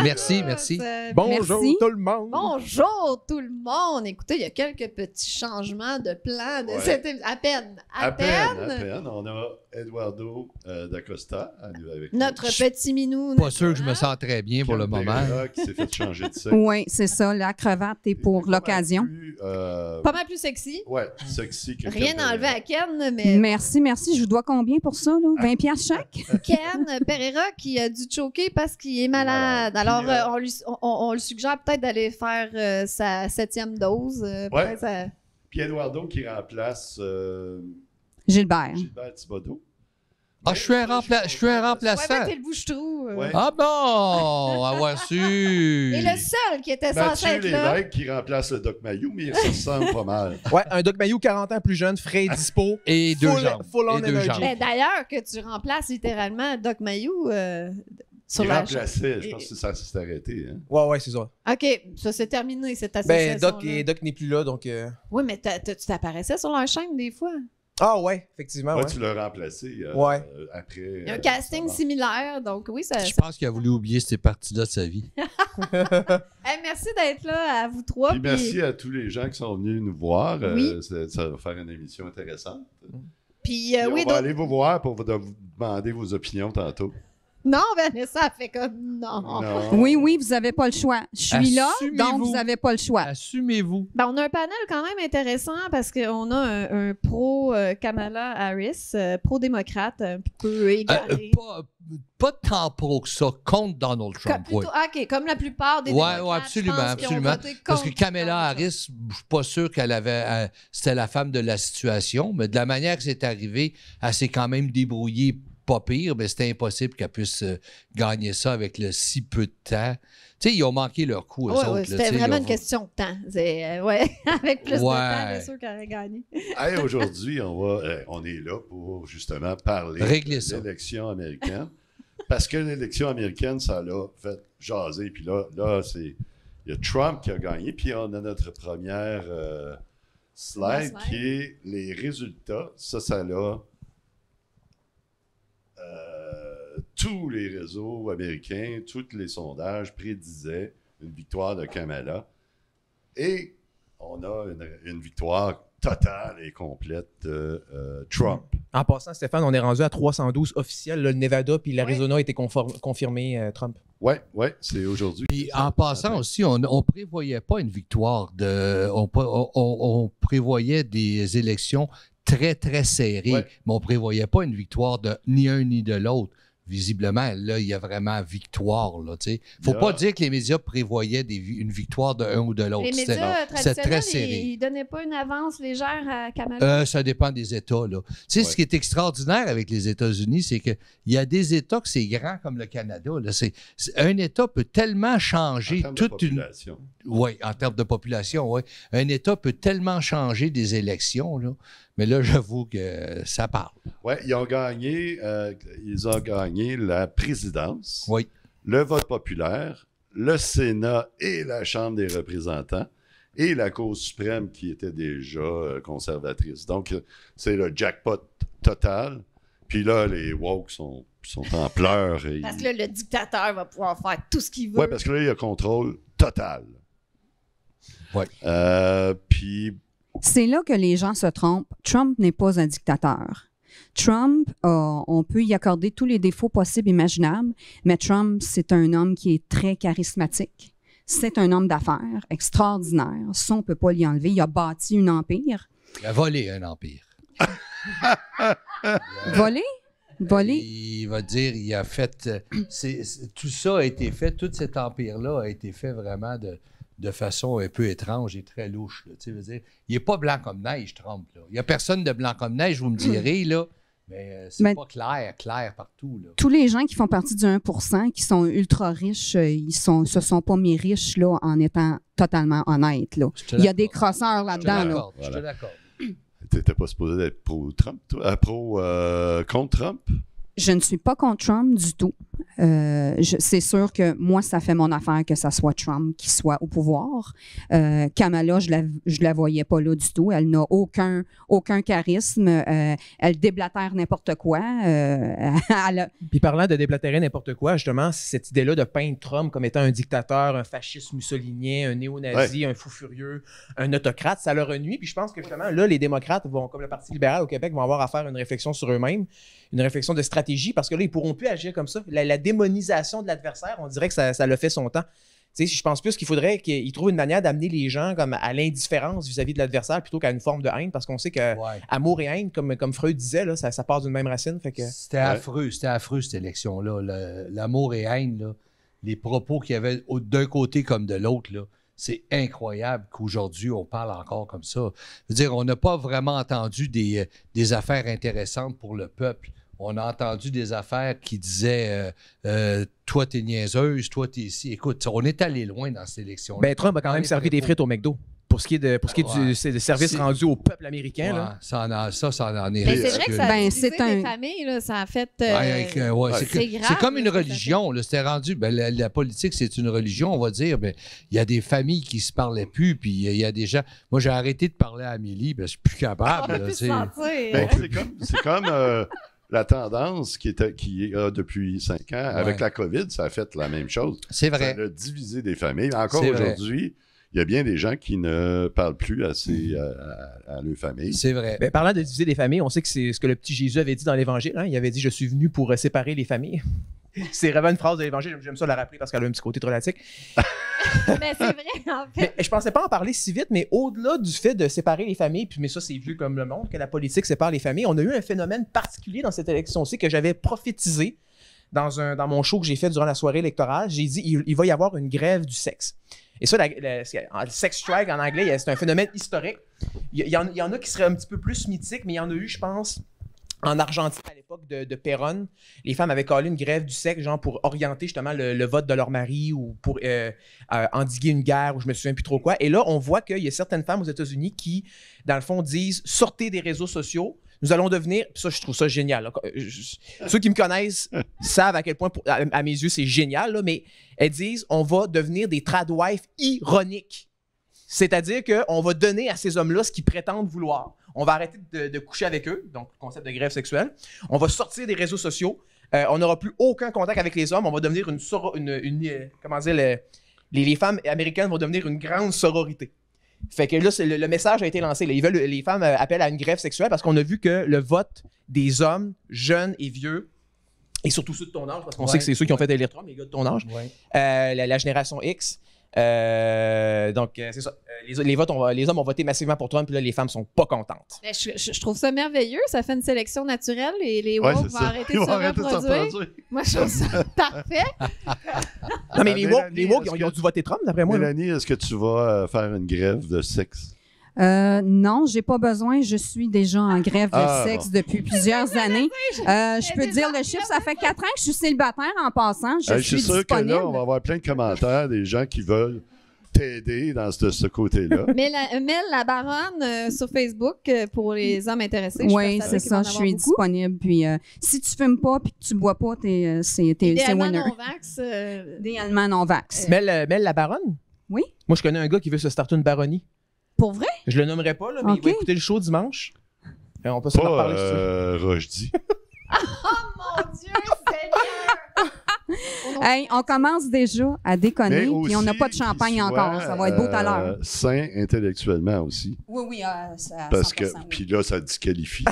Merci, merci. Bonjour Merci. tout le monde. Bonjour tout le monde. Écoutez, il y a quelques petits changements de plan de cette à peine. À peine. On a Eduardo d'Acosta avec Notre petit minou. Pas sûr que je me sens très bien pour le moment. Pereira qui s'est fait changer de sexe. Oui, c'est ça. La cravate est pour l'occasion. Pas mal plus sexy. Ouais, sexy que Rien Ken enlevé Pereira. à Ken, mais Merci. Je vous dois combien pour ça, là? 20 piastres chaque? Ken Pereira qui a dû choquer parce qu'il est malade. Puis, Alors, on lui suggère peut-être d'aller faire sa 7e dose. Ouais. Ça... Puis Eduardo qui remplace Gilbert. Gilbert Thibodeau. Ah, je suis un Ouais, remplaçant. ben, t'es le bouche-trou. Ouais. Ah bon, avoir su. Et le seul qui était censé Mathieu être là. Lévesque qui remplace le Doc Mayou, mais il se ressemble pas mal. Ouais, un Doc Mayou 40 ans plus jeune, frais, dispo. Et deux jambes. Full on Et deux energy. jambes. Ben, d'ailleurs, que tu remplaces littéralement Doc Mayou sur Il la remplaçait, je pense que ça s'est arrêté. Hein? Ouais, c'est ça. OK, ça c'est terminé, cette Ben, association. Doc n'est plus là, donc... Oui, mais tu t'apparaissais sur leur chaîne des fois. Ah ouais, effectivement, Ouais, ouais. tu l'as remplacé Ouais. après. Il y a un casting similaire, donc oui, ça... Je pense qu'il a voulu oublier ces parties-là de sa vie. Hey, merci d'être là à vous trois. Puis merci à tous les gens qui sont venus nous voir. Oui. Ça va faire une émission intéressante. Puis, Puis oui, on va aller vous voir pour vous demander vos opinions tantôt. Non, Vanessa a fait comme non. Non. Oui, vous n'avez pas le choix. Je suis là, Assumez-vous. donc vous n'avez pas le choix. Assumez-vous. Ben, on a un panel quand même intéressant parce qu'on a un pro Kamala Harris, pro-démocrate, un peu égaré. Pas tant pro que ça, contre Donald Trump. Plutôt- OK, comme la plupart des Oui, démocrates, absolument, je pense, qui ont absolument. voté Parce que contre Kamala Donald Trump. Harris, je suis pas sûr qu'elle avait. C'était la femme de la situation, mais de la manière que c'est arrivé, elle s'est quand même débrouillée pas pire, mais c'était impossible qu'elle puisse gagner ça avec le si peu de temps. Tu sais, ils ont manqué leur coup, eux Ouais, autres. ouais, là, c'était tu sais, vraiment ils une ont- question de temps. Avec plus de Ouais. temps, bien sûr qu'elle aurait gagné. Hey, aujourd'hui, on est là pour justement parler Régler de ça. l'élection américaine. Parce que l'élection américaine, ça l'a fait jaser. Puis là il y a Trump qui a gagné. Puis on a notre première slide qui est les résultats. Ça l'a... tous les réseaux américains, tous les sondages prédisaient une victoire de Kamala. Et on a une victoire totale et complète de Trump. En passant, Stéphane, on est rendu à 312 officiels. Là, le Nevada puis l'Arizona étaient confirmés Trump. Oui, c'est aujourd'hui. Puis en passant aussi, on ne prévoyait pas une victoire on prévoyait des élections très, très serrées, Ouais. mais on ne prévoyait pas une victoire de ni un ni de l'autre. Visiblement, là, il y a vraiment victoire. Il ne faut pas dire que les médias prévoyaient une victoire de un ou de l'autre. Les C'était médias très traditionnels, serré. ils ne donnaient pas une avance légère à Kamala. Ça dépend des États. Là. Tu sais, ce qui est extraordinaire avec les États-Unis, c'est qu'il y a des États que c'est grand comme le Canada. Là. Un État peut tellement changer En termes de toute une... population. Oui, en termes de population, oui. Un État peut tellement changer des élections, là. Mais là, j'avoue que ça parle. Oui, ils ont gagné la présidence, Oui. le vote populaire, le Sénat et la Chambre des représentants et la Cour suprême qui était déjà conservatrice. Donc, c'est le jackpot total. Puis là, les woke sont en pleurs. Parce que là, le dictateur va pouvoir faire tout ce qu'il veut. Oui, parce que là, il y a contrôle total. Oui. Puis, C'est là que les gens se trompent. Trump n'est pas un dictateur. Trump, on peut y accorder tous les défauts possibles et imaginables, mais Trump, c'est un homme qui est très charismatique. C'est un homme d'affaires extraordinaire. Ça, on ne peut pas l'y enlever. Il a bâti un empire. Il a volé un empire. Volé? Volé? Il va dire, il a fait... tout ça a été fait, tout cet empire-là a été fait vraiment de façon un peu étrange et très louche. Là. Tu sais, veux dire, il n'est pas blanc comme neige, Trump. Là. Il n'y a personne de blanc comme neige, vous me direz, là, mais c'est Mais- pas clair partout. Là. Tous les gens qui font partie du 1%, qui sont ultra riches, ils se sont pas mis riches là, en étant totalement honnêtes. Là. Je te Il y a des l'accorde. crosseurs Je te là-dedans. Là. l'accorde, je te Voilà. l'accorde. tu n'étais pas supposé être pro-Trump, toi? Contre Trump? Je ne suis pas contre Trump du tout. C'est sûr que moi, ça fait mon affaire que ça soit Trump qui soit au pouvoir. Kamala, je la voyais pas là du tout. Elle n'a aucun charisme. Elle déblatère n'importe quoi. Puis parlant de déblatérer n'importe quoi, justement, cette idée-là de peindre Trump comme étant un dictateur, un fasciste mussolinien, un néo-nazi, un fou furieux, un autocrate, ça leur nuit. Puis je pense que justement, là, les démocrates vont, comme le Parti libéral au Québec, vont avoir à faire une réflexion sur eux-mêmes, une réflexion de stratégie, parce que là, ils pourront plus agir comme ça. La démonisation de l'adversaire, on dirait que ça l'a fait son temps. Tu sais, je pense plus qu'il faudrait qu'ils trouvent une manière d'amener les gens comme à l'indifférence vis-à-vis de l'adversaire plutôt qu'à une forme de haine, parce qu'on sait que amour et haine, comme Freud disait, là, ça part d'une même racine. Fait que... C'était affreux cette élection-là. L'amour et haine, là, les propos qu'il y avait d'un côté comme de l'autre, là, c'est incroyable qu'aujourd'hui, on parle encore comme ça. Je veux dire, on n'a pas vraiment entendu des affaires intéressantes pour le peuple. On a entendu des affaires qui disaient toi, t'es niaiseuse, toi, t'es ici. Écoute, on est allé loin dans cette élection-là. Ben, Trump a quand même servi des frites au McDo. Pour ce qui est du service rendu au peuple américain. Là. Ça en est mais c'est vrai que ça a divisé c'est des familles, là, ça a fait... c'est grave. C'est comme une religion. C'était rendu... la politique, c'est une religion, on va dire. Il y a des familles qui se parlaient plus, puis il y a des gens... Moi, j'ai arrêté de parler à Amélie, je suis plus capable. On peut plus se sentir. C'est comme la tendance qui a depuis 5 ans. Avec la COVID, ça a fait la même chose. C'est vrai. Ça a divisé des familles. Encore aujourd'hui... Il y a bien des gens qui ne parlent plus assez à leur famille. C'est vrai. Ben, parlant de diviser des familles, on sait que c'est ce que le petit Jésus avait dit dans l'Évangile. Hein? Il avait dit « Je suis venu pour séparer les familles ». C'est vraiment une phrase de l'Évangile. J'aime ça la rappeler parce qu'elle a un petit côté dramatique. Mais c'est vrai, en fait. Mais je pensais pas en parler si vite, mais au-delà du fait de séparer les familles, mais ça, c'est vu comme le monde, que la politique sépare les familles, on a eu un phénomène particulier dans cette élection-ci que j'avais prophétisé dans mon show que j'ai fait durant la soirée électorale. J'ai dit il va y avoir une grève du sexe. Et ça, le sex strike en anglais, c'est un phénomène historique. Il y en a qui seraient un petit peu plus mythiques, mais il y en a eu, je pense, en Argentine à l'époque de Perón. Les femmes avaient collé une grève du sexe, genre pour orienter justement le vote de leur mari ou pour endiguer une guerre ou je me souviens plus trop quoi. Et là, on voit qu'il y a certaines femmes aux États-Unis qui, dans le fond, disent « Sortez des réseaux sociaux ». Nous allons devenir, puis ça, je trouve ça génial. Là. Ceux qui me connaissent savent à quel point, à mes yeux, c'est génial, là, mais elles disent on va devenir des tradwives ironiques. C'est-à-dire qu'on va donner à ces hommes-là ce qu'ils prétendent vouloir. On va arrêter de coucher avec eux, donc le concept de grève sexuelle. On va sortir des réseaux sociaux. On n'aura plus aucun contact avec les hommes. On va devenir comment dire, les femmes américaines vont devenir une grande sororité. Fait que là, le message a été lancé. Là, les femmes appellent à une grève sexuelle parce qu'on a vu que le vote des hommes, jeunes et vieux, et surtout ceux de ton âge, parce qu'on sait que c'est ceux qui ont fait élire Trump, les gars de ton âge, la génération X. Donc, c'est ça. Les hommes ont voté massivement pour Trump, puis là, les femmes sont pas contentes. Mais je trouve ça merveilleux. Ça fait une sélection naturelle et les woke vont arrêter de se reproduire. Moi, je trouve ça parfait. Non, mais les woke, ils ont dû voter Trump, d'après moi. Mélanie, est-ce que tu vas faire une grève de sexe? Non, j'ai pas besoin. Je suis déjà en grève de sexe depuis plusieurs années. Je peux dire le chiffre, ça fait 4 ans que je suis célibataire en passant. Je suis sûr disponible. Que là, on va avoir plein de commentaires des gens qui veulent t'aider dans ce côté-là. Mel la baronne sur Facebook pour les hommes intéressés. Oui, c'est ça. Je suis disponible. Puis si tu fumes pas puis que tu bois pas, c'est winner. Non-vax. Idéalement non-vax. Mel la baronne? Oui. Moi, je connais un gars qui veut se starter une baronnie. Pour vrai? Je le nommerai pas, là, mais il va écouter le show dimanche. On peut s'en reparler si tu veux. Rochdy. Oh mon Dieu, Seigneur! Hey, on commence déjà à déconner, puis on n'a pas de champagne encore. Ça va être beau tout à l'heure. Sain intellectuellement aussi. Oui, ça. Parce que, puis là, ça disqualifie.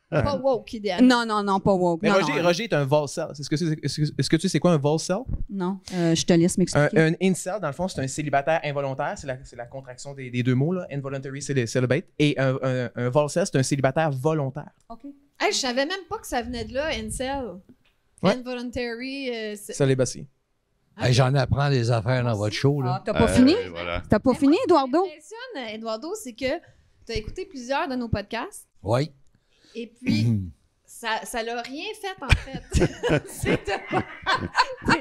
Pas woke, idéalement. Non, pas woke. Mais Roger est un volcel. Est-ce que tu sais c'est quoi un volcel? Non, je te laisse m'expliquer. Un incel, dans le fond, c'est un célibataire involontaire. C'est la contraction des deux mots, là, involuntary celibate. Et un volcel, c'est un célibataire volontaire. OK. Hey, je savais même pas que ça venait de là, incel. Ouais. Involuntary. Celibacy. Hey, j'en apprends des affaires dans votre show. Là. T'as pas fini? Voilà. T'as pas fini, Eduardo? Ce qui m'impressionne, Eduardo, c'est que tu as écouté plusieurs de nos podcasts. Oui. Et puis, ça l'a rien fait, en fait.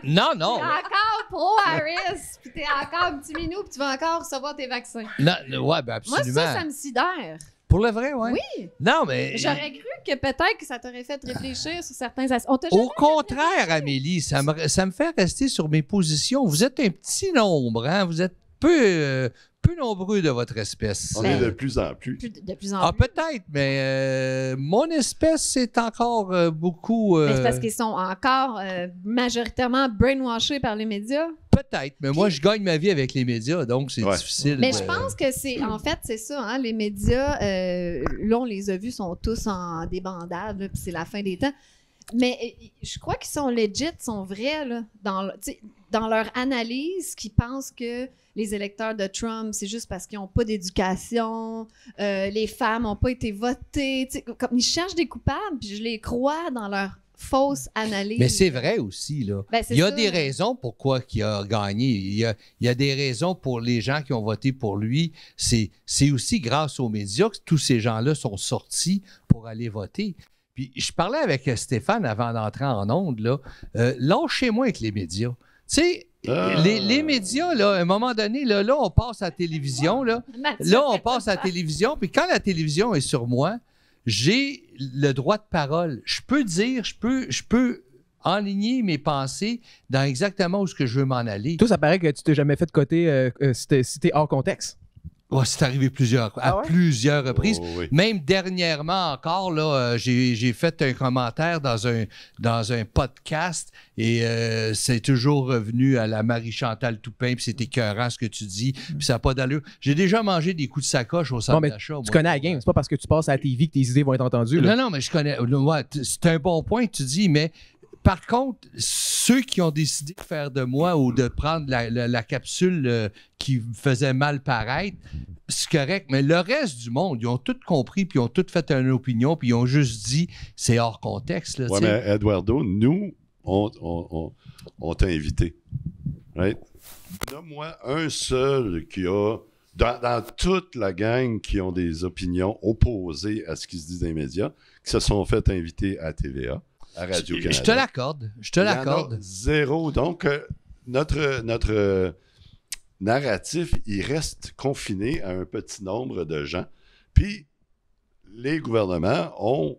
Non. T'es encore pro-Harris, puis t'es encore un petit minou, puis tu vas encore recevoir tes vaccins. Non, ouais, ben absolument. Moi, ça me sidère. Pour le vrai, oui. Oui. Non, mais... J'aurais cru que peut-être que ça t'aurait fait réfléchir sur certains aspects. On t'a jamais Au contraire, Amélie, ça me fait rester sur mes positions. Vous êtes un petit nombre, hein? Vous êtes peu nombreux de votre espèce. On est de plus en plus. de plus en Ah, plus. peut-être, mais mon espèce, c'est encore beaucoup... Mais c'est parce qu'ils sont encore majoritairement brainwashés par les médias. Peut-être, mais moi, je gagne ma vie avec les médias, donc c'est Ouais. difficile. Mais je pense que en fait, c'est ça, hein, les médias, là, on les a vus, sont tous en débandade, là, puis c'est la fin des temps. Mais je crois qu'ils sont legit, sont vrais, là, dans leur analyse, qu'ils pensent que les électeurs de Trump, c'est juste parce qu'ils n'ont pas d'éducation, les femmes n'ont pas été votées. Comme ils cherchent des coupables, puis je les crois dans leur fausse analyse. Mais c'est vrai aussi, là. Ben, c'est il y a ça. des raisons pourquoi il a gagné. Il y a des raisons pour les gens qui ont voté pour lui. C'est aussi grâce aux médias que tous ces gens-là sont sortis pour aller voter. Puis je parlais avec Stéphane avant d'entrer en ondes, là. Lâchez-moi avec les médias. Tu sais, les médias, là, à un moment donné, là, on passe à la télévision, là. Là, on passe à la télévision, puis quand la télévision est sur moi, j'ai le droit de parole. Je peux dire, je peux enligner mes pensées dans exactement où ce que je veux m'en aller. Toi, ça paraît que tu t'es jamais fait de côté si t'es hors contexte. Ouais, c'est arrivé plusieurs Ah ouais? reprises. Oh, oui. Même dernièrement encore, là, j'ai fait un commentaire dans un podcast et c'est toujours revenu à la Marie-Chantal Toupin, puis c'est écœurant ce que tu dis, puis ça n'a pas d'allure. J'ai déjà mangé des coups de sacoche au centre Bon, mais d'achat. tu connais la game. C'est pas parce que tu passes à la TV que tes idées vont être entendues. Là. Non, mais je connais. Ouais, c'est un bon point que tu dis, mais par contre, ceux qui ont décidé de faire de moi ou de prendre la capsule qui me faisait mal paraître, c'est correct. Mais le reste du monde, ils ont tout compris, puis ils ont tout fait une opinion, puis ils ont juste dit c'est hors contexte. Là, Ouais, tu sais. mais Eduardo, nous, on t'a invité. Right? Donne-moi un seul qui a, dans toute la gang qui ont des opinions opposées à ce qui se dit dans les médias, qui se sont fait inviter à TVA, à Radio-Canada. Je te l'accorde. Je te Il y en a l'accorde. zéro. Donc, notre narratif, il reste confiné à un petit nombre de gens. Puis, les gouvernements ont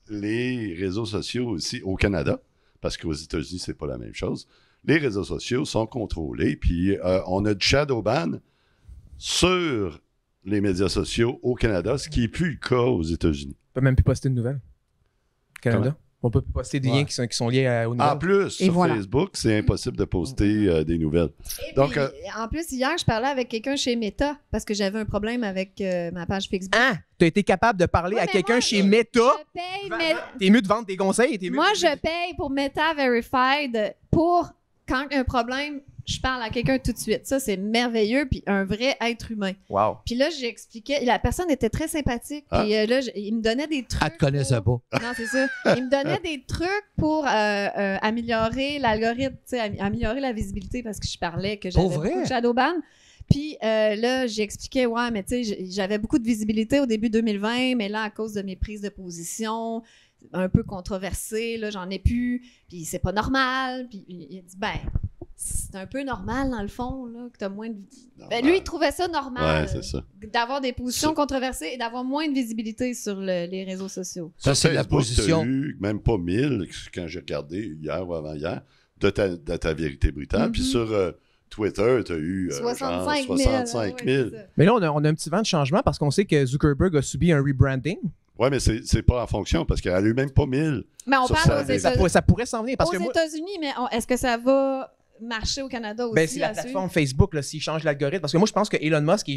les réseaux sociaux aussi au Canada, parce qu'aux États-Unis, c'est pas la même chose. Les réseaux sociaux sont contrôlés, puis on a du shadow ban sur les médias sociaux au Canada, ce qui n'est plus le cas aux États-Unis. On peut même plus poster de nouvelles. Canada. Comment? On peut plus poster des Ouais. liens qui sont liés aux nouvelles. En plus, Et sur voilà. Facebook, c'est impossible de poster des nouvelles. Et Donc, puis, en plus, hier, je parlais avec quelqu'un chez Meta parce que j'avais un problème avec ma page Facebook. Hein? T'as été capable de parler Ouais, à mais quelqu'un moi, chez je Meta? paye, mais T'es mieux de vendre des conseils? T'es mieux moi, de- je paye pour Meta Verified pour quand il y a un problème, je parle à quelqu'un tout de suite. Ça, c'est merveilleux, puis un vrai être humain. Wow. Puis là, j'expliquais, la personne était très sympathique, Ah. puis là, il me donnait des trucs. Elle te connaissait pour- pas. Non, c'est ça. Il me donnait des trucs pour améliorer l'algorithme, tu sais, améliorer la visibilité parce que je parlais que j'avais Pour vrai? beaucoup de shadowban. Puis là, j'expliquais, ouais, mais tu sais, j'avais beaucoup de visibilité au début 2020, mais là, à cause de mes prises de position, un peu controversées, là, j'en ai plus, puis c'est pas normal. Puis il a dit, ben, c'est un peu normal, dans le fond, là, que t'as moins de... Ben, lui, il trouvait ça normal Ouais, c'est ça. d'avoir des positions Ça- controversées et d'avoir moins de visibilité sur les réseaux sociaux. Ça, c'est la Facebook, position. t'as eu même pas 1000, quand j'ai regardé hier ou avant-hier, de ta vérité brutale. Mhm. Puis sur Twitter, tu as eu 65 000. 65 000. ouais, c'est ça. Mais là, on a un petit vent de changement parce qu'on sait que Zuckerberg a subi un rebranding. Ouais, mais c'est pas en fonction parce qu'elle a eu même pas 1000. Mais on Sur parle ça, aux ça États-Unis. Ça pourrait s'en venir parce Aux que moi, États-Unis, mais est-ce que ça va marcher au Canada aussi? ben, c'est la à suivre? plateforme Facebook là, s'il change l'algorithme. Parce que moi, je pense que Elon Musk,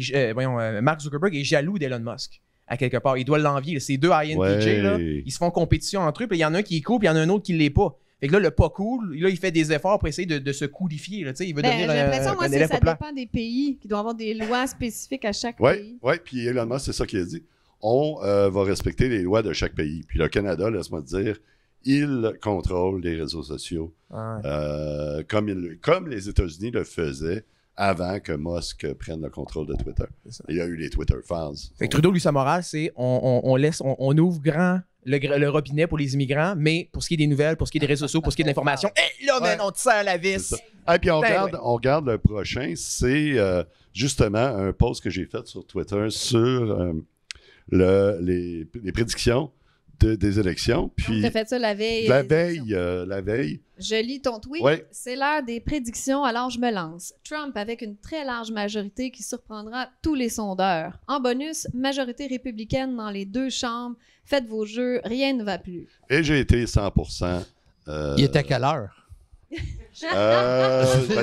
Mark Zuckerberg est jaloux d'Elon Musk. À quelque part. Il doit l'envier. là. Ces deux INTJ, Ouais. là, ils se font compétition entre eux. Puis il y en a un qui est cool, puis il y en a un autre qui l'est pas. Fait que là, le pas cool, là, il fait des efforts pour essayer de se coolifier. Là, tu sais, il veut Ben, devenir j'ai l'impression, moi, un que élève ça populaire. dépend des pays, qui doivent avoir des lois spécifiques à chaque Oui, pays. ouais, puis Elon Musk, c'est ça qu'il a dit. On va respecter les lois de chaque pays. Puis le Canada, laisse-moi te dire, il contrôle les réseaux sociaux Ouais. comme les États-Unis le faisaient avant que Musk prenne le contrôle de Twitter. C'est ça. Il y a eu les Twitter Files. Fait que Trudeau, lui, sa morale, c'est on ouvre grand le robinet pour les immigrants, mais pour ce qui est des nouvelles, pour ce qui est des réseaux sociaux, pour ce qui est de l'information, là, man, Ouais. on te serre la C'est vis. ça. Et puis on Ben, regarde le prochain, c'est justement un post que j'ai fait sur Twitter sur les prédictions des élections. Puis Tu as fait ça la veille. la des élections. veille. Je lis ton tweet. Ouais. C'est l'heure des prédictions, alors je me lance. Trump avec une très large majorité qui surprendra tous les sondeurs. En bonus, majorité républicaine dans les 2 chambres. Faites vos jeux, rien ne va plus. Et j'ai été 100%. Il était à quelle heure?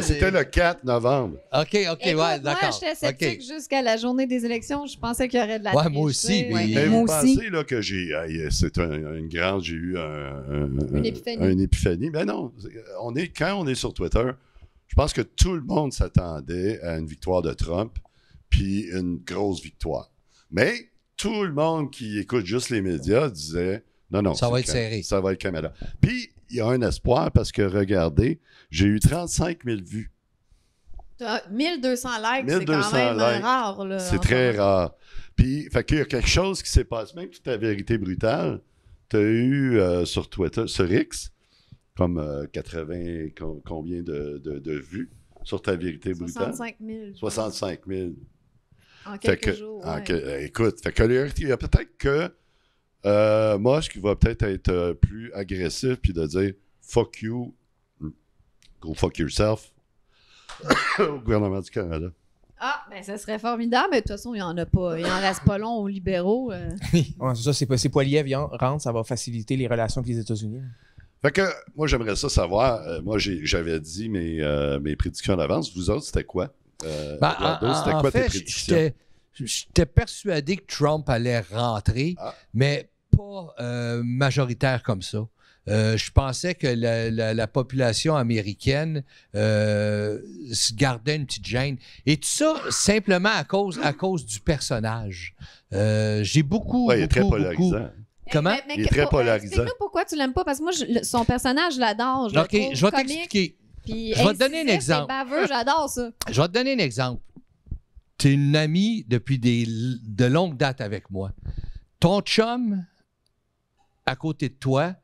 C'était le 4 novembre. OK, Écoute, ouais, d'accord. moi, j'étais sceptique OK. jusqu'à la journée des élections. Je pensais qu'il y aurait de la Ouais, triche, moi tu sais. aussi, mais- Mais Moi vous aussi. pensez là, que j'ai eu Une épiphanie. une épiphanie. Ben non, quand on est sur Twitter, je pense que tout le monde s'attendait à une victoire de Trump, puis une grosse victoire. Mais tout le monde qui écoute juste les médias disait non, Ça va c'est être serré. Ça va être Kamala. Puis il y a un espoir parce que regardez, j'ai eu 35 000 vues. 1200 likes, 1200 c'est quand même likes. rare. Là, C'est en très ce moment. rare. Puis, fait qu'il y a quelque chose qui s'est passé, même toute ta vérité brutale, tu as eu sur Twitter, sur X, comme 80, combien de vues sur ta vérité brutale? 65 000. 65 000. En Fait quelques que, jours. écoute, fait que il y a peut-être que Musk qui va peut-être être plus agressif puis de dire fuck you, go fuck yourself au gouvernement du Canada. Ah, ben ça serait formidable, mais de toute façon, il n'y en a pas. Il en reste pas long aux libéraux. Ouais, c'est ça, c'est Poiliev rentre, ça va faciliter les relations avec les États-Unis. Fait que moi, j'aimerais ça savoir. Moi, j'avais dit mes prédictions d'avance. Vous autres, c'était quoi? Ben, Eduardo, c'était en quoi tes fait, prédictions? j'étais persuadé que Trump allait rentrer, mais pas majoritaire comme ça. Je pensais que la population américaine se gardait une petite gêne. Et tout ça, simplement à cause du personnage. J'ai beaucoup, Ouais, il est très beaucoup, polarisant. Comment? Il est très polarisant. Explique-nous pourquoi tu l'aimes pas, parce que moi, son personnage, je l'adore. Je le OK, trouve je vais comique, t'expliquer. puis Je vais te donner un incisif et exemple. baveux, j'adore ça. Je vais te donner un exemple. Tu es une amie depuis de longues dates avec moi. Ton chum, à côté de toi,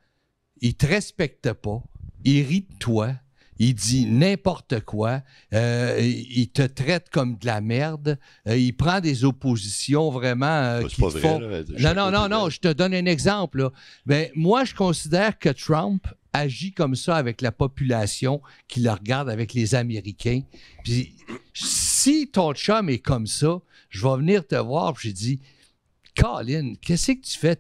il te respecte pas, il rit de toi, il dit n'importe quoi, il te traite comme de la merde, il prend des oppositions vraiment C'est qui pas te vrai, font... là. Non, je te donne un exemple. Là. Ben, moi, je considère que Trump agit comme ça avec la population qui le regarde, avec les Américains. Puis, si ton chum est comme ça, je vais venir te voir, puis j'ai dit... Colin, qu'est-ce que tu fais?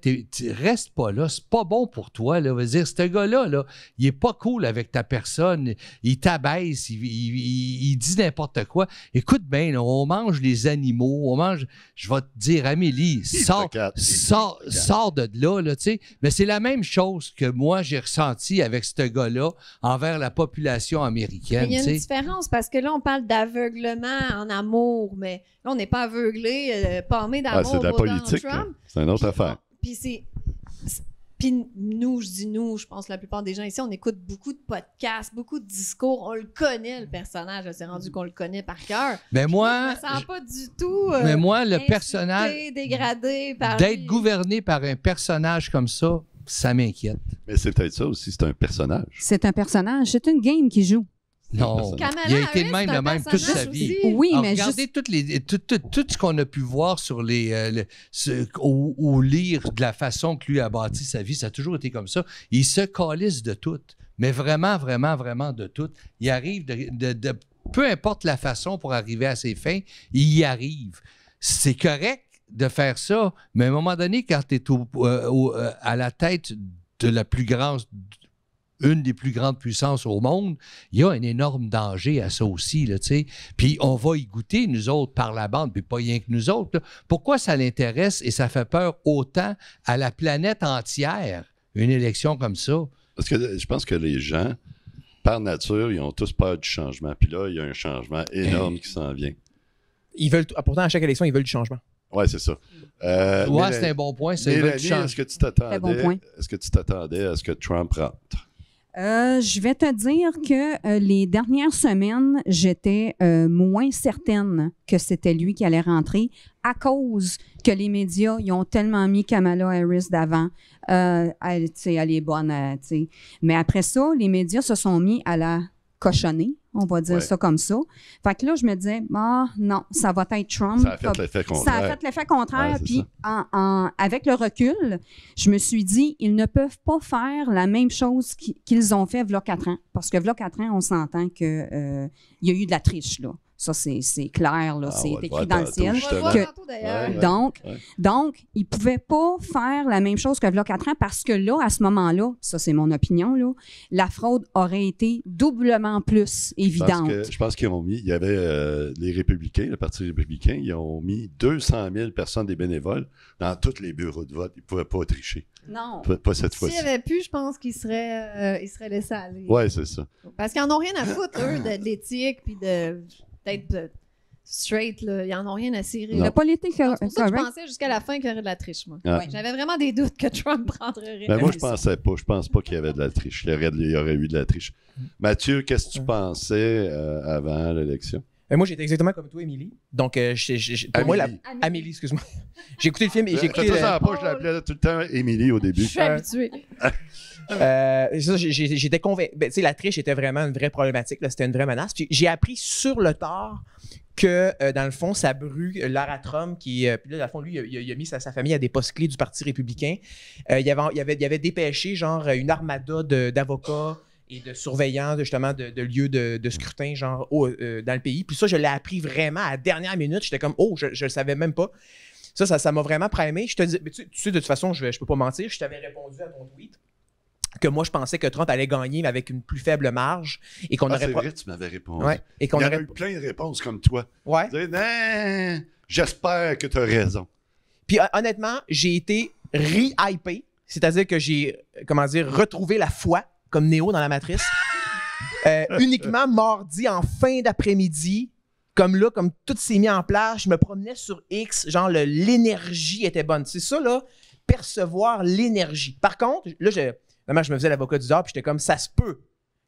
Reste pas là. C'est pas bon pour toi. Là. Veut dire, ce gars-là, là, il est pas cool avec ta personne. Il t'abaisse. Il dit n'importe quoi. Écoute bien, là, on mange les animaux. On mange... Je vais te dire, Amélie, sors de là, tu sais. Mais c'est la même chose que moi, j'ai ressenti avec ce gars-là envers la population américaine. Mais il y a une tu sais. différence, parce que là, on parle d'aveuglement en amour, mais là, on n'est pas aveuglé, pâmé d'amour C'est de la pour Donald politique. Trump. Là. C'est une autre affaire. Puis nous, je dis nous, je pense que la plupart des gens ici, on écoute beaucoup de podcasts, beaucoup de discours. On le connaît, le personnage. C'est rendu qu'on le connaît par cœur. Mais moi, Je me sens pas du tout mais moi, le insulté, personnage... dégradé par D'être lui. gouverné par un personnage comme ça m'inquiète. Mais c'est peut-être ça aussi, c'est un personnage. C'est un personnage. C'est une game qui joue. Non, Kamala il a été Harris, de c'est un même toute sa personnage vie. aussi. Oui, Alors, mais regardez tout ce qu'on a pu voir sur ou lire de la façon que lui a bâti sa vie, ça a toujours été comme ça. Il se calisse de tout, mais vraiment, vraiment, vraiment de tout. Il arrive de peu importe la façon pour arriver à ses fins, il y arrive. C'est correct de faire ça, mais à un moment donné, quand tu es à la tête de la plus grande... une des plus grandes puissances au monde, il y a un énorme danger à ça aussi, là, tu sais. Puis on va y goûter, nous autres, par la bande, puis pas rien que nous autres. Là. Pourquoi ça l'intéresse et ça fait peur autant à la planète entière, une élection comme ça? Parce que je pense que les gens, par nature, ils ont tous peur du changement. Puis là, il y a un changement énorme qui s'en vient. Pourtant, à chaque élection, ils veulent du changement. Oui, c'est ça. Ouais, c'est un bon point. C'est Mélanie, est-ce que tu t'attendais à ce que Trump rentre? Je vais te dire que les dernières semaines, j'étais moins certaine que c'était lui qui allait rentrer à cause que les médias ils ont tellement mis Kamala Harris d'avant. Elle est bonne. Mais après ça, les médias se sont mis à la cochonner, On va dire ça comme ça. Fait que là, je me disais, non, ça va être Trump. Ça a fait l'effet contraire. Ça a fait l'effet contraire. Ouais, c'est Puis, avec le recul, je me suis dit, ils ne peuvent pas faire la même chose qu'ils ont fait v'là 4 ans. Parce que v'là 4 ans, on s'entend qu'il y a eu de la triche, là. Ça, c'est clair, là. C'est écrit dans le ciel. On va le voir tantôt, d'ailleurs. Donc, ils ne pouvaient pas faire la même chose que v'là 4 ans parce que là, à ce moment-là, ça, c'est mon opinion, là, la fraude aurait été doublement plus évidente. Je pense qu'ils ont mis, il y avait les républicains, le Parti républicain, ils ont mis 200 000 personnes des bénévoles dans tous les bureaux de vote. Ils ne pouvaient pas tricher. Non. Pas cette fois-ci. S'il n'y avait pu, je pense qu'ils seraient laissés aller. Oui, c'est ça. Parce qu'ils n'en ont rien à foutre, eux, de l'éthique puis d'être straight, là. Ils n'en ont rien à cirer. La politique C'est pour ça que je correcte. pensais jusqu'à la fin qu'il y aurait de la triche, moi. Ouais. J'avais vraiment des doutes que Trump prendrait. Ben moi, je pensais pas. Je pense pas qu'il y avait de la triche. Il y aurait eu de la triche. Mathieu, qu'est-ce que tu pensais avant l'élection? Moi, j'étais exactement comme toi, Émilie. Donc, pour moi, Amélie, excuse-moi. J'ai écouté le film et j'ai écouté... Tout ça en poche, je l'appelais tout le temps Émilie au début. Je suis habituée. J'étais convaincu. Tu sais, la triche était vraiment une vraie problématique. C'était une vraie menace. Puis j'ai appris sur le tard que, dans le fond, ça brûle Lara Trump, puis là, dans le fond, lui, il a mis sa famille à des postes clés du Parti républicain. Il avait dépêché, genre, une armada d'avocats et de surveillants, justement, de lieux de scrutin, genre, dans le pays. Puis ça, je l'ai appris vraiment à la dernière minute. J'étais comme, je le savais même pas. Ça m'a vraiment primé. Je te dis, mais tu sais, de toute façon, je peux pas mentir, je t'avais répondu à ton tweet que moi, je pensais que Trump allait gagner, mais avec une plus faible marge. Et qu'on aurait c'est vrai, tu m'avais répondu. Ouais, et qu'on Il y aurait a eu plein de réponses comme toi. Ouais. J'espère que tu as raison. Puis honnêtement, j'ai été re-hypé, c'est-à-dire que j'ai, retrouvé la foi, comme Néo dans la Matrice, uniquement mardi en fin d'après-midi. Comme tout s'est mis en place, je me promenais sur X, genre l'énergie était bonne. C'est ça, là, percevoir l'énergie. Par contre, là, je me faisais l'avocat du diable, puis j'étais comme, ça se peut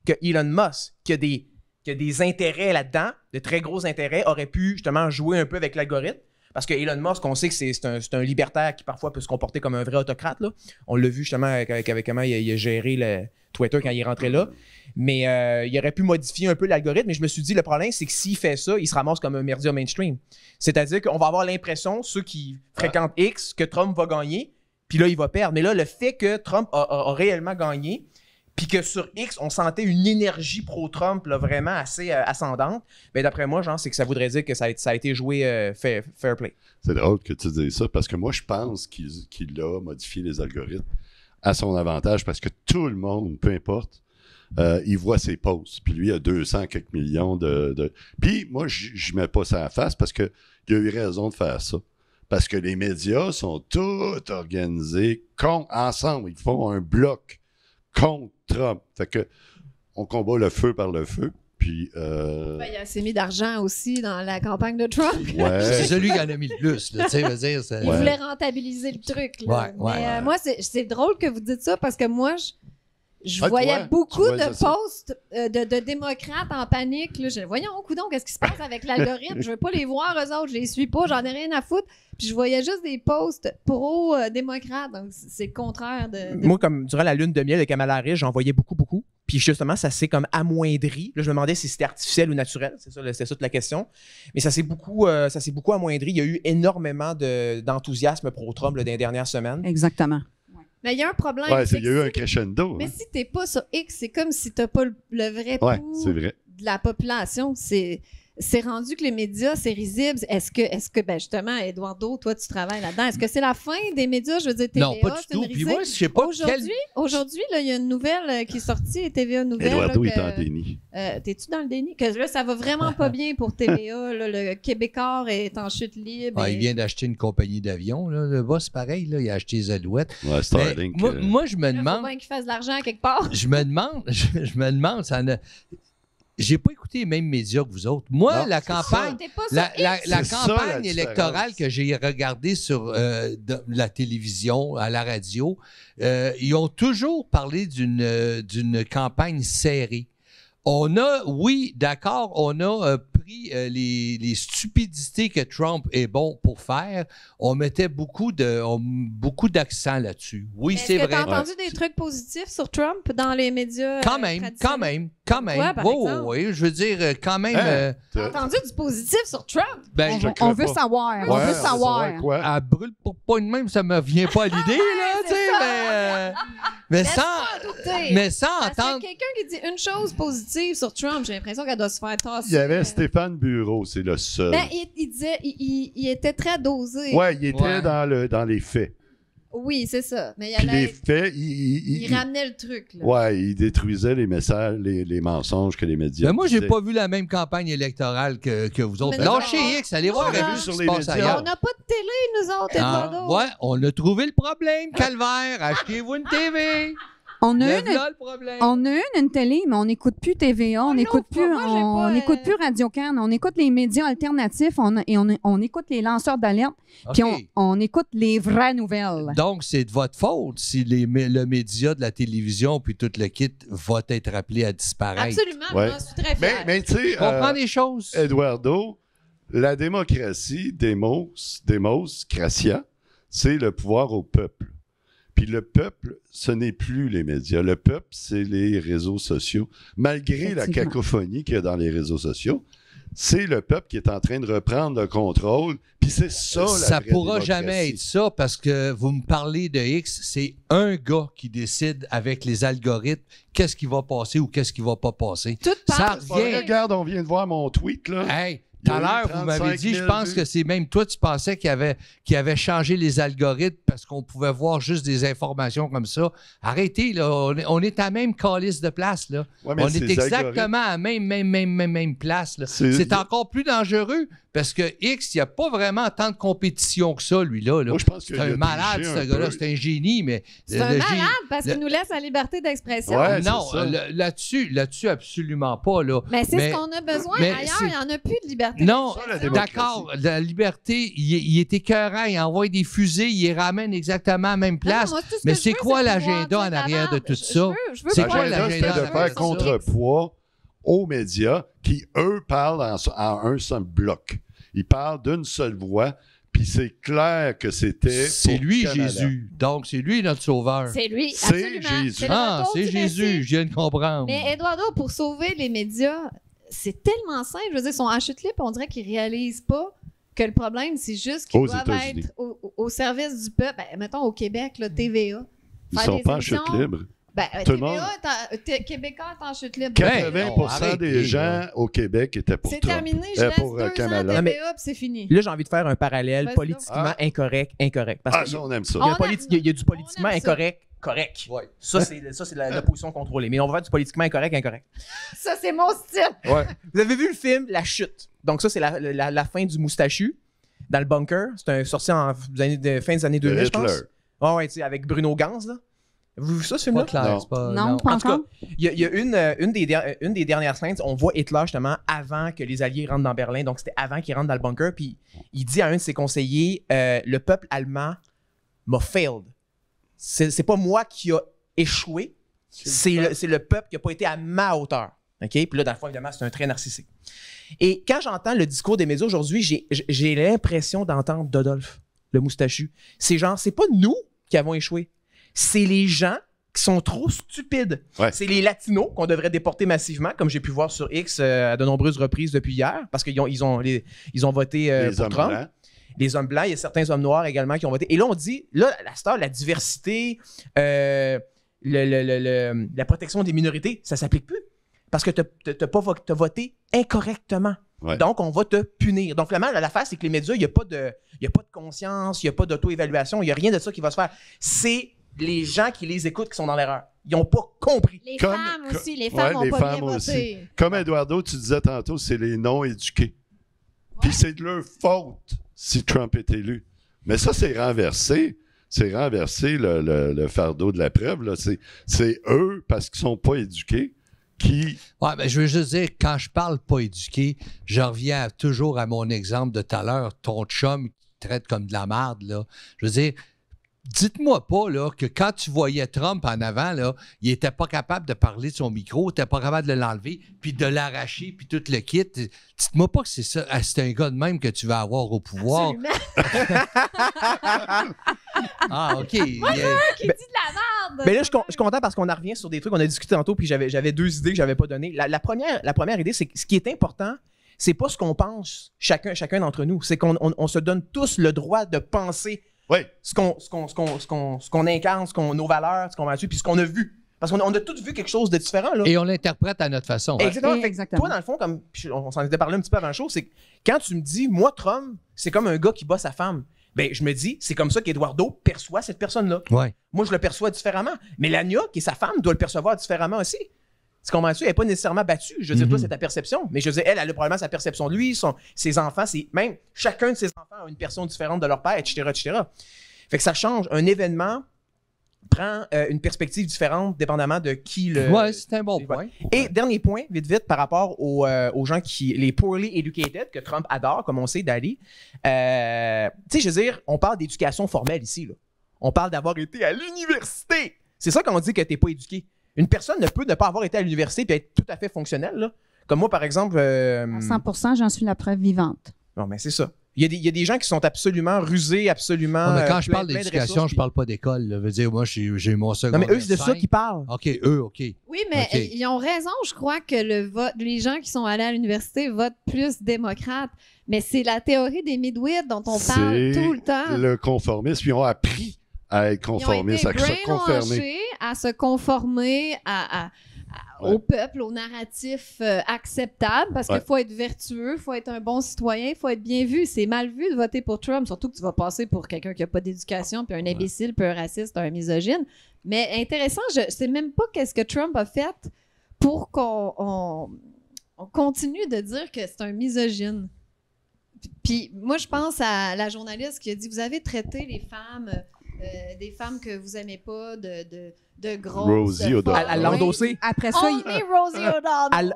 que Elon Musk, qui a des intérêts là-dedans, de très gros intérêts, aurait pu justement jouer un peu avec l'algorithme. Parce que Elon Musk, on sait que c'est un libertaire qui parfois peut se comporter comme un vrai autocrate, là. On l'a vu justement avec comment il a géré le Twitter quand il est rentré là. Mais il aurait pu modifier un peu l'algorithme. Mais je me suis dit, le problème, c'est que s'il fait ça, il se ramasse comme un média mainstream. C'est-à-dire qu'on va avoir l'impression, ceux qui fréquentent X, que Trump va gagner, puis là, il va perdre. Mais là, le fait que Trump a réellement gagné, puis que sur X, on sentait une énergie pro-Trump là, vraiment assez ascendante, bien, d'après moi, genre, c'est que ça voudrait dire que ça a été joué fair play. C'est drôle que tu dises ça, parce que moi, je pense qu'il a modifié les algorithmes à son avantage, parce que tout le monde, peu importe, il voit ses posts. Puis lui, il a 200 quelques millions de... Puis moi, je mets pas ça à la face, parce qu'il a eu raison de faire ça. Parce que les médias sont tous organisés ensemble. Ils font un bloc contre Trump. Fait que on combat le feu par le feu. Puis il a assez mis d'argent aussi dans la campagne de Trump. Ouais. C'est celui qui en a mis le plus. Là, veut dire, il voulait rentabiliser le truc. Là. Mais moi, c'est drôle que vous dites ça parce que moi, je voyais beaucoup de posts de démocrates en panique. Là. Voyons, coudonc, qu'est-ce qui se passe avec l'algorithme? Je veux pas les voir, eux autres. Je les suis pas. J'en ai rien à foutre. Puis je voyais juste des posts pro-démocrates. Donc, c'est le contraire de... Moi, comme durant la lune de miel de Kamala Harris, j'en voyais beaucoup. Puis justement, ça s'est comme amoindri. Là, je me demandais si c'était artificiel ou naturel. C'est ça toute la question. Mais ça s'est beaucoup amoindri. Il y a eu énormément d'enthousiasme pro-Trump dans les dernières semaines. Exactement. Mais il y a un problème. Il y a eu un crescendo. Mais si t'es pas sur X, c'est comme si t'as pas le vrai pouls de la population. C'est rendu que les médias, c'est risible. Est-ce que justement, Eduardo, toi, tu travailles là-dedans. Est-ce que c'est la fin des médias? Je veux dire, TVA, non, pas du tout. Puis moi, je sais pas Aujourd'hui, il y a une nouvelle qui est sortie, TVA Nouvelle. Eduardo est en déni. T'es-tu dans le déni? Que là, ça va vraiment pas bien pour TVA. Là, le Québécois est en chute libre. Il vient d'acheter une compagnie d'avions. Le boss, pareil, là, il a acheté les Alouettes. Ouais, Starlink. Moi, je me demande... Il faut bien qu'il fasse de l'argent quelque part. Je me demande, ça ne... J'ai pas écouté les mêmes médias que vous autres. Moi, non, la campagne électorale que j'ai regardée sur la télévision, à la radio, ils ont toujours parlé d'une campagne serrée. Oui, d'accord, on a pris les stupidités que Trump est bon pour faire. On mettait beaucoup d'accent là-dessus. Oui, c'est vrai. Est-ce que tu as entendu des trucs positifs sur Trump dans les médias Quand même. Quoi, par exemple? Oui, je veux dire, quand même. T'as entendu du positif sur Trump? Ben, On veut savoir. On veut savoir. Quoi? à brûle pour pas de même, ça me vient pas à l'idée, là, tu sais, mais sans Parce entendre. que quelqu'un qui dit une chose positive sur Trump, j'ai l'impression qu'elle doit se faire tasser. Il y avait Stéphane Bureau, c'est le seul. Ben, il disait, il était très dosé. Ouais, il était Ouais. dans les faits. Oui, c'est ça. Mais il, Puis les allait, faits, il ramenait le truc. Là. ouais, il détruisait les messages, les mensonges que les médias Ben moi, j'ai disaient. pas vu la même campagne électorale que vous autres. Mais Lâchez non. X, allez voir On a un peu vu ce sur qui les se passe médias. ailleurs. On n'a pas de télé, nous autres, Eduardo. Ouais, on a trouvé le problème, calvaire. Achetez-vous une TV. On a Lève une, là le problème. on a une télé, mais on n'écoute plus TVA, on n'écoute plus, moi, j'ai pas, on n'écoute plus Radio-Can, on écoute les médias alternatifs, on écoute les lanceurs d'alerte, puis OK. on écoute les vraies nouvelles. Donc, c'est de votre faute si le média de la télévision puis tout le kit va être appelé à disparaître. Absolument, Ouais. j'en suis très fière. Mais tu sais, Je comprends des choses. Eduardo, la démocratie, demos, Cratia, c'est le pouvoir au peuple. Puis le peuple, ce n'est plus les médias. Le peuple, c'est les réseaux sociaux. Malgré la Effectivement. cacophonie qu'il y a dans les réseaux sociaux, c'est le peuple qui est en train de reprendre le contrôle. Puis c'est ça, la Ça vraie pourra démocratie. jamais être ça parce que vous me parlez de X, c'est un gars qui décide avec les algorithmes qu'est-ce qui va passer ou qu'est-ce qui va pas passer. Tout Ça part. revient. Regarde, on vient de voir mon tweet, là. Hey, Il y tout a à eu l'heure, vous m'avez 35 dit, 000 je pense vues. que c'est même toi, tu pensais qu'il avait changé les algorithmes parce qu'on pouvait voir juste des informations comme ça. Arrêtez, là. On est à la même calice de place, là. Ouais, mais On ces est exactement à la même place, là. C'est- C'est encore plus dangereux parce que X, il n'y a pas vraiment tant de compétition que ça, lui-là. là. Moi, je pense C'est qu'il a un malade, triché ce un gars-là. peu. C'est un génie, mais... C'est un malade parce qu'il nous laisse la liberté d'expression. Ouais, c'est Non, ça. là-dessus, absolument pas, là. Mais c'est ce qu'on a besoin. mais Ailleurs, c'est- il n'y en a plus de liberté Non, la d'expression. démocratie. d'accord, la liberté, il est écœurant, il envoie des fusées, il les ramène exactement à la même place. Non, moi, tout ce mais que je c'est veux, quoi pouvoir l'agenda dire en la arrière de merde. tout Je ça? veux C'est pas quoi dire l'agenda L'agenda, c'était de en faire arrière de ça? contrepoids aux médias qui, eux, parlent en un seul bloc. Ils parlent d'une seule voix, puis c'est clair que c'était C'est pour lui, Canada. Jésus. Donc, c'est lui notre sauveur. C'est lui, C'est absolument. Jésus. C'est le Ah, retour c'est du Jésus, Messie. je viens de comprendre. Mais Eduardo, pour sauver les médias, c'est tellement simple. Je veux dire, ils sont en chute libre, on dirait qu'ils réalisent pas que le problème, c'est juste qu'ils Aux doivent États-Unis. être au service du peuple. Ben, mettons, au Québec, là, TVA. Ils Faire sont des pas en chute émissions. libre. Ben, Tout le TVA, monde. Québécois est en chute libre. 80% des arrêtez, gens là. au Québec étaient pour C'est Trump. terminé, je laisse pour 2 ans Kamala. à mais- TVA, puis c'est fini. Là, j'ai envie de faire un parallèle Vas-y politiquement donc. incorrect. Parce Ah, que ça, on aime ça. il y a un On aime- il y a du politiquement on aime ça. incorrect, correct. Ouais. Ça, c'est la position contrôlée. Mais on va faire du politiquement incorrect. Ça, c'est mon style. Ouais. Vous avez vu le film La Chute. Donc ça, c'est la fin du moustachu dans le bunker. C'est sorti en fin des années 2000, je pense. Hitler. Ouais, tu sais, avec Bruno Gans, là. Vous avez vu ça, ce Pas film-là? clair, Non. c'est pas... Non, pas En tout cas, encore. il y a une des dernières scènes, on voit Hitler justement avant que les Alliés rentrent dans Berlin, donc c'était avant qu'ils rentrent dans le bunker, puis il dit à un de ses conseillers, le peuple allemand m'a failed. C'est pas moi qui a échoué, c'est le peuple qui a pas été à ma hauteur. OK? Puis là, dans le fond, évidemment, c'est un trait narcissique. Et quand j'entends le discours des médias aujourd'hui, j'ai l'impression d'entendre Dodolphe, le moustachu. C'est genre, c'est pas nous qui avons échoué. C'est les gens qui sont trop stupides. Ouais. C'est les Latinos qu'on devrait déporter massivement, comme j'ai pu voir sur X à de nombreuses reprises depuis hier, parce qu'ils ils ont voté Les pour hommes Trump. blancs. Les hommes blancs, il y a certains hommes noirs également qui ont voté. Et là, on dit, là, la star, la diversité, la protection des minorités, ça s'applique plus. Parce que t'as voté incorrectement. Ouais. Donc, on va te punir. Donc, finalement, l'affaire, c'est que les médias, il n'y a pas de conscience, il n'y a pas d'auto-évaluation, il n'y a rien de ça qui va se faire. C'est les gens qui les écoutent qui sont dans l'erreur. Ils n'ont pas compris. Les Comme- femmes co- aussi, les ouais, femmes ont les pas femmes bien aussi. voté. Comme Eduardo, tu disais tantôt, c'est les non-éduqués. Puis c'est de leur faute si Trump est élu. Mais ça, c'est renversé. C'est renverser le fardeau de la preuve. Là. C'est eux, parce qu'ils sont pas éduqués, qui... Ouais, ben, je veux juste dire, quand je parle pas éduqué, je reviens toujours à mon exemple de tout à l'heure, ton chum qui te traite comme de la marde, là. Je veux dire, Dites-moi pas là, que quand tu voyais Trump en avant, là, il était pas capable de parler de son micro, il était pas capable de l'enlever, puis de l'arracher, puis tout le kit. Dites-moi pas que c'est ça. C'est un gars de même que tu vas avoir au pouvoir. Absolument. Ah, OK. Qui dit de la merde. Mais là, je suis content parce qu'on en revient sur des trucs. On a discuté tantôt, puis j'avais 2 idées que j'avais pas données. La première idée, c'est que ce qui est important, c'est pas ce qu'on pense chacun d'entre nous. C'est qu'on se donne tous le droit de penser ce qu'on incarne, nos valeurs, ce qu'on va dessus, puis ce qu'on a vu. Parce qu'on a tous vu quelque chose de différent. Là. Et on l'interprète à notre façon. Exactement. Exactement. Toi, dans le fond, comme on s'en était parlé un petit peu avant le show, c'est que quand tu me dis, moi, Trump, c'est comme un gars qui bat sa femme, ben je me dis, c'est comme ça qu'Eduardo perçoit cette personne-là. Ouais. Moi, je le perçois différemment. Mais Lania, qui est sa femme, doit le percevoir différemment aussi. Tu comprends-tu? Elle n'est pas nécessairement battue. Je veux dire, toi, c'est ta perception. Mais je veux dire, elle a probablement sa perception de lui, ses enfants, même chacun de ses enfants a une personne différente de leur père, etc., etc. Fait que ça change. Un événement prend une perspective différente dépendamment de qui le... Ouais, c'est un bon point. Et dernier point, vite, par rapport aux gens les poorly educated, que Trump adore, comme on sait, Dali. Tu sais, je veux dire, on parle d'éducation formelle ici, là. On parle d'avoir été à l'université. C'est ça qu'on dit que t'es pas éduqué. Une personne ne peut ne pas avoir été à l'université et être tout à fait fonctionnelle, là. Comme moi, par exemple... À 100%, j'en suis la preuve vivante. Non, mais c'est ça. Il y a des gens qui sont absolument rusés, absolument... Non, mais quand je parle d'éducation, je parle pas d'école. Je veux dire, moi, j'ai mon secondaire. Non, mais eux, c'est de ça qu'ils parlent. OK, eux, OK. Oui, mais OK. ils ont raison. Je crois que les gens qui sont allés à l'université votent plus démocrate. Mais c'est la théorie des midwits dont on parle tout le temps. Le conformisme. Ils ont appris à être conformistes, à se conformer. À se conformer au peuple, au narratif acceptable, parce qu'il faut être vertueux, il faut être un bon citoyen, il faut être bien vu. C'est mal vu de voter pour Trump, surtout que tu vas passer pour quelqu'un qui n'a pas d'éducation, puis un imbécile, puis un raciste, un misogyne. Mais intéressant, je ne sais même pas qu'est-ce que Trump a fait pour qu'on continue de dire que c'est un misogyne. Puis moi, je pense à la journaliste qui a dit « Vous avez traité les femmes... des femmes que vous aimez pas, de grosses... Rosie O'Donnell. À l'endosser. Après ça, Only Rosie O'Donnell.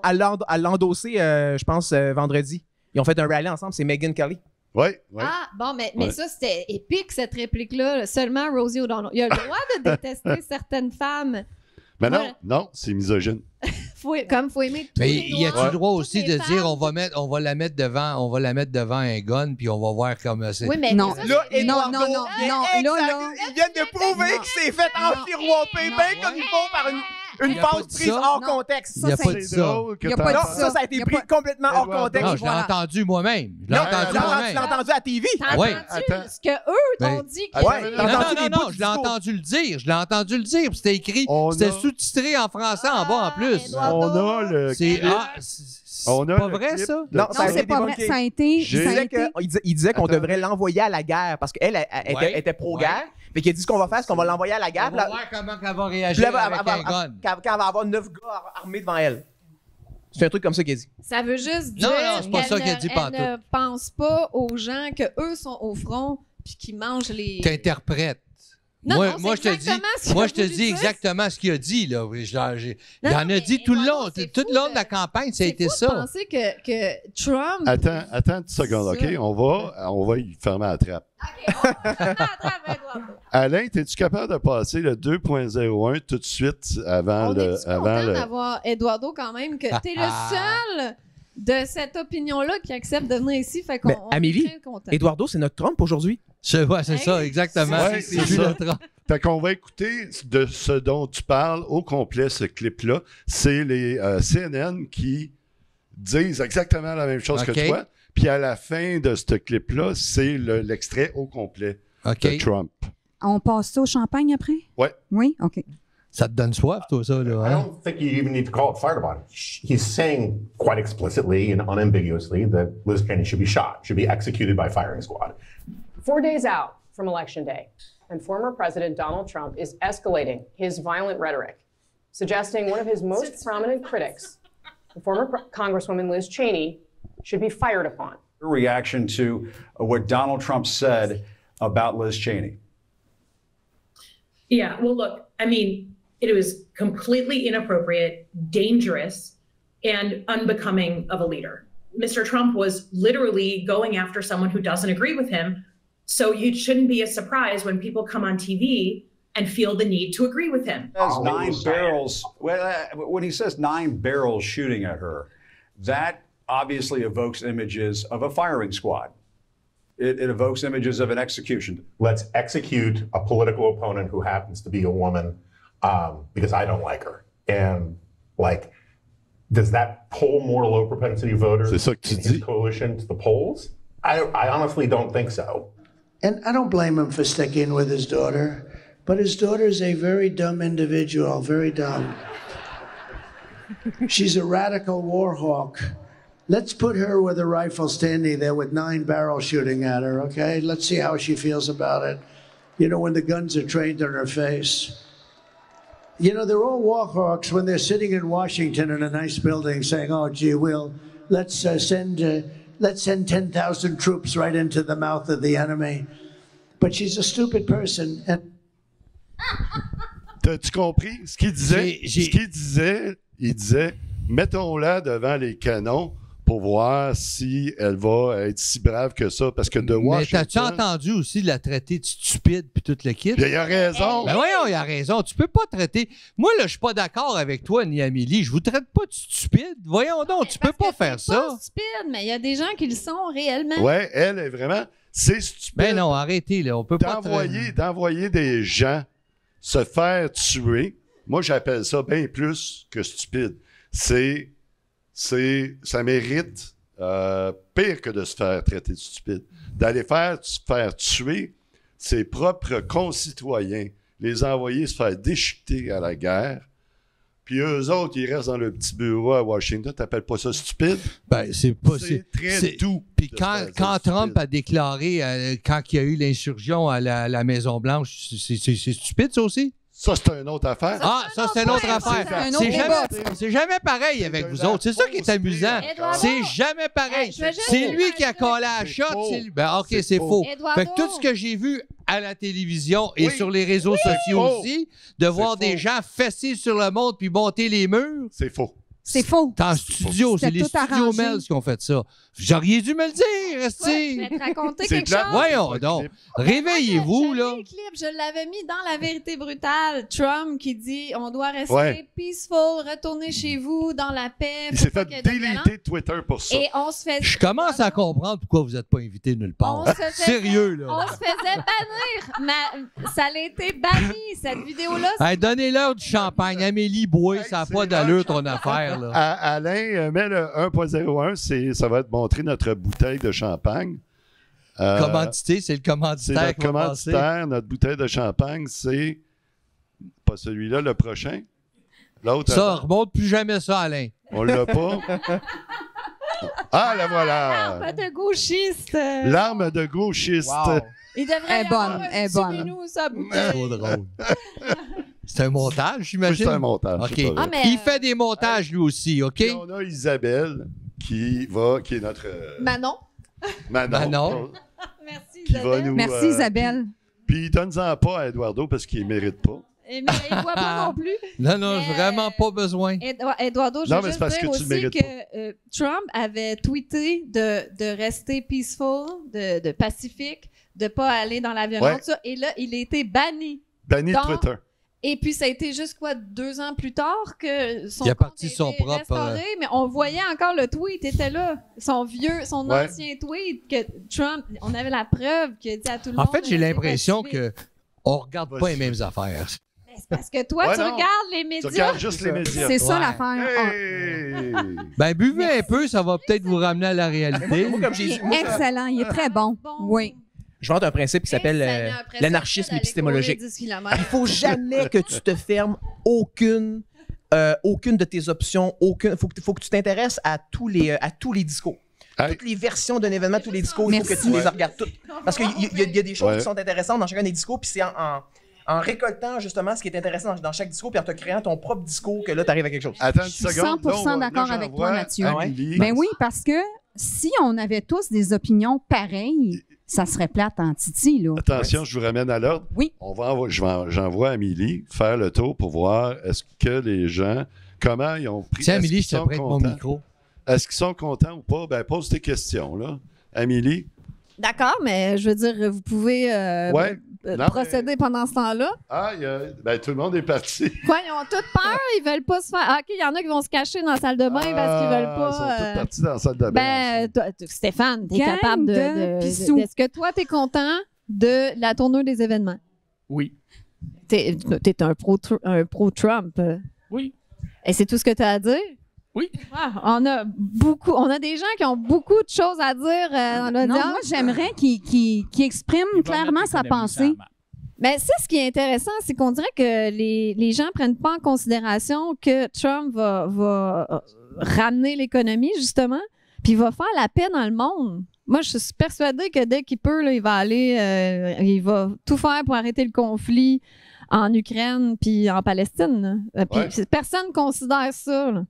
À l'endosser, je pense, vendredi. Ils ont fait un rallye ensemble, c'est Megyn Kelly. Oui. Ah, bon, mais ça, c'était épique, cette réplique-là. Seulement Rosie O'Donnell. Il a le droit de détester certaines femmes. Mais Voilà. non, c'est misogyne. Faut aimer tous Mais les y a-tu noirs, le droit toutes aussi les de dire femmes. on va la mettre devant un gun puis on va voir comme c'est. Oui, mais Non. ça, Là, c'est- non, Eduardo, non, non, là. Ils viennent de prouver Non. que c'est fait enfiroiper Non. bien comme il faut par une Il a pas pause dit prise ça. hors Non. contexte. Il y a Ça, pas c'est dit ça. drôle que Il y a t'en pas de Non, parles. ça a été Y a pris pas- complètement hors Eduardo. contexte. Non, je l'ai Voilà. entendu moi-même. Je l'ai Non, entendu tu l'as moi-même. entendu à TV. T'as Ouais. entendu Attends. ce que eux Ben, t'ont dit? attends, Ouais, mais t'as Non, entendu non, des non, bouts non, du je l'ai discours. entendu le dire. Je l'ai entendu le dire. Puis c'était écrit. On C'était a- sous-titré en français en bas en plus. Eduardo. On a le C'est clip. c'est On a pas le vrai, clip ça? de- Non, Non, ça a c'est été pas vrai. débunké. Ça a été. J'ai- ça a été- Il disait qu'on Attends. devrait l'envoyer à la guerre parce qu'elle était pro-guerre. Fait qu'il a dit ce qu'on va faire, c'est qu'on va l'envoyer à la guerre. On va voir comment elle va Puis réagir là, avec un gun. quand elle va avoir 9 gars armés devant elle. C'est un truc comme ça qu'il a dit. Ça veut juste dire Non, non, c'est pas ça qu'il a dit qu'elle ne pense pas aux gens que eux sont au front puis qui mangent les... T'interprètes. Non, Moi, non, moi, je c'est te dis, exactement ce qu'il moi, a je te voulu dis dire. exactement ce qu'il a dit. Là. Il Non, en a mais dit tout le Eduardo, long. c'est Tout fou le long de de- la campagne, ça a C'est été fou de ça. penser que Trump... Attends une seconde, C'est OK? ça. On va y fermer la trappe. OK, on va Eduardo. Alain, es-tu capable de passer le 2.01 tout de suite avant On le... est-tu avant content le... d'avoir Eduardo quand même, que t'es le seul de cette opinion-là qui accepte de venir ici, fait qu'on Mais, on Amélie, est très content. Eduardo, c'est notre Trump aujourd'hui. Ouais, c'est ça, Hey, exactement. ouais, c'est lui ça. le Trump. Fait qu'on va écouter de ce dont tu parles au complet, ce clip-là. C'est les CNN qui disent exactement la même chose OK. que toi. Puis à la fin de ce clip-là, c'est l'extrait au complet OK. de Trump. On passe ça au champagne après? Ouais. Oui? OK. Ça te donne soif, toi, ça, là. I Hein? don't think you even need to call it fire department. He's saying quite explicitly and unambiguously that Liz Cheney should be shot, should be executed by firing squad. 4 days out from Election Day, and former President Donald Trump is escalating his violent rhetoric, suggesting one of his most prominent critics, the former Congresswoman Liz Cheney, should be fired upon. Reaction to what Donald Trump said about Liz Cheney. Yeah, well, look, I mean, it was completely inappropriate, dangerous, and unbecoming of a leader. Mr. Trump was literally going after someone who doesn't agree with him So it shouldn't be a surprise when people come on TV and feel the need to agree with him. Has 9 barrels. When he says 9 barrels shooting at her, that obviously evokes images of a firing squad. It evokes images of an execution. Let's execute a political opponent who happens to be a woman because I don't like her. And like, does that pull more low propensity voters C'est ça que tu in his dis? coalition to the polls? I honestly don't think so. And I don't blame him for sticking with his daughter, but his daughter's a very dumb individual, very dumb. She's a radical war hawk. Let's put her with a rifle standing there with 9 barrels shooting at her, okay? Let's see how she feels about it. You know, when the guns are trained on her face. You know, they're all war hawks when they're sitting in Washington in a nice building saying, oh, gee, let's send 10,000 troops right into the mouth of the enemy. But she's a stupid person. And T'as-tu compris ce qu'il disait? Ce qu'il disait, il disait, mettons-la devant les canons pour voir si elle va être si brave que ça. Parce que de Washington... Mais t'as-tu entendu aussi la traiter de stupide puis toute l'équipe? Il a raison. Ben voyons, il a raison. Tu peux pas traiter... Moi, là, je suis pas d'accord avec toi ni Amélie. Je vous traite pas de stupide. Voyons donc, tu peux pas faire ça. C'est pas stupide, mais il y a des gens qui le sont réellement. Ouais, elle est vraiment... C'est stupide. Ben non, arrêtez, là. On peut pas... D'envoyer des gens se faire tuer, moi, j'appelle ça bien plus que stupide. Ça mérite pire que de se faire traiter de stupide. D'aller se faire tuer ses propres concitoyens, les envoyer se faire déchiqueter à la guerre, puis eux autres, ils restent dans le petit bureau à Washington. T'appelles pas ça stupide? Ben, c'est pas... C'est très doux. Puis quand Trump a déclaré, quand il y a eu l'insurgent à la Maison-Blanche, c'est stupide, ça aussi? Ça, c'est une autre affaire. Ça, c'est une autre affaire. C'est jamais pareil avec vous autres. C'est ça qui est amusant. C'est jamais pareil. C'est lui qui a collé la shot. Ben, OK, c'est faux. Fait que tout ce que j'ai vu à la télévision et sur les réseaux sociaux aussi, de voir des gens fesser sur le monde puis monter les murs. C'est faux. C'est faux. C'est en studio, c'est les studios Mels qui ont fait ça. J'aurais dû me le dire, esti. Je vais te raconter quelque chose. Voyons donc. Réveillez-vous, là. Le clip, je l'avais mis dans La Vérité brutale. Trump qui dit on doit rester peaceful, retourner chez vous dans la paix. Il s'est fait déliter Twitter pour ça. Et on se fait... Je commence à comprendre pourquoi vous n'êtes pas invité nulle part. Sérieux, là. On se faisait bannir. Ça a été banni, cette vidéo-là. Hey, donnez-leur du champagne. Amélie boit, ça n'a pas d'allure ton affaire. Là. Alain, mets le 1.01, ça va te montrer notre bouteille de champagne. Commandité, c'est le commanditaire. C'est notre commanditaire, notre bouteille de champagne, c'est pas celui-là, le prochain. L'autre. Ça, remonte plus jamais ça, Alain. On l'a pas. Ah, la voilà! L'arme de gauchiste. L'arme de gauchiste. Wow. Il devrait est bonne. nous sa bouteille. Trop drôle. C'est un montage, j'imagine? Oui, c'est un montage. OK. Il fait des montages, lui aussi, OK? Et on a Isabelle qui est notre... Manon. Manon. Merci, Isabelle. Merci, Isabelle. Puis donne-en pas à Eduardo parce qu'il ne mérite pas. Mais il ne voit pas non plus. Non, vraiment pas besoin. Eduardo, je veux juste dire aussi que Trump avait tweeté de rester peaceful, de pacifique, de ne pas aller dans la violence. Ouais. Et là, il a été banni. Banni de Twitter. Et puis, ça a été juste, 2 ans plus tard que son il a compte parti son propre... restauré, mais on voyait encore le tweet, était là. Son ancien tweet, que Trump, on avait la preuve qu'il a dit à tout le monde... En fait, j'ai l'impression qu'on ne regarde pas les mêmes affaires. C'est parce que toi, tu regardes les médias. Tu regardes juste les médias. C'est ça l'affaire. Hey! Ben, buvez un peu, ça va peut-être vous ramener à la réalité. Excellent, il est très bon. Oui. Je vante un principe qui s'appelle l'anarchisme épistémologique. Il faut jamais que tu te fermes aucune de tes options. Il faut que tu t'intéresses à tous les discours. Toutes les versions d'un événement, tous les discours, il faut que tu les regardes toutes. Parce qu'il y a des choses qui sont intéressantes dans chacun des discours, puis c'est en récoltant justement ce qui est intéressant dans chaque discours, puis en te créant ton propre discours, que là, tu arrives à quelque chose. Attends je suis 100% d'accord avec toi, Mathieu. Ben oui, parce que si on avait tous des opinions pareilles, ça serait plate en titi, là. Attention, je vous ramène à l'ordre. Oui. J'envoie Amélie faire le tour pour voir est-ce que les gens, comment ils ont pris... Tiens, Amélie, je te prête mon micro. Est-ce qu'ils sont contents ou pas? Ben, pose tes questions, là. Amélie, D'accord, mais je veux dire, vous pouvez Ouais. Non, procéder pendant ce temps-là. Ah, tout le monde est parti. Quoi, ils ont toutes peur, ils veulent pas se faire. Ah, OK, il y en a qui vont se cacher dans la salle de bain parce qu'ils veulent pas. Ils sont tous partis dans la salle de bain. Ben, Stéphane, t'es Gang capable de pissous. Est-ce que toi, t'es content de la tournure des événements? Oui. T'es un pro-Trump. Oui. Et c'est tout ce que tu as à dire? Oui. Ah, on a des gens qui ont beaucoup de choses à dire dans l'audience. Non, moi, j'aimerais qu'il exprime clairement sa pensée. Mais c'est ce qui est intéressant, c'est qu'on dirait que les gens prennent pas en considération que Trump va ramener l'économie, justement, puis il va faire la paix dans le monde. Moi, je suis persuadée que dès qu'il peut, là, il va aller, il va tout faire pour arrêter le conflit en Ukraine puis en Palestine. Puis personne ne considère ça. Là.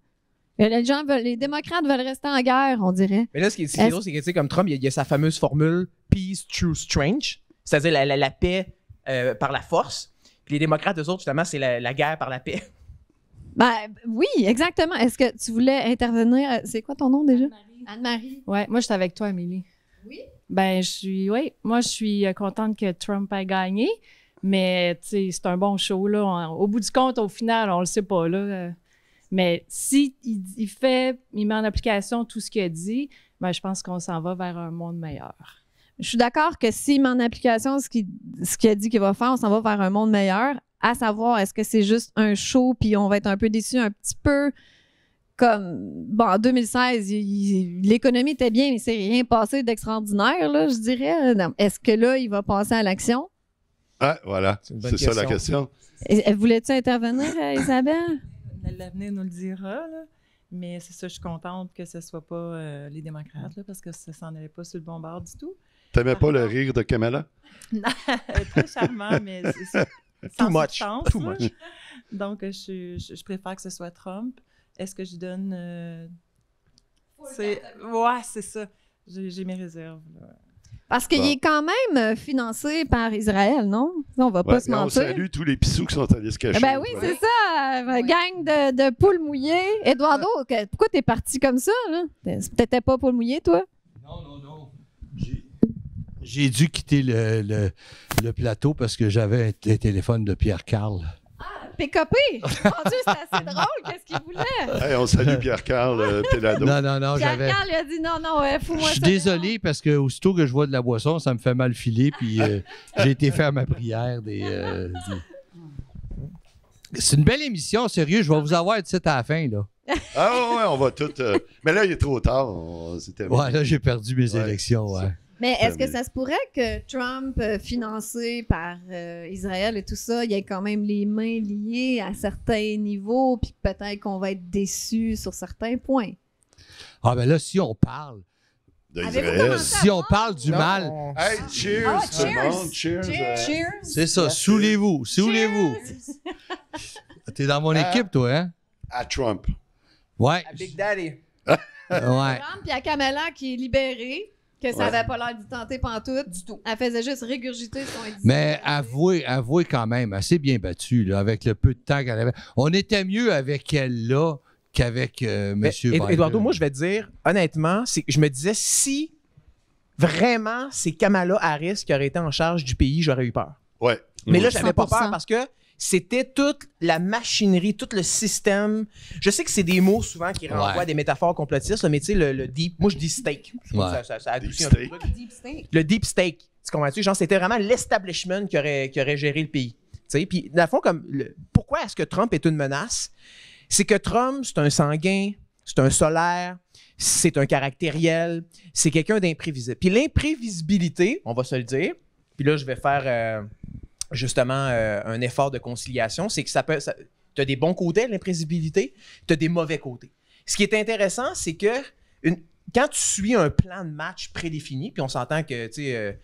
Les démocrates veulent rester en guerre, on dirait. Mais là, ce qui est drôle, c'est que, tu sais, comme Trump, il y a sa fameuse formule « peace through strange », c'est-à-dire la paix par la force. Puis les démocrates, eux autres, justement, c'est la guerre par la paix. Ben, oui, exactement. Est-ce que tu voulais intervenir? C'est quoi ton nom déjà? Anne-Marie. Ouais, moi, je suis avec toi, Amélie. Oui? Ben, moi, je suis contente que Trump ait gagné, mais, tu sais, c'est un bon show, là. Au bout du compte, au final, on le sait pas, là. Mais si il met en application tout ce qu'il a dit, ben, je pense qu'on s'en va vers un monde meilleur. Je suis d'accord que s'il met en application ce qu'il a dit qu'il va faire, on s'en va vers un monde meilleur. À savoir, est-ce que c'est juste un show puis on va être un peu déçus, un petit peu comme... Bon, en 2016, l'économie était bien, mais c'est rien passé d'extraordinaire, là, je dirais. Est-ce que là, il va passer à l'action? Ah, voilà. C'est ça la question. Voulais-tu intervenir, Isabelle? L'avenir nous le dira, là. Mais c'est ça, je suis contente que ce ne soit pas les démocrates, là, parce que ça s'en allait pas sur le bon bord du tout. T'aimais pas le rire de Kamala? Non, très charmant, mais c'est Too much. Too much. Donc, je préfère que ce soit Trump. Est-ce que je donne... Ouais, c'est ça. J'ai mes réserves, là. Parce qu'il est quand même financé par Israël, non? On va pas se mentir. On salue tous les pissous qui sont allés se cacher. Ben oui, c'est ça. Gang de poules mouillées. Eduardo, pourquoi t'es parti comme ça, là? T'étais pas poule mouillée, toi? Non. J'ai dû quitter le plateau parce que j'avais un téléphone de Pierre Carl. PKP! Mon Dieu, c'est assez drôle. Qu'est-ce qu'il voulait? Hey, on salue Pierre-Carl Pelado. Non, Pierre-Carl, il a dit non, fous-moi ça. Je suis désolé parce que aussitôt que je vois de la boisson, ça me fait mal filer. Puis j'ai été faire ma prière. C'est une belle émission, sérieux. Je vais vous avoir tout à la fin, là. Ah ouais, on va tout... Mais là, il est trop tard. Ouais, là, j'ai perdu mes élections, ouais. Mais est-ce que ça se pourrait que Trump, financé par Israël et tout ça, il ait quand même les mains liées à certains niveaux, puis peut-être qu'on va être déçus sur certains points? Ah ben là, si on parle d'Israël, si on parle du mal... Hey, cheers, tout le monde. Cheers. C'est ça, saoulez-vous. T'es dans mon équipe, toi, hein? À Trump. Ouais. À Big Daddy. Ouais. Trump, puis à Kamala qui est libérée, que ça n'avait pas l'air d'y tenter pantoute. Du tout. Elle faisait juste régurgiter ce qu'on dit. Mais avouez quand même, assez bien battu, là, avec le peu de temps qu'elle avait. On était mieux avec elle, là, qu'avec M. Biden. Eduardo, moi, je vais te dire, honnêtement, je me disais, si vraiment c'est Kamala Harris qui aurait été en charge du pays, j'aurais eu peur. Ouais. Mais là, j'avais pas 100%. peur parce que c'était toute la machinerie, tout le système. Je sais que c'est des mots souvent qui renvoient à des métaphores complotistes, mais tu sais, le deep... Moi, je dis steak. Ça adoucit un peu le truc. Le deep steak. Tu comprends-tu? Genre, c'était vraiment l'establishment qui aurait géré le pays. Tu sais, puis, dans le fond, pourquoi est-ce que Trump est une menace? C'est que Trump, c'est un sanguin, c'est un solaire, c'est un caractériel, c'est quelqu'un d'imprévisible. Puis l'imprévisibilité, on va se le dire, puis là, je vais faire... justement un effort de conciliation, c'est que tu as des bons côtés de l'imprévisibilité, tu as des mauvais côtés. Ce qui est intéressant, c'est que quand tu suis un plan de match prédéfini, puis on s'entend que, tu sais,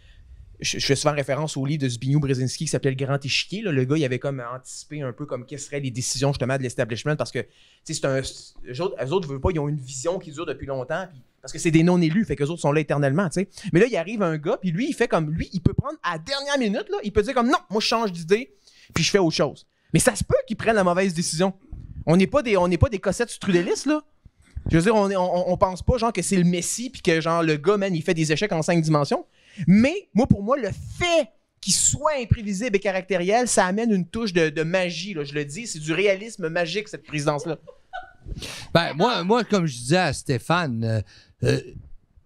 je fais souvent référence au livre de Zbigniew Brzezinski qui s'appelait Le Grand Échiquier. Là. Le gars, il avait comme anticipé un peu comme quelles seraient les décisions justement de l'establishment parce que, tu sais, eux autres veulent pas, ils ont une vision qui dure depuis longtemps, puis parce que c'est des non-élus, fait qu'eux autres sont là éternellement, tu sais. Mais là, il arrive un gars, puis lui, il fait comme, lui, il peut prendre à la dernière minute, là, il peut dire comme, non, moi, je change d'idée, puis je fais autre chose. Mais ça se peut qu'ils prennent la mauvaise décision. On n'est pas des cossettes strudelistes, là. Je veux dire, on pense pas, genre, que c'est le Messie, puis que, genre, le gars, man, il fait des échecs en 5 dimensions. Mais, pour moi, le fait qu'il soit imprévisible et caractériel, ça amène une touche de magie, là, je le dis. C'est du réalisme magique, cette présidence-là. Ben, moi, comme je disais à Stéphane,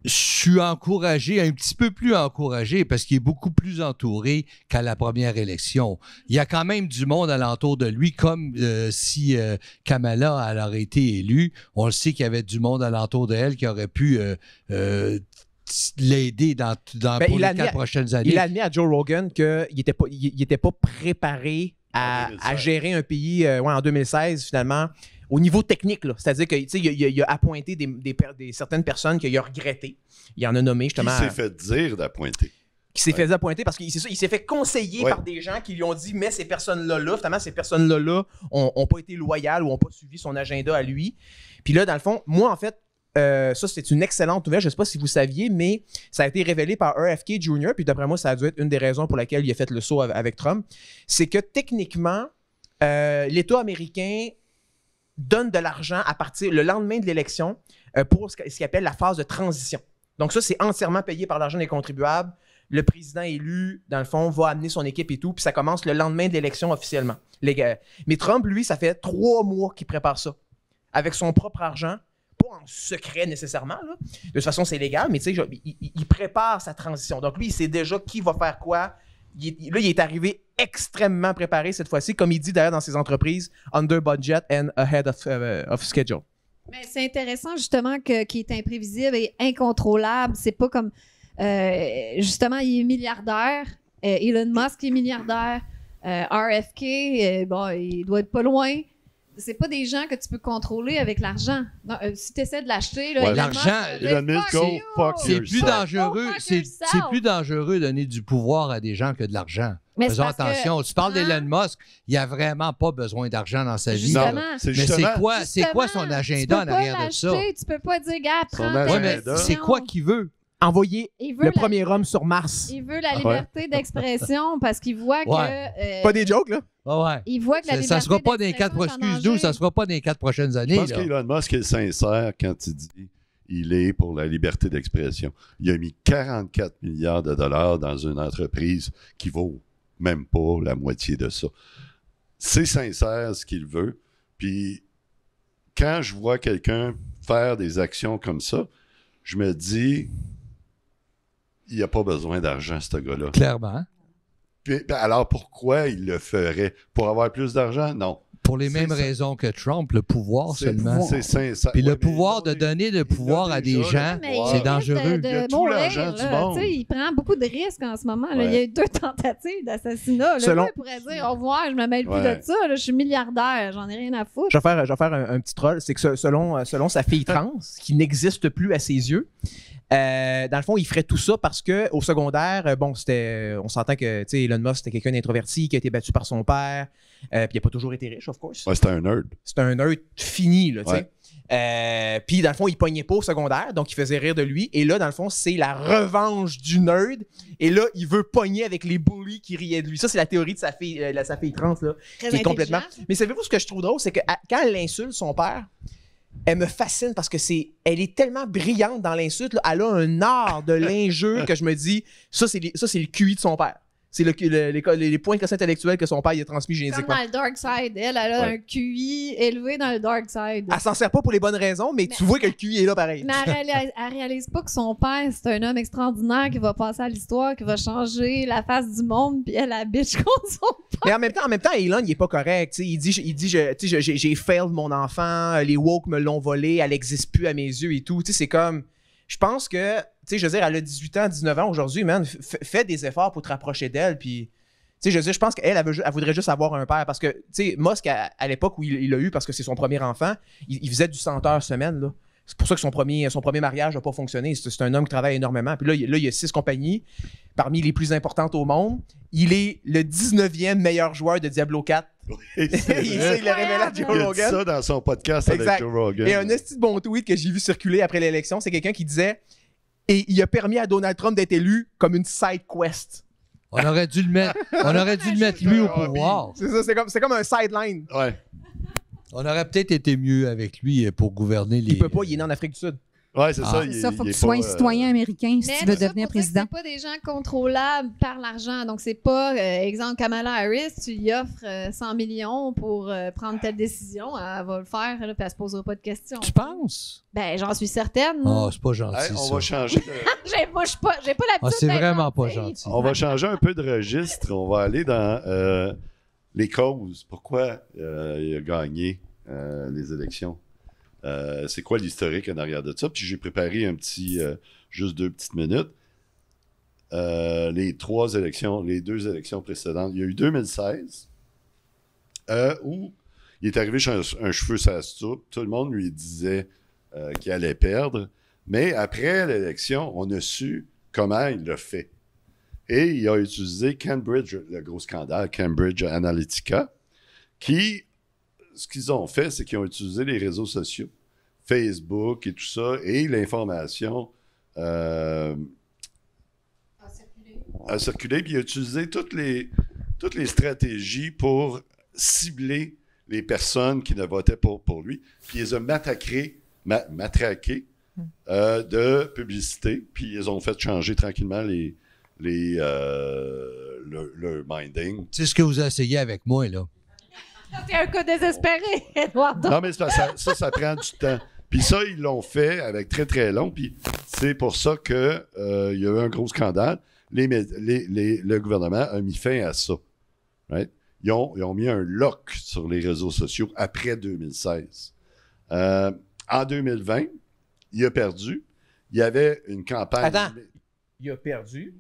je suis encouragé, un petit peu plus encouragé, parce qu'il est beaucoup plus entouré qu'à la première élection. Il y a quand même du monde alentour de lui, comme si Kamala elle aurait été élue. On le sait qu'il y avait du monde alentour d'elle qui aurait pu l'aider pour les 4 prochaines années. Il a admis à Joe Rogan qu'il n'était pas préparé à gérer un pays en 2016, finalement. Au niveau technique, là, c'est-à-dire qu'il a appointé certaines personnes qu'il a regrettées. Il en a nommé justement. Qui s'est fait dire d'appointer. Qui s'est fait appointer parce qu'il s'est fait conseiller par des gens qui lui ont dit mais ces personnes-là, finalement, ces personnes-là ont pas été loyales ou n'ont pas suivi son agenda à lui. Puis là, dans le fond, moi, en fait, ça, c'est une excellente nouvelle. Je ne sais pas si vous saviez, mais ça a été révélé par RFK Jr., puis d'après moi, ça a dû être une des raisons pour laquelle il a fait le saut avec Trump. C'est que techniquement, l'État américain donne de l'argent à partir le lendemain de l'élection pour ce qu'il appelle la phase de transition. Donc ça, c'est entièrement payé par l'argent des contribuables. Le président élu, dans le fond, va amener son équipe et tout, puis ça commence le lendemain de l'élection officiellement. Mais Trump, lui, ça fait 3 mois qu'il prépare ça, avec son propre argent, pas en secret nécessairement. Là. De toute façon, c'est légal, mais tu sais, il prépare sa transition. Donc lui, il sait déjà qui va faire quoi. Il est arrivé extrêmement préparé cette fois-ci, comme il dit d'ailleurs dans ses entreprises, under budget and ahead of schedule. Mais c'est intéressant justement qu'il est imprévisible et incontrôlable. C'est pas comme justement, il est milliardaire. Elon Musk est milliardaire. RFK, il doit être pas loin. C'est pas des gens que tu peux contrôler avec l'argent. Si tu essaies de l'acheter, l'argent, c'est plus dangereux. C'est plus dangereux de donner du pouvoir à des gens que de l'argent. Mais faisons attention. Tu parles d'Elon Musk, il n'a vraiment pas besoin d'argent dans sa vie. Non, mais c'est quoi son agenda en arrière de ça? Tu peux pas dire, gars, prends c'est quoi qu'il veut? Envoyer le premier homme sur Mars. Il veut la liberté d'expression parce qu'il voit que... pas des jokes, là? Il voit que la liberté ça sera pas dans les 4 prochaines années. Je pense qu'Elon Musk est sincère quand il dit il est pour la liberté d'expression. Il a mis 44 milliards de dollars dans une entreprise qui vaut même pas la moitié de ça. C'est sincère ce qu'il veut. Puis quand je vois quelqu'un faire des actions comme ça, je me dis il n'y a pas besoin d'argent, ce gars-là. Clairement. Puis, alors, pourquoi il le ferait? Pour avoir plus d'argent? Non. Pour les mêmes raisons que Trump, le pouvoir seulement. C'est sincère. Puis le pouvoir de donner le pouvoir à des gens, c'est dangereux. Il y a tout l'argent du monde. Il prend beaucoup de risques en ce moment. Là. Il y a eu 2 tentatives d'assassinat. Le gars pourrait dire au revoir, je me mêle plus de ça. Là, je suis milliardaire, j'en ai rien à foutre. Je vais faire un petit troll. C'est que selon sa fille trans, qui n'existe plus à ses yeux, dans le fond, il ferait tout ça parce qu'au secondaire, on s'entend que Elon Musk, c'était quelqu'un d'introverti qui a été battu par son père, puis il n'a pas toujours été riche, of course. Ouais, c'était un nerd. C'était un nerd fini, là, tu sais. Puis dans le fond, il pognait pas au secondaire, donc il faisait rire de lui. Et là, dans le fond, c'est la revanche du nerd. Et là, il veut pogner avec les bullies qui riaient de lui. Ça, c'est la théorie de sa fille trans, là, qui est complètement... Mais savez-vous ce que je trouve drôle, c'est que quand elle insulte son père, elle me fascine parce que elle est tellement brillante dans l'insulte. Là, elle a un art de l'injure que je me dis, ça, c'est le QI de son père. C'est les points de classe intellectuelle que son père il a transmis génétiquement. Comme dans le dark side. Elle a un QI élevé dans le dark side. Elle s'en sert pas pour les bonnes raisons, mais tu vois que le QI est là pareil. Mais elle réalise pas que son père, c'est un homme extraordinaire qui va passer à l'histoire, qui va changer la face du monde, puis elle bitch contre son père. Mais en même temps, Elon, il est pas correct. T'sais. Il dit j'ai failed mon enfant, les woke me l'ont volé, elle existe plus à mes yeux et tout. C'est comme... Je pense que, je veux dire, elle a 18 ans, 19 ans aujourd'hui, man. Fais des efforts pour te rapprocher d'elle. Puis, je pense qu'elle, elle voudrait juste avoir un père. Parce que, Musk, à l'époque où il l'a eu, parce que c'est son premier enfant, il faisait du 100 heures semaine, là. C'est pour ça que son premier mariage n'a pas fonctionné. C'est un homme qui travaille énormément. Puis là, il y a 6 compagnies, parmi les plus importantes au monde. Il est le 19e meilleur joueur de Diablo 4. il l'a révélé à Joe Rogan. Il a dit ça dans son podcast avec Joe Rogan. Et un esti de bon tweet que j'ai vu circuler après l'élection, c'est quelqu'un qui disait « Et il a permis à Donald Trump d'être élu comme une side quest. » On aurait dû le mettre lui au pouvoir. C'est ça, c'est comme un sideline. Ouais. On aurait peut-être été mieux avec lui pour gouverner les... Il peut pas, il est né en Afrique du Sud. Ouais, c'est ça. C'est ça, il faut il que est tu sois pas, un citoyen américain si Mais tu veux tout ça devenir pour dire que président. c'est pas des gens contrôlables par l'argent. Donc, c'est pas, exemple, Kamala Harris, tu lui offres 100 millions pour prendre telle décision. Elle va le faire, là, puis elle se posera pas de questions. Tu penses? Ben, j'en suis certaine. Oh, c'est pas gentil, Hey, on ça. va changer de... J'ai pas l'habitude C'est d'être vraiment pas gentille. gentil. On va changer un peu de registre. On va aller dans les causes. Pourquoi il a gagné les élections? C'est quoi l'historique en arrière de ça? Puis j'ai préparé juste 2 petites minutes. Les 2 élections précédentes. Il y a eu 2016 où il est arrivé chez un cheveu sur la soupe. Tout le monde lui disait qu'il allait perdre. Mais après l'élection, on a su comment il l'a fait. Et il a utilisé Cambridge, le gros scandale, Cambridge Analytica, ce qu'ils ont fait, c'est qu'ils ont utilisé les réseaux sociaux, Facebook et tout ça, et l'information a circulé, puis il a utilisé toutes les stratégies pour cibler les personnes qui ne votaient pas pour lui, puis ils les ont matraqués de publicité, puis ils ont fait changer tranquillement le minding. C'est ce que vous essayez avec moi, là. T'es un cas désespéré, Eduardo. Non, mais c'est parce que ça prend du temps. Puis ça, ils l'ont fait avec très, très long. Puis c'est pour ça qu'il y a eu un gros scandale. Le gouvernement a mis fin à ça. Right? Ils ont mis un lock sur les réseaux sociaux après 2016. En 2020, il a perdu. Il y avait une campagne... Attends. Il a perdu.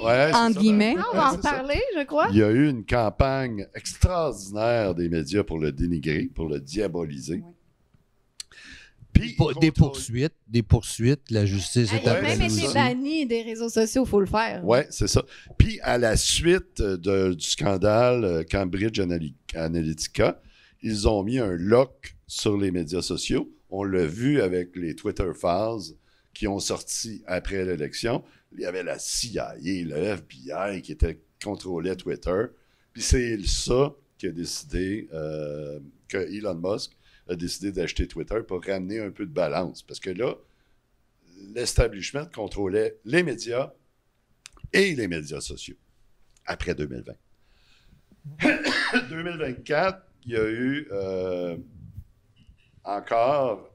En guillemets. On va en parler, je crois. Il y a eu une campagne extraordinaire des médias pour le dénigrer, pour le diaboliser. Puis, Des poursuites, la justice est Il a après même nous été aussi. banni des réseaux sociaux, il faut le faire. Oui, c'est ça. Puis, à la suite du scandale Cambridge Analytica, ils ont mis un lock sur les médias sociaux. On l'a vu avec les Twitter Files qui ont sorti après l'élection. Il y avait la CIA, le FBI qui contrôlait Twitter. Puis c'est ça qui a décidé, que Elon Musk a décidé d'acheter Twitter pour ramener un peu de balance. Parce que là, l'establishment contrôlait les médias et les médias sociaux après 2020. 2024, il y a eu encore,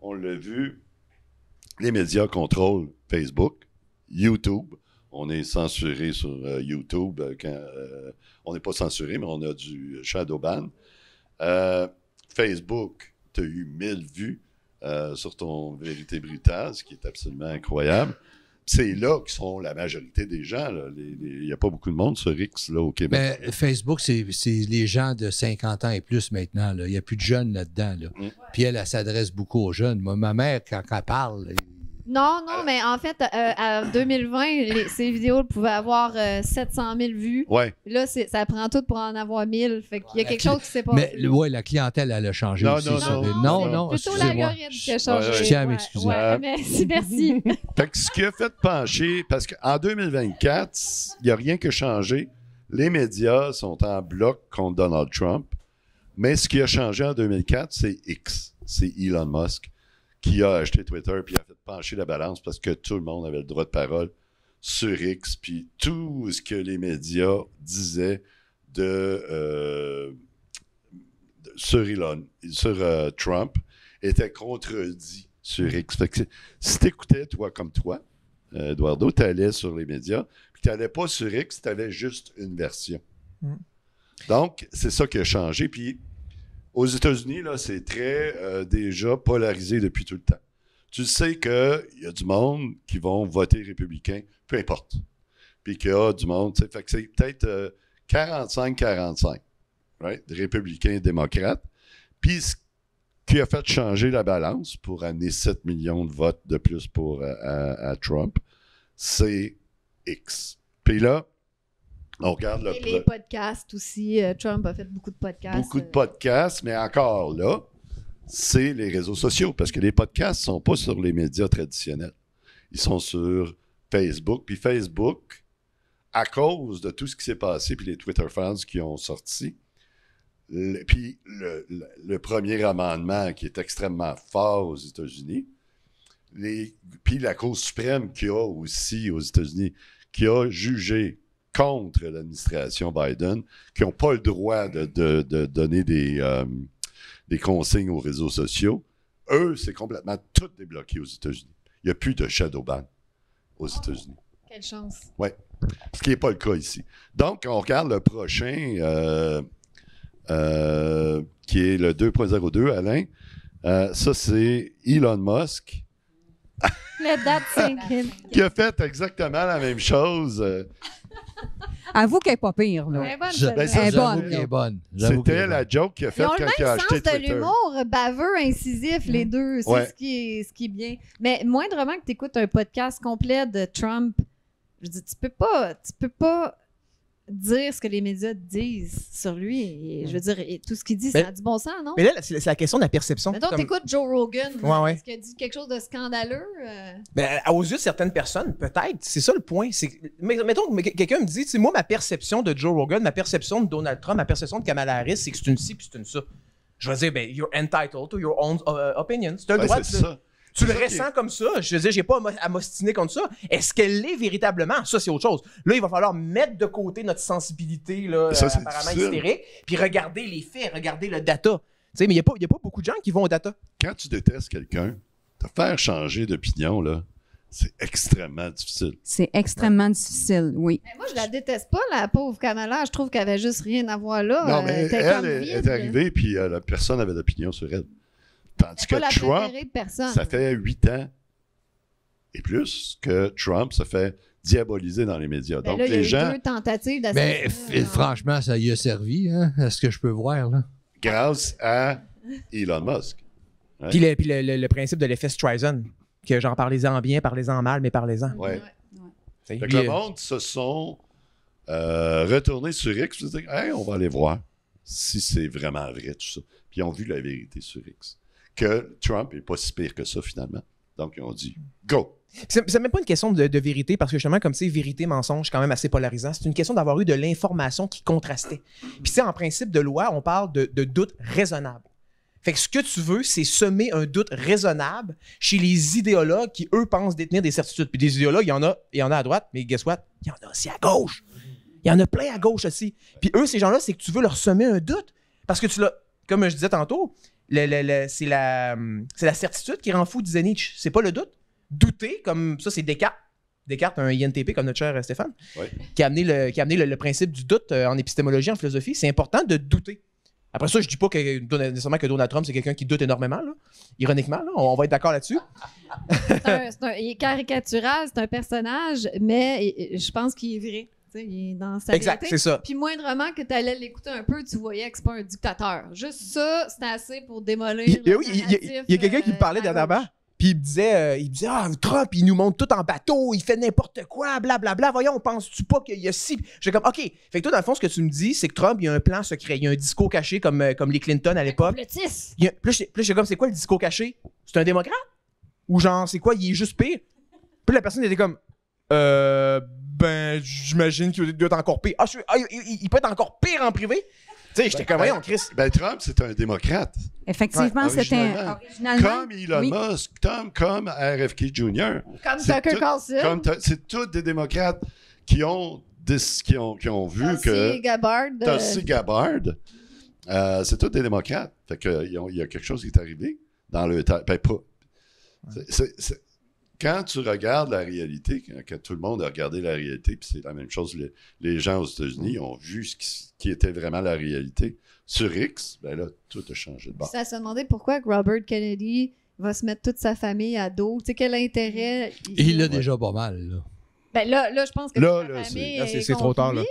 on l'a vu, les médias contrôlent Facebook, YouTube. On est censuré sur YouTube. On n'est pas censuré, mais on a du shadow ban. Facebook, tu as eu 1000 vues sur ton Vérité brutale, ce qui est absolument incroyable. C'est là que sont la majorité des gens. Il n'y a pas beaucoup de monde sur X là, au Québec. Mais Facebook, c'est les gens de 50 ans et plus maintenant. Là. Il n'y a plus de jeunes là-dedans. Là. Puis elle s'adresse beaucoup aux jeunes. Moi, ma mère, quand elle parle... Non, mais en fait, en 2020, ces vidéos pouvaient avoir 700 000 vues. Ouais. Là, ça prend tout pour en avoir 1000. Fait qu'il y a quelque chose qui s'est passé. Mais oui, la clientèle, elle a changé Non, aussi. non, ça. non. Plutôt excusez-moi. l'algorithme qui a changé. Je tiens à m'excuser. Ouais, merci. Fait que ce qui a fait pencher, parce qu'en 2024, il n'y a rien qui a changé. Les médias sont en bloc contre Donald Trump. Mais ce qui a changé en 2004, c'est X. C'est Elon Musk qui a acheté Twitter puis a fait pencher la balance parce que tout le monde avait le droit de parole sur X. Puis tout ce que les médias disaient sur Trump était contredit sur X. Fait que si tu écoutais, toi, Eduardo, tu allais sur les médias, puis tu n'allais pas sur X, tu avais juste une version. Donc, c'est ça qui a changé. Puis, aux États-Unis, là, c'est très déjà polarisé depuis tout le temps. Tu sais qu'il y a du monde qui vont voter républicain, peu importe. Puis qu'il y a du monde, fait que c'est peut-être 45-45, right? Républicains et démocrates. Puis, ce qui a fait changer la balance pour amener 7 millions de votes de plus à Trump, c'est X. Puis là, on regarde les podcasts aussi. Trump a fait beaucoup de podcasts. Beaucoup de podcasts, mais encore là, c'est les réseaux sociaux, parce que les podcasts ne sont pas sur les médias traditionnels. Ils sont sur Facebook. Puis Facebook, à cause de tout ce qui s'est passé, puis les Twitter fans qui ont sorti, puis le premier amendement qui est extrêmement fort aux États-Unis, Puis la Cour suprême qui a aussi aux États-Unis, qui a jugé contre l'administration Biden, qui n'ont pas le droit de donner des consignes aux réseaux sociaux, eux, c'est complètement tout débloqué aux États-Unis. Il n'y a plus de shadow ban aux États-Unis. Quelle chance. Oui. Ce qui n'est pas le cas ici. Donc, on regarde le prochain, qui est le 2.02, Alain. Ça, c'est Elon Musk. Let that sink in. Qui a fait exactement la même chose. Avoue qu'elle n'est pas pire, là. Elle est bonne, Ben, celle-là. ça, Elle est j'avoue bonne. Elle est bonne. J'avoue qu'elle C'était est la bonne. joke qu'il a Ils faite ont quand le il a même acheté sens de Twitter. l'humour, baveux, incisif, les deux. C'est Ouais. ce qui est bien. Mais moindrement que tu écoutes un podcast complet de Trump, je dis, tu peux pas dire ce que les médias disent sur lui. Et, je veux dire, et tout ce qu'il dit, ça a du bon sens, non? Mais là, c'est la question de la perception. Mettons, Comme- t'écoutes Joe Rogan. Ouais. Est-ce qu'il a dit quelque chose de scandaleux? Ben, aux yeux de certaines personnes, peut-être. C'est ça le point. Mais mettons que quelqu'un me dit, tu sais, moi, ma perception de Joe Rogan, ma perception de Donald Trump, ma perception de Kamala Harris, c'est que c'est une ci puis c'est une ça. Je vais dire, ben, you're entitled to your own opinion. C'est un droit. c'est ça. Tu le C'est ça ressens comme ça. Je veux dire, j'ai pas à m'ostiner contre ça. Est-ce qu'elle l'est véritablement? Ça, c'est autre chose. Là, il va falloir mettre de côté notre sensibilité là, Ça, c'est apparemment difficile. hystérique, puis regarder les faits, regarder le data. Tu sais, mais il n'y a pas beaucoup de gens qui vont au data. Quand tu détestes quelqu'un, te faire changer d'opinion, là, c'est extrêmement difficile. C'est extrêmement difficile, oui. Mais moi, je la déteste pas, la pauvre Kamala. Je trouve qu'elle avait juste rien à voir là. Non, mais était elle comme est vide. arrivée, puis la personne n'avait d'opinion sur elle. Tandis C'est pas la que Trump, préférée de personne. ça fait 8 ans et plus que Trump se fait diaboliser dans les médias. Ben Donc, là, il y a les eu gens, 2 tentatives Mais d'assassinat. franchement, ça y a servi, hein? Est-ce que je peux voir, là? grâce à Elon Musk. Ouais. Puis le principe de l'effet Streisand, que genre parlez-en bien, parlez-en mal, mais parlez-en. Ouais. Fait Fait que que le monde se sont retournés sur X et se disent hey, on va aller voir si c'est vraiment vrai tout ça. Puis ils ont vu la vérité sur X. Que Trump n'est pas si pire que ça finalement. Donc ils ont dit go! C'est même pas une question de vérité, parce que justement, comme c'est vérité, mensonge, quand même assez polarisant. C'est une question d'avoir eu de l'information qui contrastait. Puis tu sais, en principe de loi, on parle de doute raisonnable. Fait que ce que tu veux, c'est semer un doute raisonnable chez les idéologues qui, eux, pensent détenir des certitudes. Puis des idéologues, il y en a à droite, mais guess what? Il y en a aussi à gauche. Il y en a plein à gauche aussi. Puis eux, ces gens-là, c'est que tu veux leur semer un doute. Parce que tu l'as, comme je disais tantôt, c'est la certitude qui rend fou, disait Nietzsche. C'est pas le doute. Douter, comme ça, c'est Descartes. Descartes, un INTP comme notre cher Stéphane, Ouais. qui a amené le principe du doute en épistémologie, en philosophie. C'est important de douter. Après ça, je dis pas nécessairement que Donald Trump, c'est quelqu'un qui doute énormément, là. Ironiquement, là, on va être d'accord là-dessus. Il est caricatural, c'est un personnage, mais je pense qu'il est vrai. Tu sais, il est dans sa Exact, vérité. c'est ça. Puis moindrement que tu allais l'écouter un peu, tu voyais que c'est pas un dictateur. Juste ça, c'était assez pour démolir le Il y a quelqu'un qui me parlait dernièrement. Puis il me disait, ah, Trump, il nous monte tout en bateau, il fait n'importe quoi, blablabla. Voyons, penses-tu pas qu'il y a si. J'ai comme, OK. Fait que toi, dans le fond, ce que tu me dis, c'est que Trump, il y a un plan secret. Il y a un discours caché comme les Clinton à l'époque. Complotiste. Puis là, j'étais comme, c'est quoi le discours caché? C'est un démocrate? Ou genre, c'est quoi? Il est juste pire? Puis la personne était comme, ben, j'imagine qu'il doit être encore pire. Il peut être encore pire en privé? Tu sais, j'étais comme, voyons, Chris. Ben, Trump, c'est un démocrate. Effectivement, Ouais, c'était originalement. Comme Elon oui. Musk, comme RFK Jr. Comme C'est Tucker tout- Carlson. C'est tous des démocrates qui ont vu que Tulsi Gabbard. Tulsi Gabbard, c'est tous des démocrates. Fait que il y a quelque chose qui est arrivé dans le temps. Ben, pas. Quand tu regardes la réalité, quand tout le monde a regardé la réalité, puis c'est la même chose, les gens aux États-Unis ont vu ce qui était vraiment la réalité. Sur X, ben là, tout a changé de bord. Ça se demandait pourquoi que Robert Kennedy va se mettre toute sa famille à dos. Tu sais, quel intérêt. Il l'a déjà pas mal, là. Ben là, je pense que Là, toute là, sa famille c'est trop tard, là.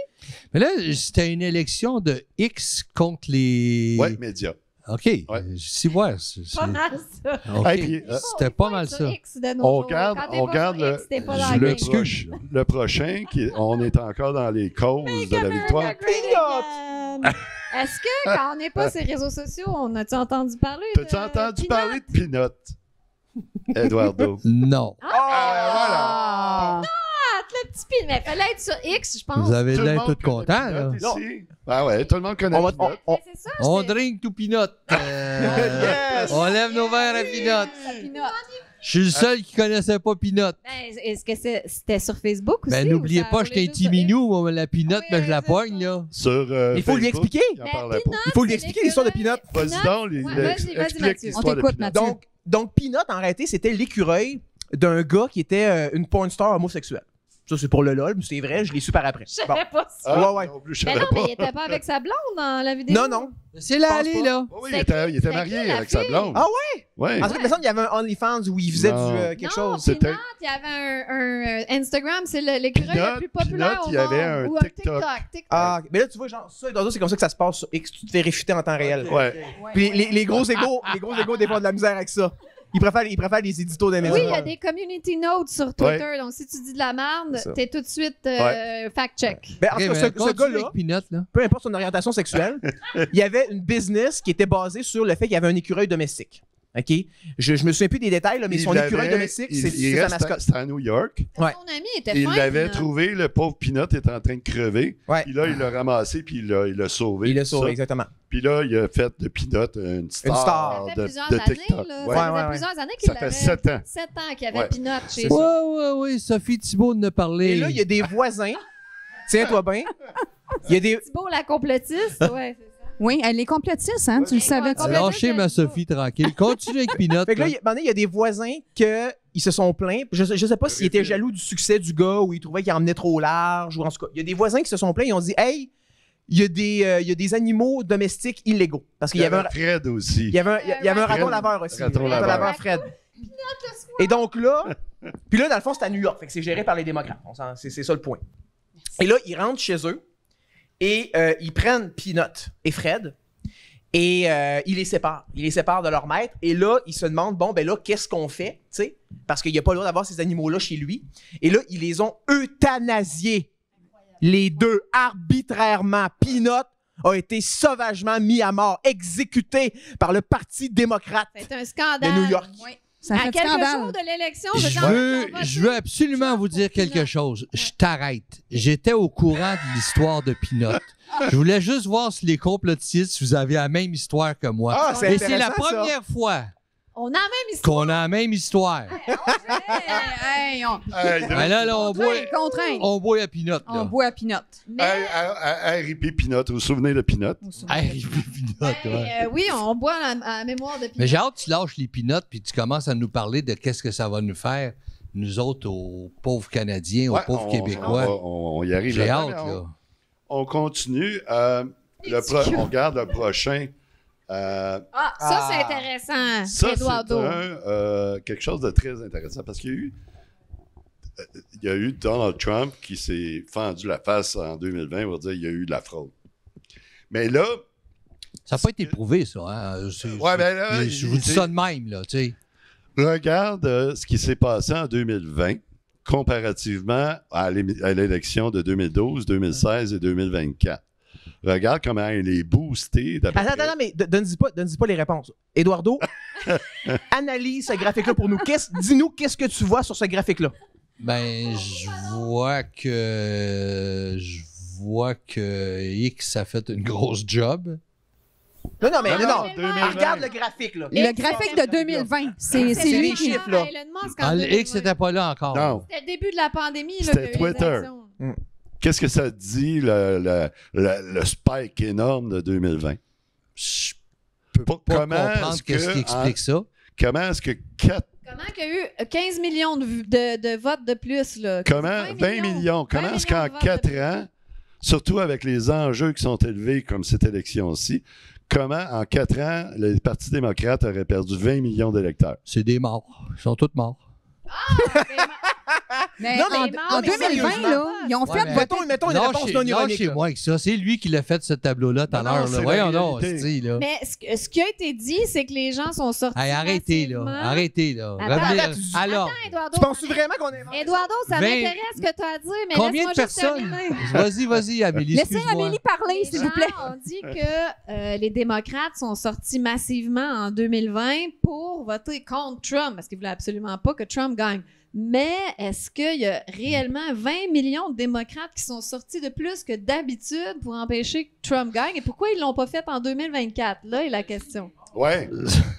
Mais là, c'était une élection de X contre les. Ouais, médias. OK. Si, ouais. Pas mal ça. OK. Hey, puis, C'était pas mal ça. X de nos On jours. regarde, Quand t'es on pas regarde sur le, X, t'es pas dans la le, game. Excuse. le prochain, on est encore dans les causes de la victoire. Est-ce que quand on n'est pas sur les réseaux sociaux, on a-tu entendu parler T'as-tu entendu parler de Peanut? Eduardo. Non. Ah! Le petit pin. Mais fallait être sur X, je pense. Vous avez Tout le l'air monde tout connaît content, là. Peanut ici. Ah ouais, tout le monde connaît Peanut. C'est ça, On j'étais- drink to peanut. Yes! On lève nos verres à peanut. ça pinote. Je suis le seul qui connaissait pas Pinot. Ben, est-ce que c'était sur Facebook aussi? Ben, n'oubliez pas, j'étais un petit minou, moi, la Pinot, Oui, mais je la c'est pogne, là. Sur, Il faut lui Facebook, expliquer. il en parlait pas. Il faut lui expliquer l'histoire de Pinot. Vas-y donc, vas-y, explique Mathieu. l'histoire On de t'écoute, Pinot. Mathieu. Donc Pinot, en réalité, c'était l'écureuil d'un gars qui était une porn star homosexuelle. Ça, c'est pour le LOL, mais c'est vrai, je l'ai su par après. Je savais pas ça. Ah, Ouais. non plus, je Mais savais non, mais pas. il était pas avec sa blonde dans la vidéo. Non. C'est là, pense allez, pas. là. Oh oui, C'est il était qui marié la avec sa fille? blonde. Ah ouais? Ouais. En tout cas, il me semble qu'il y avait un OnlyFans où il faisait Non. quelque Non, chose. C'était- Pinot, il y avait un Instagram, c'est l'écureuil Pinot, le plus populaire Pinot, au il y avait monde. un Ou TikTok. TikTok. Ah, mais là, tu vois, genre, ça, Eduardo, c'est comme ça que ça se passe sur X. Tu te fais réfuter en temps réel. Ouais. Puis les gros égos, des fois, ont de la misère avec ça. Ils préfèrent les éditos des maisons. Oui, il y a des community notes sur Twitter, donc si tu dis de la merde, Ça. t'es tout de suite Ouais. fact-check. Ben, en tout Ok, cas, mais ce continue gars-là, avec Pinot, là. peu importe son orientation sexuelle, il y avait une business qui était basée sur le fait qu'il y avait un écureuil domestique. OK? Je me souviens plus des détails, là, mais son écureuil domestique, c'est sa mascotte. C'était à New York. Ouais. Son ami était Il fin. l'avait Pinot. trouvé, le pauvre Pinot était en train de crever. Ouais. Puis là, il l'a ramassé, puis il l'a sauvé. Il l'a tout sauvé, ça. exactement. Puis là, il a fait de Pinot une star, star. Ça fait de plusieurs de années, TikTok. là. Ouais. Ça Ouais. fait plusieurs années qu'il Ça avait. fait 7 ans. 7 ans qu'il y avait Ouais. Pinot chez C'est lui. ça. Ouais, Sophie Thibault de parler. Et là, il y a des voisins. Tiens-toi bien. Il y a des. Thibault, la complotiste, ouais, c'est ça. Oui, elle est complotiste, hein? Tu le savais. Lâchez ma Sophie tranquille. Continue avec Pinot. Fait que là, là. il y a- maintenant, il y a des voisins ils se sont plaints. Je sais pas s'ils étaient jaloux du succès du gars ou ils trouvaient qu'il emmenait trop large ou en tout cas. Il y a des voisins qui se sont plaints. Ils ont dit, hey, il y a des animaux domestiques illégaux. Parce qu'il y avait un. Fred aussi. Il y avait un raton laveur aussi. Raton Un laveur. Fred. Et donc là, puis là, dans le fond, c'est à New York. Fait que c'est géré par les démocrates. C'est ça le point. Et là, ils rentrent chez eux et ils prennent Pinot et Fred et ils les séparent. Ils les séparent de leur maître. Et là, ils se demandent, bon, ben là, qu'est-ce qu'on fait? Tu sais, parce qu'il n'y a pas le droit d'avoir ces animaux-là chez lui. Et là, ils les ont euthanasiés. Les deux, arbitrairement. Pinot a été sauvagement mis à mort, exécuté par le Parti démocrate C'est un scandale. de New York. Oui. Ça À fait quelques scandale. jours de l'élection, Je veux absolument vous dire quelque chose. Je t'arrête. J'étais au courant de l'histoire de Pinot. Je voulais juste voir si les complotistes, vous avez la même histoire que moi. Ah, c'est Et c'est la intéressant, ça. première fois On a la même histoire. qu'on a la même histoire. Hey, on Ben là, on boit, contraint. on boit à Pinot. On Là. boit à Pinot. R.I.P. Pinot, vous vous souvenez de Pinot? Hey, Pinot, ouais. Oui, on boit à la mémoire de Pinot. Mais j'ai hâte que tu lâches les Pinottes puis tu commences à nous parler de qu'est-ce que ça va nous faire, nous autres, aux pauvres Canadiens, aux Ouais, pauvres on Québécois. on y arrive. J'ai là-dedans, hâte, mais là. On continue. On regarde le prochain. Ah, ça, c'est intéressant. Ça, c'est Eduardo. quelque chose de très intéressant parce qu'il y a eu Donald Trump qui s'est fendu la face en 2020 pour dire qu'il y a eu de la fraude. Mais là... Ça n'a pas été prouvé, ça. Hein? Ouais, ben là, je vous dis ça de même, là, tu sais. Regarde ce qui s'est passé en 2020 comparativement à l'élection de 2012, 2016 et 2024. Regarde comment il est boosté. Attends, mais donne-y pas les réponses. Eduardo, analyse ce graphique-là pour nous. Dis-nous qu'est-ce que tu vois sur ce graphique-là. Ben, je vois que X a fait une grosse job. Non, Non, regarde le graphique, là. Le graphique de 2020, c'est C'est lui les qui... chiffres, là. Elon Musk en Ah, le 2020. X n'était pas là encore. Non. C'était le début de la pandémie. là, C'était qu'il y a eu les Twitter. élections. Qu'est-ce que ça dit, le spike énorme de 2020? Je peux pas comprendre qu'est-ce qui explique ça. Comment est-ce que Comment qu'il y a eu 15 millions de votes de plus? Là? 20 millions. Comment est-ce qu'en 4 ans, surtout avec les enjeux qui sont élevés comme cette élection-ci, comment en 4 ans, le Parti démocrate aurait perdu 20 millions d'électeurs? C'est des morts. Ils sont tous morts. Mais Non, mais en 2020, là, ils ont fait... Mettons une réponse non ironique. là. Lâchez-moi avec ça. C'est lui qui l'a fait ce tableau-là tout à Non, l'heure. c'est là. Voyons la donc, réalité. c'est-tu, là. Mais ce qui a été dit, c'est que les gens sont sortis. Hey, arrêtez, là. massivement. Arrêtez, là. Attends, Revenez- attends, Alors, Attends, Eduardo. Tu penses vraiment qu'on est... Eduardo, ça 20 m'intéresse ce que tu as à dire, mais combien laisse-moi de juste personnes? terminer. Vas-y, Amélie, Laissez excuse-moi. Amélie parler, Les s'il vous plaît. gens ont dit que les démocrates sont sortis massivement en 2020 pour voter contre Trump, parce qu'ils ne voulaient absolument pas que Trump gagne. Mais est-ce qu'il y a réellement 20 millions de démocrates qui sont sortis de plus que d'habitude pour empêcher que Trump gagne? Et pourquoi ils ne l'ont pas fait en 2024? Là est la question. Ouais.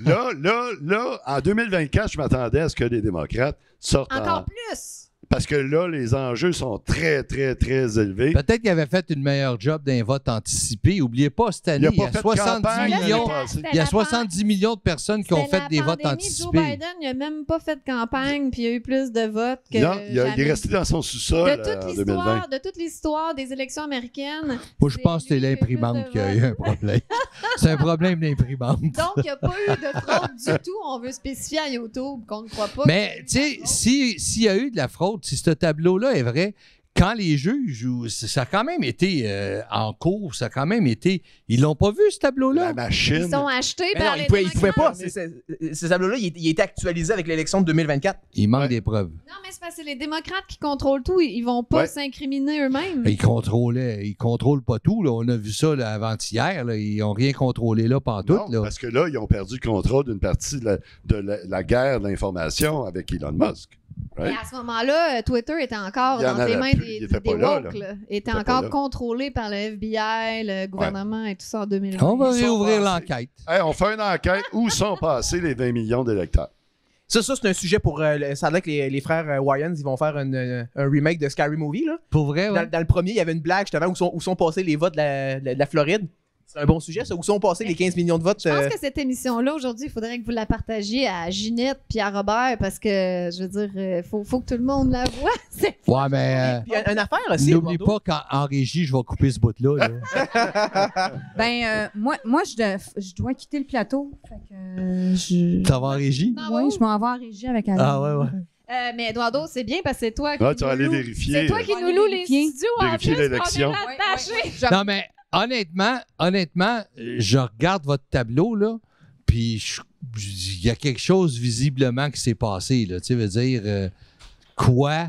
Là, en 2024, je m'attendais à ce que les démocrates sortent Encore plus! Parce que là, les enjeux sont très, très, très élevés. Peut-être qu'il avait fait une meilleure job d'un vote anticipé. N'oubliez pas, cette année, il y a 70 millions de personnes qui ont fait des votes anticipés. Joe Biden, il n'a même pas fait de campagne, puis il y a eu plus de votes que Non, il est resté dans son sous-sol en 2020. De toute l'histoire des élections américaines. Moi, je pense que c'est l'imprimante qui a eu un problème. C'est un problème d'imprimante. Donc, il n'y a pas eu de fraude du tout. On veut spécifier à YouTube qu'on ne croit pas. Mais, tu sais, s'il y a eu de la fraude, si ce tableau-là est vrai, quand les juges, ça a quand même été en cours, ça a quand même été... Ils l'ont pas vu, ce tableau-là? La machine. Ils sont achetés Mais par non, les ils pouvaient pas. Ce tableau-là, il a été actualisé avec l'élection de 2024. Il manque des preuves. Non, mais c'est parce que c'est les démocrates qui contrôlent tout. Ils vont pas s'incriminer eux-mêmes. Ils contrôlent pas tout. Là. On a vu ça là, avant-hier. Là. Ils n'ont rien contrôlé là pantoute. Non, parce que là, ils ont perdu le contrôle d'une partie de la guerre de l'information avec Elon Musk. Et à ce moment-là, Twitter était encore dans les mains des woke. Était encore contrôlé par le FBI, le gouvernement et tout ça en 2020. On va réouvrir l'enquête. Hey, on fait une enquête. Où sont passés les 20 millions d'électeurs? Ça c'est un sujet pour... ça a l'air que les frères Wayans, ils vont faire un remake de Scary Movie. Là. Pour vrai, ouais. Dans le premier, il y avait une blague justement où sont passés les votes de la Floride. C'est un bon sujet, ça. Où sont passés les 15 millions de votes? Je pense que cette émission-là, aujourd'hui, il faudrait que vous la partagiez à Ginette puis à Robert parce que, je veux dire, faut que tout le monde la voie. Ouais, mais... Puis une affaire aussi, n'oublie pas qu'en régie, je vais couper ce bout-là. Moi, je dois quitter le plateau. Fait que, Ça va en régie? Oui, je m'en vais en régie avec Alain. Ah ouais. Mais Eduardo, c'est bien parce que c'est toi qui tu vas aller vérifier. C'est toi qui nous loue les studios en Vérifier plus. l'élection. Non, mais honnêtement, je regarde votre tableau, là, puis il y a quelque chose visiblement qui s'est passé, là. Tu sais, veut dire, quoi?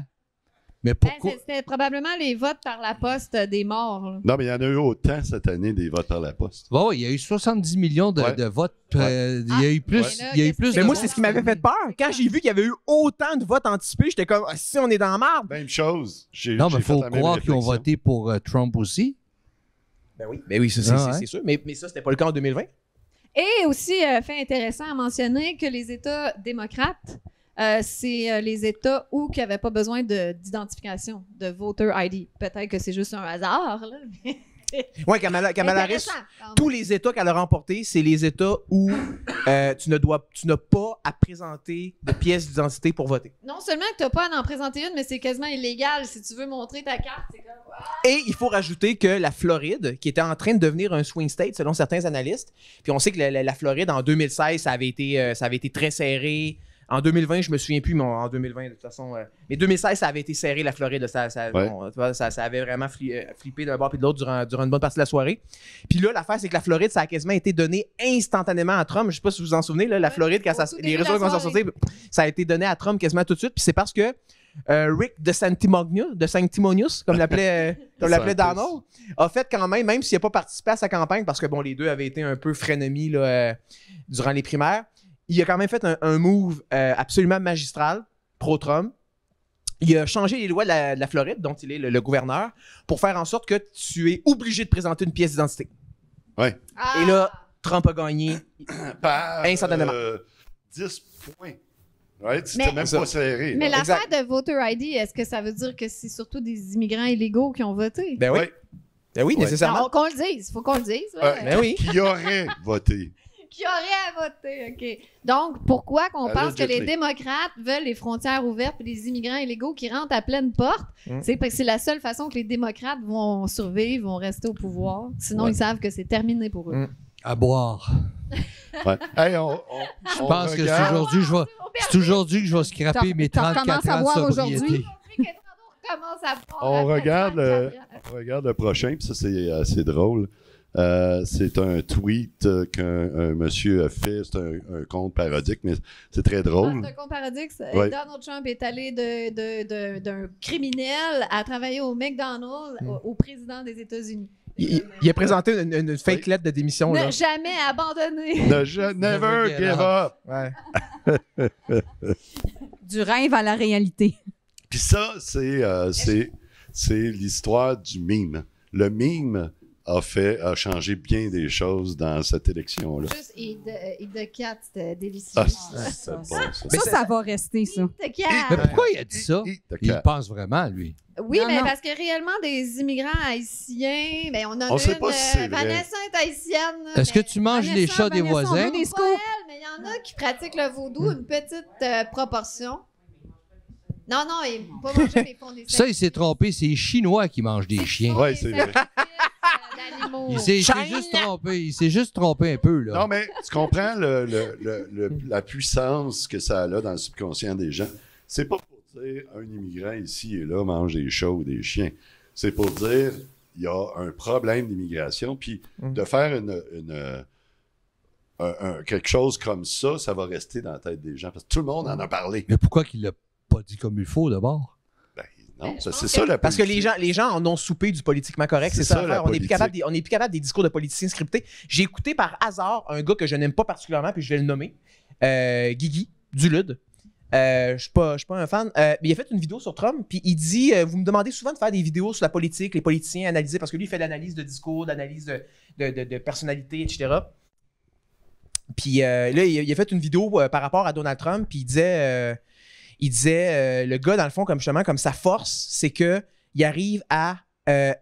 Mais pourquoi? C'était probablement les votes par la poste des morts. Là. Non, mais il y en a eu autant cette année des votes par la poste. Bon, il y a eu 70 millions de votes. Il y a eu plus. Mais moi, c'est ce qui m'avait fait peur. Quand j'ai vu qu'il y avait eu autant de votes anticipés, j'étais comme, si on est dans la merde. Même chose. Non, mais il faut croire qu'ils ont voté pour Trump aussi. Ben oui, ça, c'est sûr. Mais ça, c'était pas le cas en 2020. Et aussi, fait intéressant à mentionner que les États démocrates, c'est les États où il n'y avait pas besoin d'identification, de voter ID. Peut-être que c'est juste un hasard, là. Oui, Kamala Harris, tous les États qu'elle a remportés, c'est les États où tu n'as pas à présenter de pièce d'identité pour voter. Non seulement que tu n'as pas à en présenter une, mais c'est quasiment illégal. Si tu veux montrer ta carte, c'est comme... Et il faut rajouter que la Floride, qui était en train de devenir un swing state selon certains analystes, puis on sait que la Floride, en 2016, ça avait été très serré. En 2020, je me souviens plus, mais en 2020, de toute façon... mais 2016, ça avait été serré, la Floride. Ça avait vraiment flippé d'un bord et de l'autre durant une bonne partie de la soirée. Puis là, l'affaire, c'est que la Floride, ça a quasiment été donné instantanément à Trump. Je sais pas si vous vous en souvenez, là, la Floride, quand les résultats commencent à sortir, ça a été donné à Trump quasiment tout de suite. Puis c'est parce que Rick DeSanctimonious, comme l'appelait Donald, a fait quand même s'il n'a pas participé à sa campagne, parce que bon, les deux avaient été un peu frenemies là, durant les primaires, il a quand même fait un move absolument magistral, pro-Trump. Il a changé les lois de la Floride, dont il est le gouverneur, pour faire en sorte que tu es obligé de présenter une pièce d'identité. Ouais. Et là, Trump a gagné instantanément. 10 points. Right? C'était même pas serré. Mais l'affaire de voter ID, est-ce que ça veut dire que c'est surtout des immigrants illégaux qui ont voté? Ben oui. Ben oui, nécessairement. Non, qu'on le dise. Il faut qu'on le dise. Ben oui. Qui aurait voté? Qui aurait à voter, OK. Donc, pourquoi qu'on pense que les démocrates veulent les frontières ouvertes et les immigrants illégaux qui rentrent à pleine porte? C'est parce que c'est la seule façon que les démocrates vont survivre, vont rester au pouvoir. Sinon, ils savent que c'est terminé pour eux. À boire. Hey, je pense que c'est aujourd'hui que je vais scraper mes 34 ans de sobriété. On regarde le prochain, puis ça, c'est assez drôle. C'est un tweet qu'un monsieur a fait. C'est un compte parodique, mais c'est très drôle. C'est un compte parodique. Donald Trump est allé d'un criminel à travailler au McDonald's au président des États-Unis. Il a présenté une fake lettre de démission. Ne jamais abandonner. Never give up. Ouais. Du rêve à la réalité. Puis ça, c'est l'histoire du mime. Le mime a changé bien des choses dans cette élection-là. Juste Eat the Cat, c'était délicieux. Ah, c'est bon, ça. Ça va rester, ça. Eat the Cat. Mais pourquoi il a dit ça? Eat the Il cat. pense vraiment, lui. Oui, Non, mais non. parce que réellement, des immigrants haïtiens, ben, on a On sait pas si c'est vrai. Vanessa est haïtienne. Est-ce que tu manges les chats des Vanessa, on voisins? veut des Pas scoops. elle, mais il y en a qui pratiquent le vaudou, une petite proportion. Non, ils ne pas manger, mais ils font des Ça, il s'est trompé. C'est les Chinois qui mangent des chiens. Ouais, c'est vrai. d'animaux. Il s'est juste trompé. Il s'est juste trompé un peu, là. Non, mais tu comprends la puissance que ça a là dans le subconscient des gens. C'est pas pour dire un immigrant ici et là mange des chats ou des chiens. C'est pour dire il y a un problème d'immigration, puis de faire quelque chose comme ça, ça va rester dans la tête des gens. Parce que tout le monde en a parlé. Mais pourquoi qu'il l'a pas dit comme il faut, d'abord? Ben, non, c'est ça la politique. Parce que les gens en ont soupé du politiquement correct, c'est ça la l'affaire. On n'est plus politique. capable des discours de politiciens scriptés. J'ai écouté par hasard un gars que je n'aime pas particulièrement, puis je vais le nommer, Guigui Dulude. Je suis pas un fan. Mais il a fait une vidéo sur Trump, puis il dit vous me demandez souvent de faire des vidéos sur la politique, les politiciens, analyser, parce que lui, il fait de l'analyse de discours, d'analyse de personnalité, etc. Puis là, il a fait une vidéo par rapport à Donald Trump, puis il disait le gars, dans le fond, comme sa force, c'est qu'il arrive à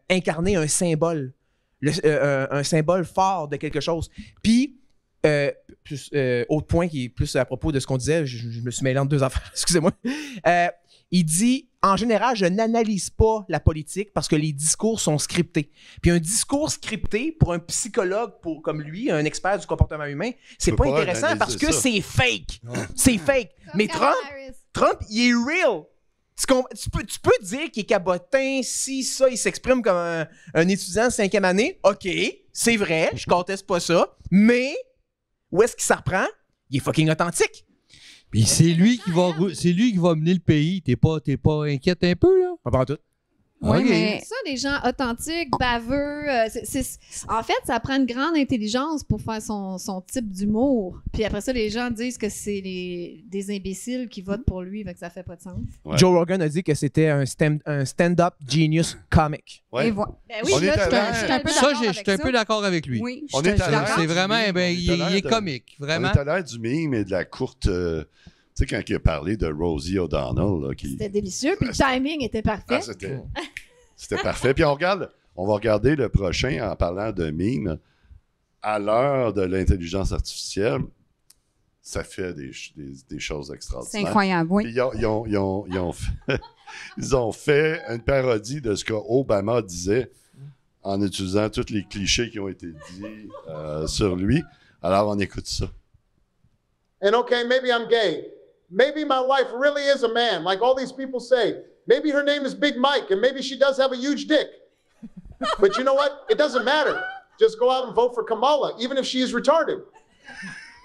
incarner un symbole, un symbole fort de quelque chose. Puis, autre point qui est plus à propos de ce qu'on disait, je me suis mêlé entre deux affaires, excusez-moi. Il dit, en général, je n'analyse pas la politique parce que les discours sont scriptés. Puis un discours scripté, pour un psychologue comme lui, un expert du comportement humain, c'est Tu pas peux pas intéressant analyser parce que ça. c'est fake. C'est fake. Mais Trump, il est real. Tu peux dire qu'il est cabotin, si ça, il s'exprime comme un étudiant de 5e année. OK, c'est vrai, je conteste pas ça. Mais où est-ce qu'il s'en reprend? Il est fucking authentique. Puis c'est lui qui va mener le pays. T'es pas inquiète un peu, là? Pas tout. Oui, Ok. mais Ça, les gens authentiques, baveux. En fait, ça prend une grande intelligence pour faire son type d'humour. Puis après ça, les gens disent que c'est des imbéciles qui votent pour lui, fait que ça fait pas de sens. Ouais. Joe Rogan a dit que c'était un stand-up genius comic. Ouais. et voilà. Ben oui, On est là, à je suis l'air. un peu Ça, d'accord je avec suis un peu d'accord avec lui. Oui, je On suis est à l'air d'accord. C'est vraiment, du mime, il est comique, vraiment. On est à l'air du mime et de la courte... tu sais, quand il a parlé de Rosie O'Donnell, là, qui... C'était délicieux, puis le timing était parfait. Ah, c'était parfait. Puis on va regarder le prochain en parlant de mime. À l'heure de l'intelligence artificielle, ça fait des choses C'est extraordinaires. incroyable, oui. Puis ils ont fait une parodie de ce qu'Obama disait en utilisant tous les clichés qui ont été dits sur lui. Alors, on écoute ça. And okay, maybe I'm gay. Maybe my wife really is a man, like all these people say. Maybe her name is Big Mike, and maybe she does have a huge dick. But you know what? It doesn't matter. Just go out and vote for Kamala, even if she is retarded.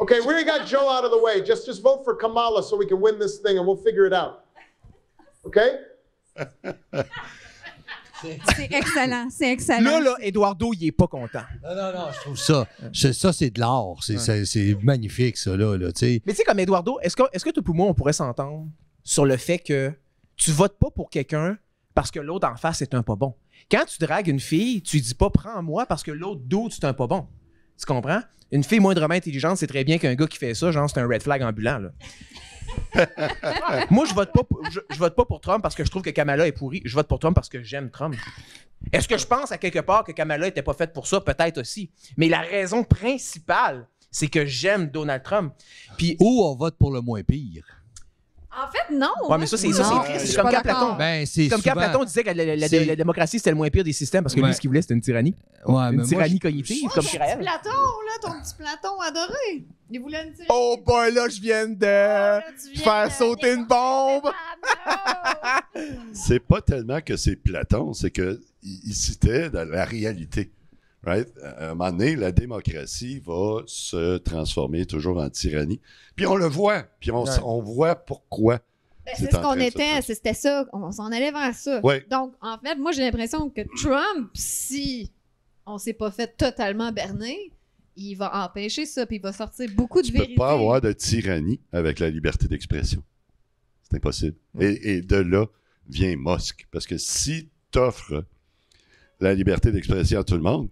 Okay, we already got Joe out of the way. Just vote for Kamala so we can win this thing, and we'll figure it out. Okay? C'est excellent, c'est excellent. Là, Eduardo, il est pas content. Non, je trouve ça. Ça, c'est de l'art. C'est magnifique, ça, là, tu sais. Mais tu sais, comme Eduardo, est-ce que toi et moi, on pourrait s'entendre sur le fait que tu votes pas pour quelqu'un parce que l'autre en face est un pas bon? Quand tu dragues une fille, tu dis pas « prends-moi parce que l'autre d'autre, c'est un pas bon ». Tu comprends? Une fille moindrement intelligente, c'est très bien qu'un gars qui fait ça, genre, c'est un red flag ambulant, là. Moi, je vote pas pour Trump parce que je trouve que Kamala est pourrie. Je vote pour Trump parce que j'aime Trump. Est-ce que je pense à quelque part que Kamala était pas faite pour ça? Peut-être aussi. Mais la raison principale, c'est que j'aime Donald Trump. Puis, ou on vote pour le moins pire. En fait, non. Ouais, mais ça, c'est triste. C'est comme quand Platon. Quand Platon disait que la démocratie, c'était le moins pire des systèmes parce que lui, ce qu'il voulait, c'était une tyrannie. Ouais, une tyrannie cognitive, comme Ton Kirael. petit Platon, là, ton petit Platon adoré. Il voulait une tyrannie. Oh boy, là, je viens de faire sauter une bombe. C'est pas tellement que c'est Platon, c'est qu'il citait la réalité. Right? À un moment donné, la démocratie va se transformer toujours en tyrannie. Puis on le voit. Puis on voit pourquoi. Ben, c'est ce qu'on était, c'était ça. On s'en allait vers ça. Ouais. Donc, en fait, moi, j'ai l'impression que Trump, si on s'est pas fait totalement berner, il va empêcher ça, puis il va sortir beaucoup de Tu peux vérité. pas avoir de tyrannie avec la liberté d'expression. C'est impossible. Et de là vient Musk. Parce que si tu offres la liberté d'expression à tout le monde,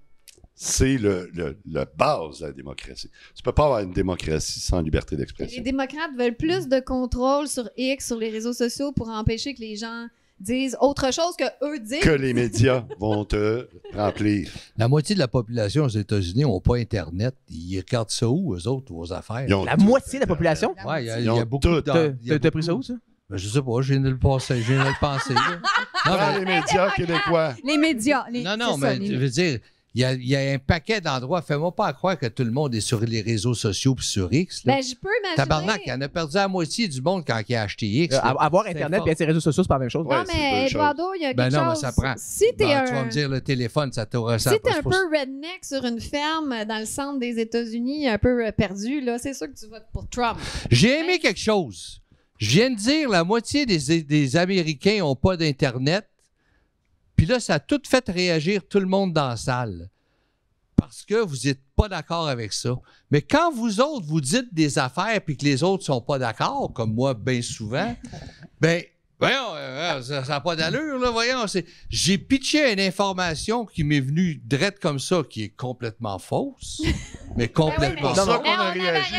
c'est la base de la démocratie. Tu ne peux pas avoir une démocratie sans liberté Les d'expression. démocrates veulent plus de contrôle sur X, sur les réseaux sociaux, pour empêcher que les gens disent autre chose que eux disent. Que les médias vont te remplir. La moitié de la population aux États-Unis n'ont pas Internet. Ils regardent ça où, eux autres, vos affaires? La moitié de la population? Oui, il y a beaucoup de... T'as pris ça où, ça? Ben, je sais pas, je viens de le penser. Je viens de le penser. Là. Dans les médias québécois. Les médias. Non, mais je veux dire, il y a un paquet d'endroits. Fais-moi pas croire que tout le monde est sur les réseaux sociaux puis sur X. Là. Ben, je peux imaginer. Tabarnak, il en a perdu la moitié du monde quand il a acheté X. Avoir Internet et être sur les réseaux sociaux, c'est pas la même chose. Non, mais Eduardo, il y a quelque non, chose. mais ça prend. Si t'es Tu vas me dire, le téléphone, ça t'aura... Si t'es un peu redneck sur une ferme dans le centre des États-Unis, un peu perdu, là, c'est sûr que tu votes pour Trump. J'ai aimé quelque chose. Je viens de dire, la moitié des Américains n'ont pas d'Internet. Puis là, ça a tout fait réagir tout le monde dans la salle. Parce que vous n'êtes pas d'accord avec ça. Mais quand vous autres, vous dites des affaires puis que les autres ne sont pas d'accord, comme moi, bien souvent, ben voyons, ça n'a pas d'allure, là, voyons. J'ai pitché une information qui m'est venue drette comme ça, qui est complètement fausse, mais complètement C'est pour ça fausse. qu'on a réagi.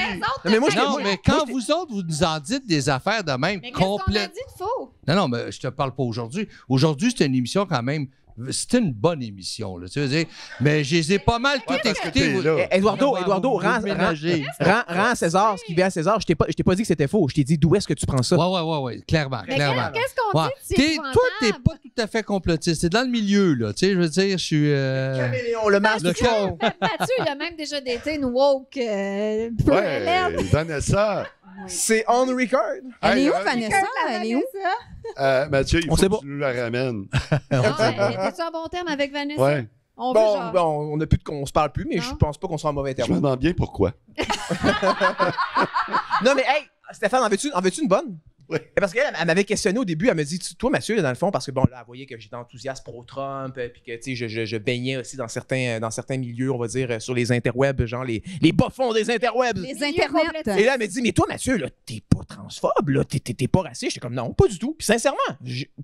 Mais quand vous autres, vous nous en dites des affaires de même, Mais qu'est-ce qu'on a complètes. dit de faux? Non, mais je te parle pas aujourd'hui. Aujourd'hui, c'était une émission quand même. C'était une bonne émission, là, tu veux dire. Mais je les ai pas mal tout écoutés. Eduardo, rends à César ce qui vient à César. Je t'ai pas dit que c'était faux. Je t'ai dit d'où est-ce que tu prends ça. Oui, clairement. Mais qu'est-ce qu'on dit de si Toi, t'es pas tout à fait complotiste. C'est dans le milieu, là. Tu sais, je veux dire, je suis... Caméléon, le masque. Mathieu, il a même déjà daté une woke Ouais, Vanessa. C'est on record. Elle est où, Hey, Vanessa? Elle est où? Mathieu, il On faut sait que pas. tu nous la ramènes. T'es-tu en bon terme avec Vanessa? Ouais. On veut genre... Bon, on se parle plus, mais je pense pas qu'on soit en mauvais Je terme. me demande bien pourquoi. Non, mais hey, Stéphane, en veux-tu une bonne? Oui. Parce qu'elle m'avait questionné au début, elle m'a dit, toi, Mathieu, là, dans le fond, parce que bon, là, elle voyait que j'étais enthousiaste pro-Trump, puis que, tu sais, je baignais aussi dans certains milieux, on va dire, sur les interwebs, genre les bas-fonds des interwebs. Les internets. Et là, elle m'a dit, mais toi, Mathieu, là, t'es pas transphobe, là, t'es pas raciste. J'étais comme, non, pas du tout. Puis sincèrement,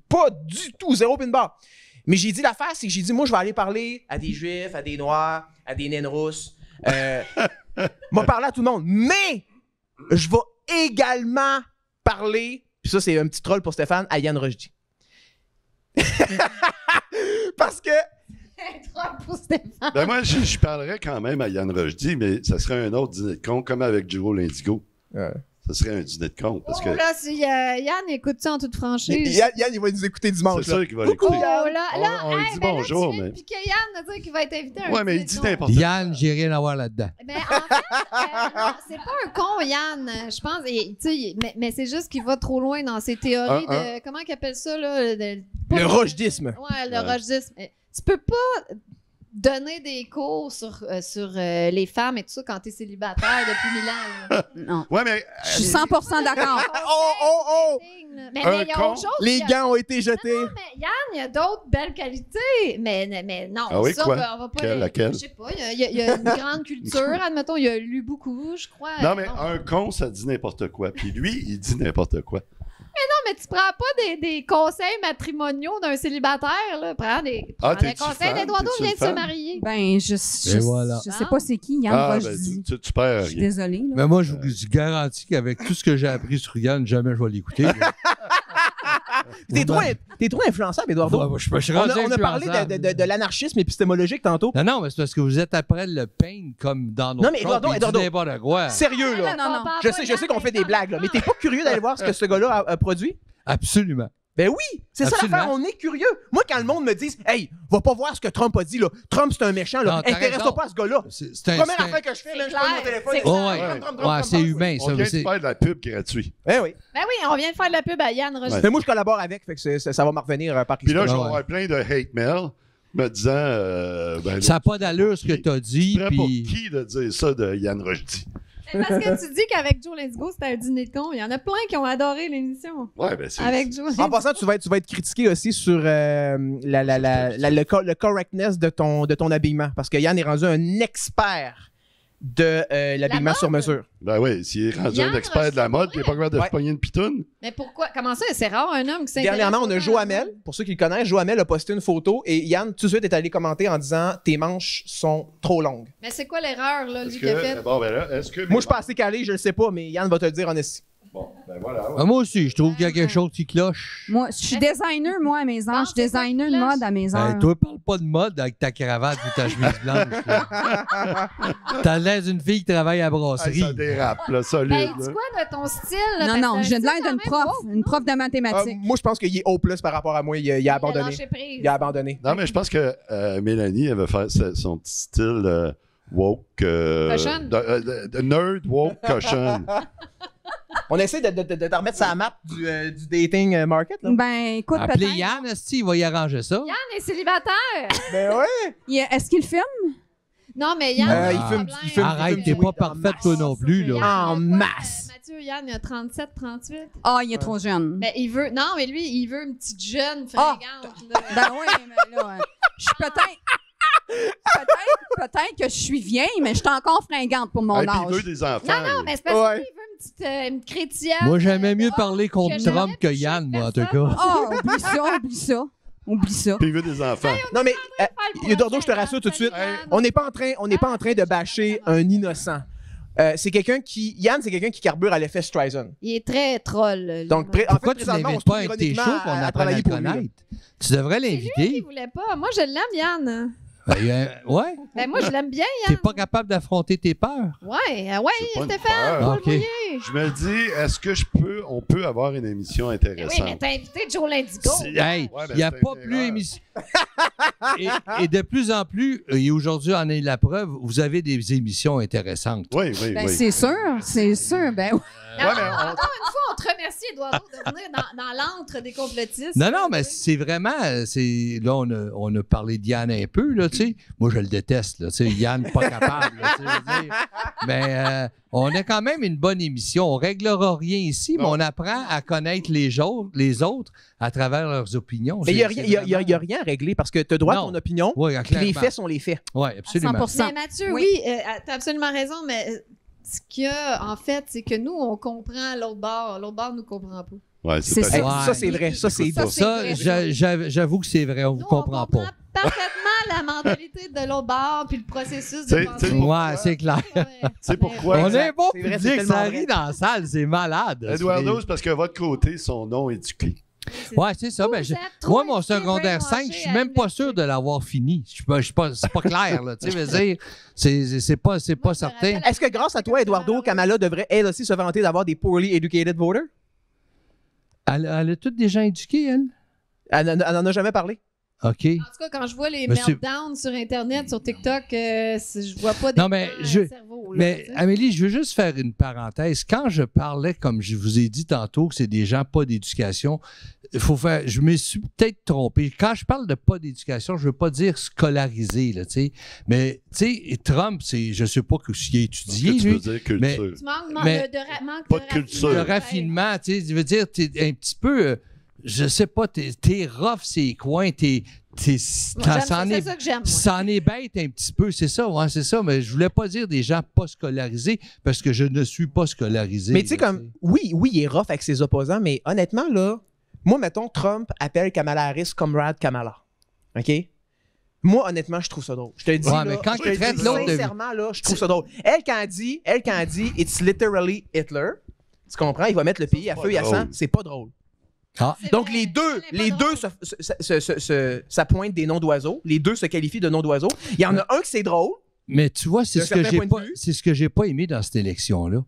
pas du tout, zéro pin barre. Mais j'ai dit l'affaire, c'est que j'ai dit, moi, je vais aller parler à des Juifs, à des Noirs, à des naines rousses. M'a parlé à tout le monde. Mais je vais également parler, puis ça, c'est un petit troll pour Stéphane, à Yann Rochdy. Parce que... pour Stéphane. Ben moi, je parlerais quand même à Yann Rochdy, mais ça serait un autre dîner de con, comme avec Giro l'Indigo. Ça serait un dîner de con. Parce que Là, si Yann écoute ça en toute franchise. Yann, il va nous écouter dimanche. c'est sûr qu'il va Coucou, l'écouter. Là, On lui dit bonjour, mais... Puis que Yann a dit qu'il va être invité à un Ouais, mais dîner il dit de con. n'importe quoi. Yann, j'ai rien à voir là-dedans. Ben, en fait, non, c'est pas un con, Yann, je pense. Et, tu sais, mais c'est juste qu'il va trop loin dans ses théories de... Comment qu'il appelle ça, là? Le rochdisme. Ouais, le rochdisme. Tu peux pas donner des cours sur les femmes et tout ça quand t'es célibataire depuis 1000 ans. Là. Non. Ouais, mais... Je suis 100% d'accord. Oh! Mais Un il y a con. autre chose. Les gants ont été jetés. Non, mais Yann, il y a d'autres belles qualités. Mais non, Ah oui, ça, quoi? on va pas... Laquelle? Je sais pas, il y a une grande culture, admettons, il a lu beaucoup, je crois. Non, mais Bon. un con, ça dit n'importe quoi. Puis lui, il dit n'importe quoi. Non, mais tu prends pas des conseils matrimoniaux d'un célibataire, là. Prends des t'es-tu conseils fan? d'Eduardo, T'es-tu vient de une se fan? marier. Ben, je sais pas c'est qui, Yann Ah, ben, Rochdy. tu perds Je suis rien. désolée. là. Mais moi, je vous garantis qu'avec tout ce que j'ai appris sur Yann, jamais je vais l'écouter. T'es trop influençable, Eduardo. Ouais, je suis On rendu a parlé influençable. de l'anarchisme épistémologique tantôt. Non, mais c'est parce que vous êtes après le pain comme dans nos Non, mais Eduardo, n'importe quoi. Sérieux, là. Non. Je sais qu'on fait des blagues, là, mais t'es pas curieux d'aller voir ce que ce gars-là a produit? Absolument. Ben oui, c'est ça Absolument. l'affaire, on est curieux. Moi, quand le monde me dit « Hey, va pas voir ce que Trump a dit, là. Trump, c'est un méchant, là. Non, t'as Intéresse-toi raison. pas à ce gars-là. » C'est un... Première c'est un- affaire que je fais, C'est même, je prends mon clair, téléphone c'est et Ouais, Trump, ouais, c'est humain, On ça. vient de c'est- faire de la pub gratuite. Ben oui. Ben oui, on vient de faire de la pub à Yann Rochdy. Mais moi, je collabore avec, fait que ça va me revenir par Puis là, histoire. je vais Ouais. avoir plein de hate mail me disant... ben, Ça n'a pas d'allure ce que tu as dit. tu serais pour Puis... qui de dire ça de Yann Rochdy? C'est parce que tu dis qu'avec Joe Lindsgo, c'était un dîner de con. Il y en a plein qui ont adoré l'émission. Ouais, ben c'est... Avec Joe En passant, tu vas être critiqué aussi sur le correctness de ton habillement. Parce que Yann est rendu un expert de l'habillement sur mesure. Ben oui, s'il est rendu Yann un expert de la mode, puis il n'est pas capable de Ouais. se pogner une pitoune. Mais pourquoi? Comment ça? C'est rare un homme qui s'intéresse. Dernièrement, on a autant à Joamel. la mode. Pour ceux qui le connaissent, Joamel a posté une photo et Yann, tout de suite, est allé commenter en disant « Tes manches sont trop longues. Mais c'est quoi l'erreur, là, lui, Est-ce qui a fait? que, bon, ben là, est-ce que... » Moi, je suis pas assez calé, je le sais pas, mais Yann va te le dire en esti. Bon, ben voilà. Ah, moi aussi, je trouve qu'il y a quelque chose qui cloche. Moi, je suis designer, moi, à mes heures. Je suis c'est quoi designer qui de cloche? mode à mes heures. Hey, toi, parle pas de mode avec ta cravate ou ta chemise blanche. là. T'as l'air d'une fille qui travaille à la Hey, brasserie. ça dérape, là, solide. Hey, là. dis quoi de ton style? Là, Non, parce non, que j'ai de c'est l'air quand d'une même prof, beau. une prof de mathématiques. Moi, je pense qu'il est O+ par rapport à moi. Il a Il a abandonné. lâché prise. Il a abandonné. Non, mais je pense que Mélanie, elle veut faire son petit style woke. Cochonne. De nerd woke cochonne. On essaie de te remettre sur la map du dating market. Là. Ben, écoute, Appelez peut-être. Yann, esti, il va y arranger ça. Yann est célibataire. Ben ouais. Est-ce qu'il filme? Non, mais Yann, il a un fume- problème. il fume- Arrête, t'es oui, pas en parfaite toi non plus, Yann, là. il a En quoi, masse. Mathieu, Yann, il a 37, 38. Ah, il est trop jeune. Mais il veut. Non, mais lui, il veut une petite jeune Ah! fringante. là. Ben oui, mais là, je suis peut-être que je suis vieille, mais je suis encore fringante pour mon Et puis il veut âge. des enfants. Non, non, lui. mais c'est parce Ouais. qu'il veut une chrétienne. Moi, j'aimais mieux parler contre que Trump jamais que touché Yann, moi, en tout personne. cas. Ah, oublie ça, oublie ça. Oublie ça. Puis il veut des enfants. Non, mais le Eduardo, je te rassure tout de suite. On n'est pas en train de bâcher un innocent. C'est quelqu'un qui. Yann, c'est quelqu'un qui carbure à l'effet Streisand. Il est très troll. lui. Donc, en Pourquoi fait, tu présentement, on l'invites se trouve pas avec tes ironiquement shows qu'on apprenne à travailler le pour lui, là. connaître? Tu devrais C'est lui qui l'inviter. voulait pas. Moi, je l'aime, Yann. Ben, ouais, Ben, moi, je l'aime bien, t'es Yann. pas capable d'affronter tes peurs. Ouais, C'est pas une Stéphane, peur. Paul Ok. Mouillé. Je me dis, est-ce que on peut avoir une émission Ben oui, intéressante? mais t'as invité Joe Lindigo. Hey, Ouais, ben, il n'y a c'est pas une plus erreur. émission. et de plus en plus, et aujourd'hui en est la preuve, vous avez des émissions intéressantes. Oui, oui, Ben, oui. c'est sûr. Ben, oui. Non, Ouais, mais encore une fois, on te remercie, Eduardo, de venir dans l'antre des complotistes. Non, mais c'est vraiment. Là, on a parlé de Yann un peu, là, tu sais. Moi, je le déteste, là. Tu sais, Yann, pas capable, là, tu sais, je veux dire. Mais on a quand même une bonne émission. On réglera rien ici, mais Non. on apprend à connaître les autres à travers leurs opinions. Mais il n'y a rien à régler parce que tu as droit à Non. ton opinion. Oui, Puis clairement. les faits sont les faits. Oui, absolument. 100%. Mais Mathieu, Oui. oui, t'as absolument raison, mais ce qu'il y a, en fait, c'est que nous, on comprend l'autre bord. L'autre bord ne nous comprend pas. Ouais, C'est pas- ça. Ouais. Ça, c'est vrai. Ça, c'est Ça, c'est vrai. J'avoue que c'est vrai, on ne Nous, vous comprend on comprend pas. parfaitement la mentalité de l'autre bord puis le processus de C'est- pensée. c'est- Ouais, c'est clair. C'est pourquoi? On est bon C'est vrai, c'est public, tellement ça vrai. rit dans la salle, c'est malade. Eduardo, c'est parce que votre côté, son nom éduqué. Ouais, c'est ça. Ben, Vous êtes trop moi, mon éduqués, secondaire 5, je brainwashés suis à même pas l'université. sûr de l'avoir fini. C'est pas clair, là. Tu sais, veux dire, c'est pas je me certain. rappelle- Est-ce que grâce à toi, Eduardo, Kamala devrait elle aussi se vanter d'avoir des poorly educated voters? Elle a toutes des gens éduqués, elle? Elle n'en a jamais parlé. OK. En tout cas, quand je vois les Mais c'est- meltdowns sur Internet, sur TikTok, je vois pas des Non, mais grands cerveaux, là, Mais tu sais. Amélie, je veux juste faire une parenthèse. Quand je parlais, comme je vous ai dit tantôt, que c'est des gens pas d'éducation, je me suis peut-être trompé. Quand je parle de pas d'éducation, je veux pas dire scolarisé, là, tu sais. Mais, tu sais, Trump, je sais pas s'il a étudié, Qu'est-ce que tu lui. veux dire, culture? mais- Tu manques Mais- manque Pas de culture. Le raffinement. raffinement, tu sais, je veux dire, t'es un petit peu, je sais pas, t'es rough, c'est coins, Moi, c'est ça que j'aime, moi. c'en est bête un petit peu, c'est ça, ouais, c'est ça, mais je voulais pas dire des gens pas scolarisés parce que je ne suis pas scolarisé. Mais tu sais, là, comme, oui, il est rough avec ses opposants, mais honnêtement, là, moi, mettons, Trump appelle Kamala Harris Comrade Kamala. OK? Moi, honnêtement, je trouve ça drôle. Je te le dis, Ouais, là, mais quand je te il le traite dis l'autre de- sincèrement, là, je trouve ça drôle. Elle, quand elle dit « It's literally Hitler », tu comprends? Il va mettre le pays à pas feu et à sang. drôle. C'est pas drôle. Ah. C'est Donc, vrai, les deux c'est s'appointent des noms d'oiseaux. Les deux se qualifient de noms d'oiseaux. Il y en a un qui c'est drôle. Mais tu vois, c'est D'un ce que certain j'ai point de pas, vue. c'est ce que j'ai pas aimé dans cette élection-là.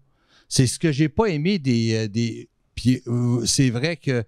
C'est ce que j'ai pas aimé des puis c'est vrai que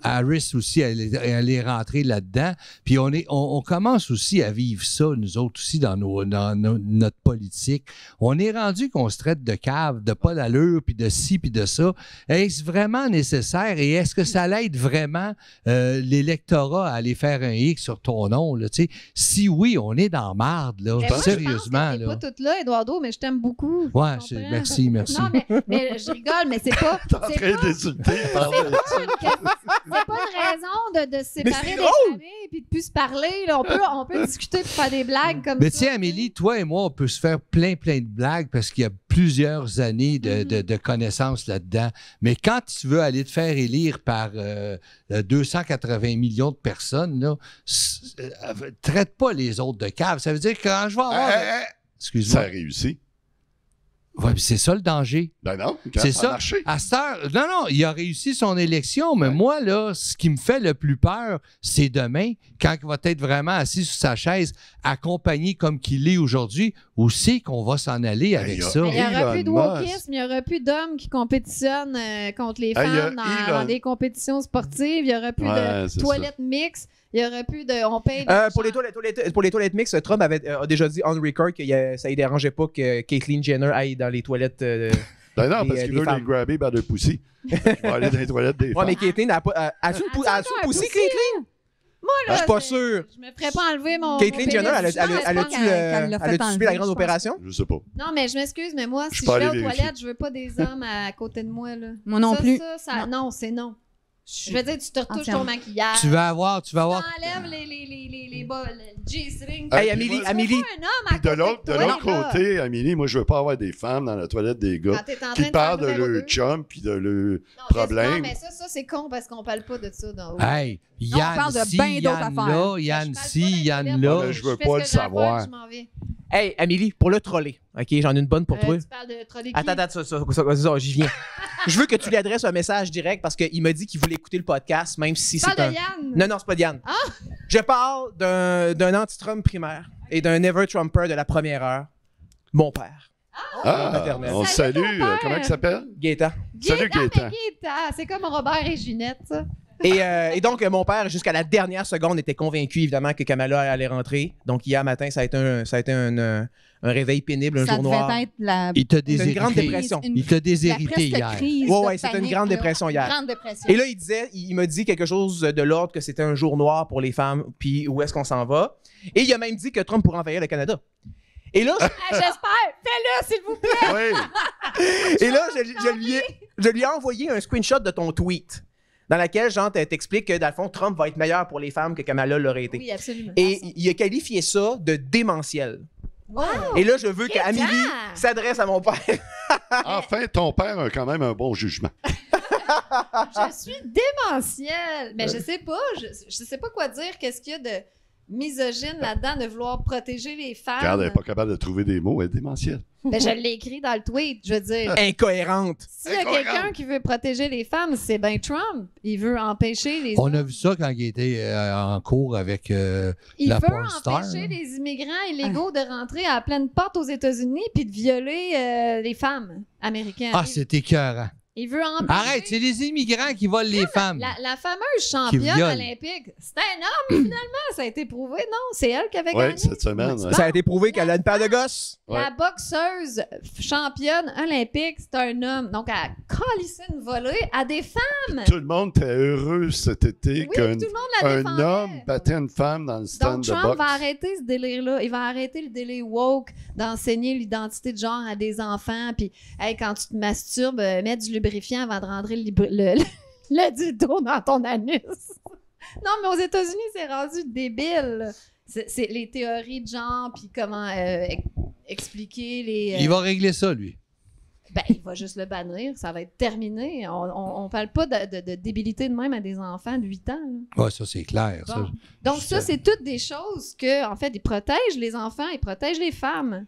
Harris aussi, elle est rentrée là-dedans. Puis on commence aussi à vivre ça, nous autres aussi, dans notre politique. On est rendu qu'on se traite de cave, de pas d'allure, puis de ci, puis de ça. Est-ce vraiment nécessaire et est-ce que ça l'aide vraiment l'électorat à aller faire un X sur ton nom? Là, tu sais? Si oui, on est dans marde, là. Mais moi, Sérieusement. je pense que t'es Là. pas toute là, Eduardo, mais je t'aime beaucoup. Ouais, Tu comprends? merci. Non, mais je rigole, mais c'est pas. T'es en train d'insulter. parle de ça. Une c'est pas une raison de se séparer des familles puis de plus se parler. Là. On peut discuter et faire des blagues comme Mais ça. tu sais, Amélie, toi et moi, on peut se faire plein de blagues parce qu'il y a plusieurs années de connaissances là-dedans. Mais quand tu veux aller te faire élire par 280 millions de personnes, là, traite pas les autres de caves. Ça veut dire que quand je vais avoir... Excuse-moi. Ça a réussi. Ouais, c'est ça le danger. Ben non, c'est ça ça. a marché. À cette heure, non, il a réussi son élection, mais moi, là, ce qui me fait le plus peur, c'est demain, quand il va être vraiment assis sur sa chaise, accompagné comme qu'il est aujourd'hui, où c'est qu'on va s'en aller avec ça? Il n'y aura plus de wokisme, il n'y aura plus d'hommes qui compétitionnent contre les femmes dans des compétitions sportives, il n'y aura plus de toilettes mixtes. Il n'y aurait plus de. On paye. Pour les toilettes mixtes, Trump a déjà dit on record que ça ne dérangeait pas que Caitlyn Jenner aille dans les toilettes. Ben non, parce qu'il veut les grabber par le poussi. Il va aller dans les toilettes des femmes. Ouais, mais Caitlyn, as-tu le poussi, Caitlyn? Moi, là, je suis pas sûr. Je me ferais pas enlever mon. Caitlyn Jenner, a-tu subi la grande opération? Je sais pas. Non, mais je m'excuse, mais moi, si je vais aux toilettes, je veux pas des hommes à côté de moi. Là. Moi non plus. Non, c'est non. Je veux dire, tu te retouches ton maquillage. Tu vas avoir. Tu enlèves les bas, le G-string. Hey, Amélie. Puis de l'autre côté, Amélie, moi, je veux pas avoir des femmes dans la toilette des gars qui parlent de leur chum puis de leur problème. Non, mais ça, c'est con parce qu'on parle pas de ça. Hey, Yann ci, Yann là, Yann ci, Yann là. Je veux pas le savoir. Hey, Amélie, pour le troller, OK, j'en ai une bonne pour toi. Tu parles de troller qui? Attends, ça, j'y viens. Je veux que tu lui adresses un message direct parce qu'il m'a dit qu'il voulait écouter le podcast, même si c'est de Yann? Non, c'est pas de Yann. Ah? Je parle d'un anti-Trump primaire et d'un never-Trumper de la première heure, mon père. On salue. Comment il s'appelle? Gaétan. Salut, Gaétan. C'est comme Robert et Ginette, ça. Et donc, mon père, jusqu'à la dernière seconde, était convaincu, évidemment, que Kamala allait rentrer. Donc, hier matin, ça a été un réveil pénible, un jour noir. Il t'a déshérité. Une grande dépression. Il t'a déshérité hier. Oui, c'était une grande dépression hier. Et là, il m'a dit quelque chose de l'ordre que c'était un jour noir pour les femmes, puis où est-ce qu'on s'en va. Et il a même dit que Trump pourrait envahir le Canada. Et là, j'espère, fais-le, s'il vous plaît. Oui. Et là, je lui ai envoyé un screenshot de ton tweet, dans laquelle, genre, t'expliques que, dans le fond, Trump va être meilleur pour les femmes que Kamala l'aurait été. Oui, absolument. Et il a qualifié ça de démentiel. Wow. Et là, je veux qu'Amélie s'adresse à mon père. Enfin, ton père a quand même un bon jugement. Je suis démentielle. Mais je sais pas. Je sais pas quoi dire. Qu'est-ce qu'il y a de misogyne là-dedans de vouloir protéger les femmes? Regarde, elle n'est pas capable de trouver des mots, elle est démentielle. Ben, je l'ai écrit dans le tweet, je veux dire. Incohérente. S'il y a quelqu'un qui veut protéger les femmes, c'est bien Trump. Il veut empêcher les On a vu ça quand il était en cours avec il la veut porn star. empêcher les immigrants illégaux de rentrer à pleine porte aux États-Unis puis de violer les femmes américaines. Ah, c'est écœurant. Il veut empêcher... Arrête, c'est les immigrants qui volent les femmes. La fameuse championne olympique, c'est un homme, finalement. Ça a été prouvé, non? C'est elle qui avait gagné. Oui, cette semaine. Ça a été prouvé qu'elle a une paire de gosses. La boxeuse championne olympique, c'est un homme. Donc, elle a collissé une volée à des femmes. Tout le monde était heureux cet été qu'un homme battait une femme dans le stand de boxe. Donc, Trump va arrêter ce délire-là. Il va arrêter le délire woke d'enseigner l'identité de genre à des enfants. Puis, hey, quand tu te masturbes, mets du lubrifiant avant de rentrer le dildo dans ton anus. Non, mais aux États-Unis, c'est rendu débile. C'est les théories de genre, puis comment expliquer les... Il va régler ça, lui. Ben, il va juste le bannir. Ça va être terminé. On parle pas de débilité de même à des enfants de 8 ans. Oui, ça, c'est clair. Bon. Ça. Donc, ça, c'est toutes des choses que, en fait, ils protègent les enfants, ils protègent les femmes.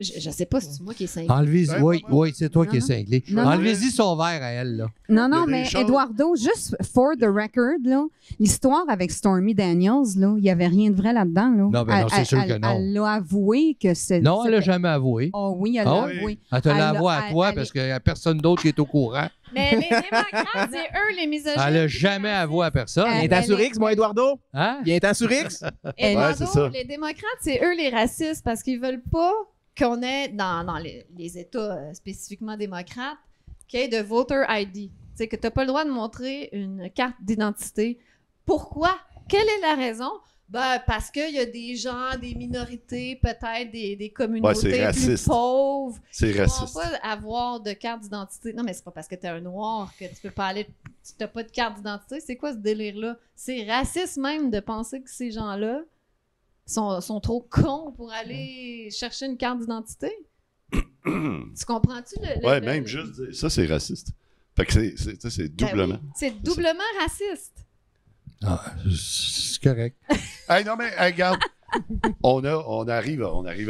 Je sais pas si c'est moi qui est cinglé. Enlevez-y, oui, c'est toi qui es cinglé. Enlevez-y son verre à elle, là. Non, mais Eduardo, juste for the record, là, l'histoire avec Stormy Daniels, là, il n'y avait rien de vrai là-dedans. Là. Non, ben non, c'est sûr que non. Elle l'a avoué que c'est... Non, elle l'a jamais avoué. Oh oui, elle l'a avoué. Elle te l'a avoué à toi parce qu'il n'y a personne d'autre qui est au courant. Mais les démocrates, c'est eux les misogynes. Elle n'a jamais avoué à personne. Il est en sur X, moi, Eduardo. Hein? Il est en sur X. Eduardo, les démocrates, c'est eux les racistes parce qu'ils veulent pas qu'on ait dans les États spécifiquement démocrates qu'il y ait de voter ID. Tu sais, que tu n'as pas le droit de montrer une carte d'identité. Pourquoi? Quelle est la raison? Ben, parce qu'il y a des gens, des minorités, peut-être des communautés c'est plus raciste. pauvres C'est qui raciste. vont pas avoir de carte d'identité. Non, mais c'est pas parce que t'es un noir que tu peux pas aller... Tu n'as pas de carte d'identité. C'est quoi ce délire-là? C'est raciste même de penser que ces gens-là sont trop cons pour aller chercher une carte d'identité. Tu comprends-tu? Même juste dire ça, c'est raciste. Fait que c'est doublement. Ben oui, c'est doublement raciste. Ah, c'est correct. Hey, non, mais hey, regarde, on arrive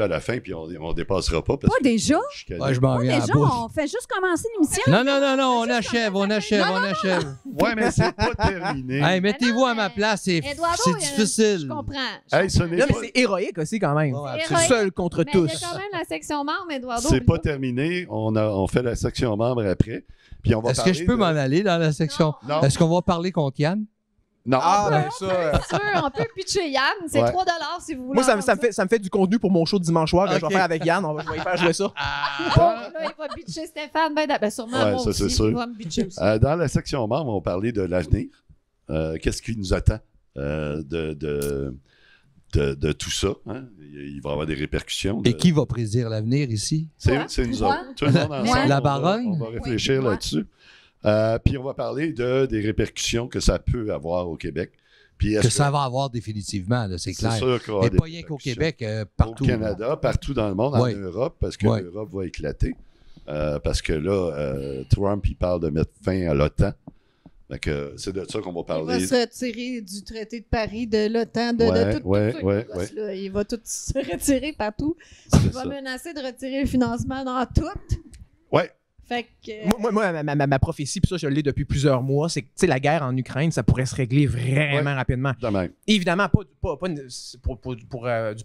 à la fin, puis on dépassera pas. Parce Pas que déjà? Ouais, je m'en Pas viens à déjà, bout. on fait juste commencer l'émission. Non, on achève. Ouais, mais c'est pas terminé. Hey, mettez-vous à ma place, c'est Eduardo, difficile. Je comprends. Hey, ce n'est Là, mais pas, c'est héroïque aussi, quand même. Ouais, C'est seul contre Mais il y tous. a quand même la section membre, Eduardo. c'est pas terminé. On fait la section membre après. Puis on va Est-ce que je peux m'en aller dans la section? Non. Est-ce qu'on va parler contre Yann? Non. Si tu veux, on peut pitcher Yann. C'est Ouais. 3 si vous voulez. Moi, ça me fait du contenu pour mon show de dimanche soir que je Ok. vais faire avec Yann. Je vais y faire jouer ça. Là, il va pitcher Stéphane. Ben, sûrement, Ouais, moi ça, aussi. c'est sûr. Il va me pitcher aussi. Dans la section membre, on va parler de l'avenir. Qu'est-ce qui nous attend de tout ça? Hein? Il va y avoir des répercussions. Et qui va prédire l'avenir ici? C'est nous autres. Tout le monde ensemble. La on va- baronne? On va réfléchir Oui, là-dessus. Puis on va parler des répercussions que ça peut avoir au Québec. Puis Que ça va avoir définitivement, là, c'est clair. C'est sûr qu'il y aura Mais des pas rien qu'au répercussions. Québec, partout. Au Canada, partout dans le monde, Ouais. en Europe, parce que Ouais. l'Europe va éclater. Parce que là, Trump, il parle de mettre fin à l'OTAN. Fait que c'est de ça qu'on va Il va parler. se retirer du traité de Paris, de l'OTAN, de Ouais, tout ouais, ça. ouais, Là, il va tout se retirer partout. C'est Il va ça. menacer de retirer le financement dans tout. Ouais. Fait que... Moi, ma prophétie, puis ça, je l'ai depuis plusieurs mois, c'est que tu sais, la guerre en Ukraine, ça pourrait se régler vraiment rapidement. De même. Évidemment, pas du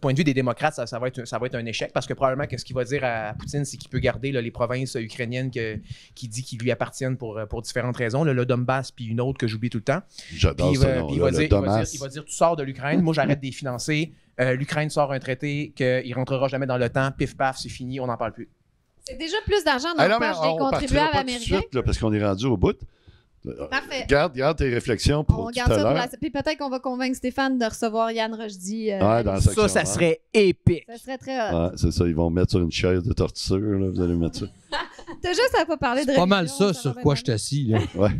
point de vue des démocrates, ça va être un échec, parce que probablement que ce qu'il va dire à Poutine, c'est qu'il peut garder là, les provinces ukrainiennes qui dit qu'ils lui appartiennent pour différentes raisons, le Donbass, puis une autre que j'oublie tout le temps. J'adore Puis ce nom-là, le Donbass. il va dire, tu sors de l'Ukraine, moi j'arrête de les financer, l'Ukraine sort un traité qu'il rentrera jamais dans l'OTAN, pif paf, c'est fini, on n'en parle plus. C'est déjà plus d'argent dans Ah le non, mais poche des on partira contribuables pas tout de américains. suite, là, parce qu'on est rendu au bout. Parfait. Garde tes réflexions pour On tout garde à ça pour l'heure. la... Puis peut-être qu'on va convaincre Stéphane de recevoir Yann Rochdy. Ouais, dans la section Ça membre. serait épique. Ça serait très hot. Ouais, c'est ça, ils vont mettre sur une chaise de torture, là, vous allez mettre ça. T'as juste à pas parler de C'est pas mal religion, ça sur va quoi bien je suis assis, là. Ouais.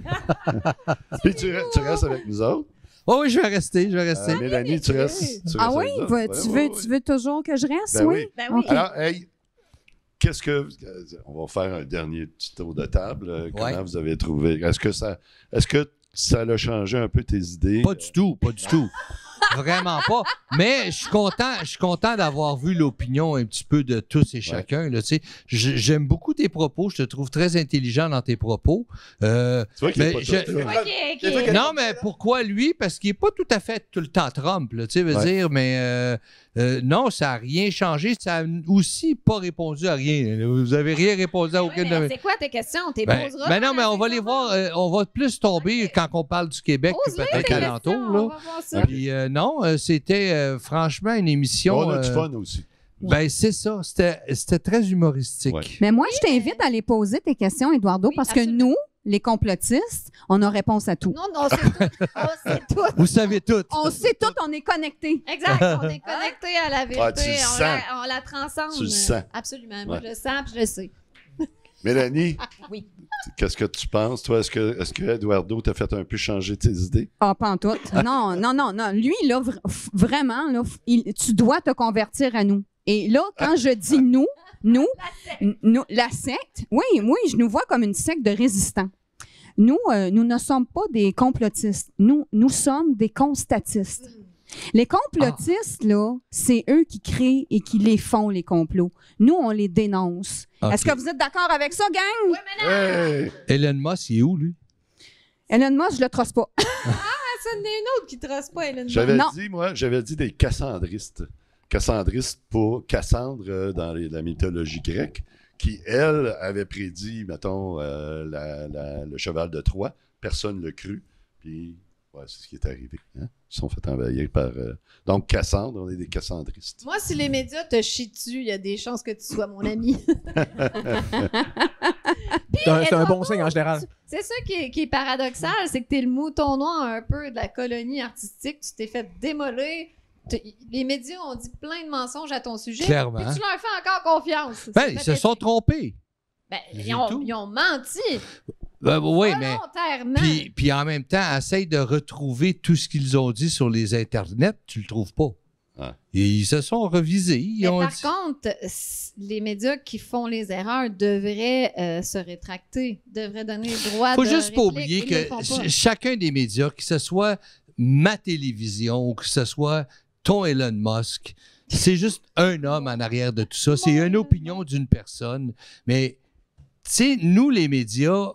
Puis tu restes avec nous autres. Oh oui, je vais rester. Mélanie, tu restes. Ah oui? avec nous autres. Tu veux toujours que je reste? Ben oui? oui. Ben oui. OK. Alors, hey, on va faire un dernier petit tour de table. Comment vous avez trouvé? Est-ce que ça a changé un peu tes idées? Pas du tout. Vraiment pas. Mais je suis content d'avoir vu l'opinion un petit peu de tous et chacun. Là, tu sais. J'aime beaucoup tes propos. Je te trouve très intelligent dans tes propos. Tu vois qu'il est mais pas tout, là. OK. Non, mais pourquoi lui? Parce qu'il n'est pas tout à fait tout le temps Trump, là, tu sais, veut dire, mais non, ça n'a rien changé. Ça n'a aussi pas répondu à rien. Vous n'avez rien répondu à aucune de mes... C'est quoi tes questions? T'es Ben poseras. non, mais on va les voir. On va plus tomber quand on parle du Québec, puis Pose-les, peut-être tes alentour. questions, Là. on va voir ça. Puis non, c'était franchement une émission. On a du fun aussi. Ben c'est ça. C'était très humoristique. Ouais. Mais moi, je t'invite à aller poser tes questions, Eduardo, parce que absolument. nous, les complotistes, on a réponse à tout. Non, on sait tout. On sait tout. Vous savez tout. On sait tout, on est connectés. Exact. On est connecté à la vérité. Ah, tu le sens. On la transcende. Tu le sens. Absolument. Moi, Ouais. je le sens puis je le sais. Mélanie, Oui. qu'est-ce que tu penses? Toi, est-ce que Eduardo t'a fait un peu changer tes idées? Ah, pas en tout. Non. Lui, là, vraiment, là, tu dois te convertir à nous. Et là, quand je dis nous, la secte, oui, je nous vois comme une secte de résistants. Nous ne sommes pas des complotistes. Nous sommes des constatistes. Les complotistes, là, c'est eux qui créent et qui les font, les complots. Nous, on les dénonce. Ok. Est-ce que vous êtes d'accord avec ça, gang? Oui, Hey! Elon Musk, il est où, lui? Elon Musk, je le trosse pas. Ah, ça en est une autre qui ne trace pas, Hélène. J'avais dit des cassandristes. Cassandristes pour Cassandre dans la mythologie grecque, qui, elle, avait prédit, mettons, le cheval de Troie. Personne ne l'a cru. Puis, ouais, c'est ce qui est arrivé. Hein? Ils se sont fait envahir par... Donc, Cassandre, on est des cassandristes. Moi, si les médias te chient dessus, il y a des chances que tu sois mon ami. C'est un bon signe en général. C'est ça qui est paradoxal, c'est que t'es le mouton noir un peu de la colonie artistique. Tu t'es fait démolir. Les médias ont dit plein de mensonges à ton sujet. Clairement. Puis tu leur fais encore confiance. Ben, ils se sont trompés. Ben, C'est ils ont tout. menti. Oui, mais. Volontairement. Puis en même temps, essaye de retrouver tout ce qu'ils ont dit sur les internets, tu le trouves pas. Et ils se sont revisés. Mais par contre, les médias qui font les erreurs devraient se rétracter, devraient donner le droit de faut juste pas réplique. oublier Ils le font pas. que chacun des médias, que ce soit ma télévision ou que ce soit ton Elon Musk, c'est juste un homme en arrière de tout ça. C'est une opinion d'une personne. Mais, tu sais, nous, les médias,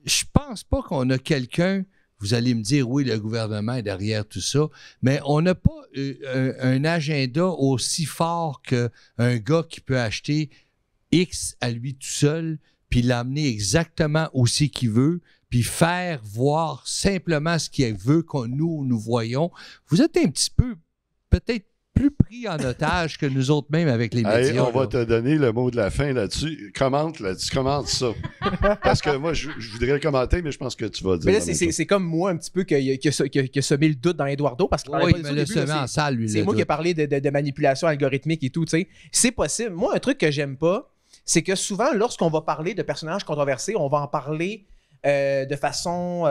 je pense pas qu'on a quelqu'un. Vous allez me dire, oui, le gouvernement est derrière tout ça, mais on n'a pas un agenda aussi fort qu'un gars qui peut acheter X à lui tout seul, puis l'amener exactement aussi qu'il veut, puis faire voir simplement ce qu'il veut que nous voyons. Vous êtes un petit peu, peut-être, plus pris en otage que nous autres même avec les médias. Hey, on va te donner le mot de la fin là-dessus. Commente ça. Parce que moi, je voudrais le commenter, mais je pense que tu vas dire. Mais là, c'est comme moi un petit peu qui a semé le doute dans Eduardo. Parce que oui, il me l'a semé en salle, lui. C'est moi qui ai parlé de manipulation algorithmique et tout. T'sais. C'est possible. Moi, un truc que j'aime pas, c'est que souvent, lorsqu'on va parler de personnages controversés, on va en parler de façon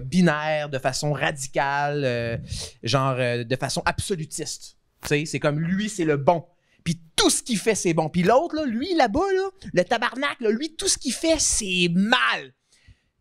binaire, de façon radicale, de façon absolutiste. T'sais, c'est comme lui, c'est le bon. Puis tout ce qu'il fait, c'est bon. Puis l'autre, là, lui, là-bas, là, le tabarnak, là, lui, tout ce qu'il fait, c'est mal.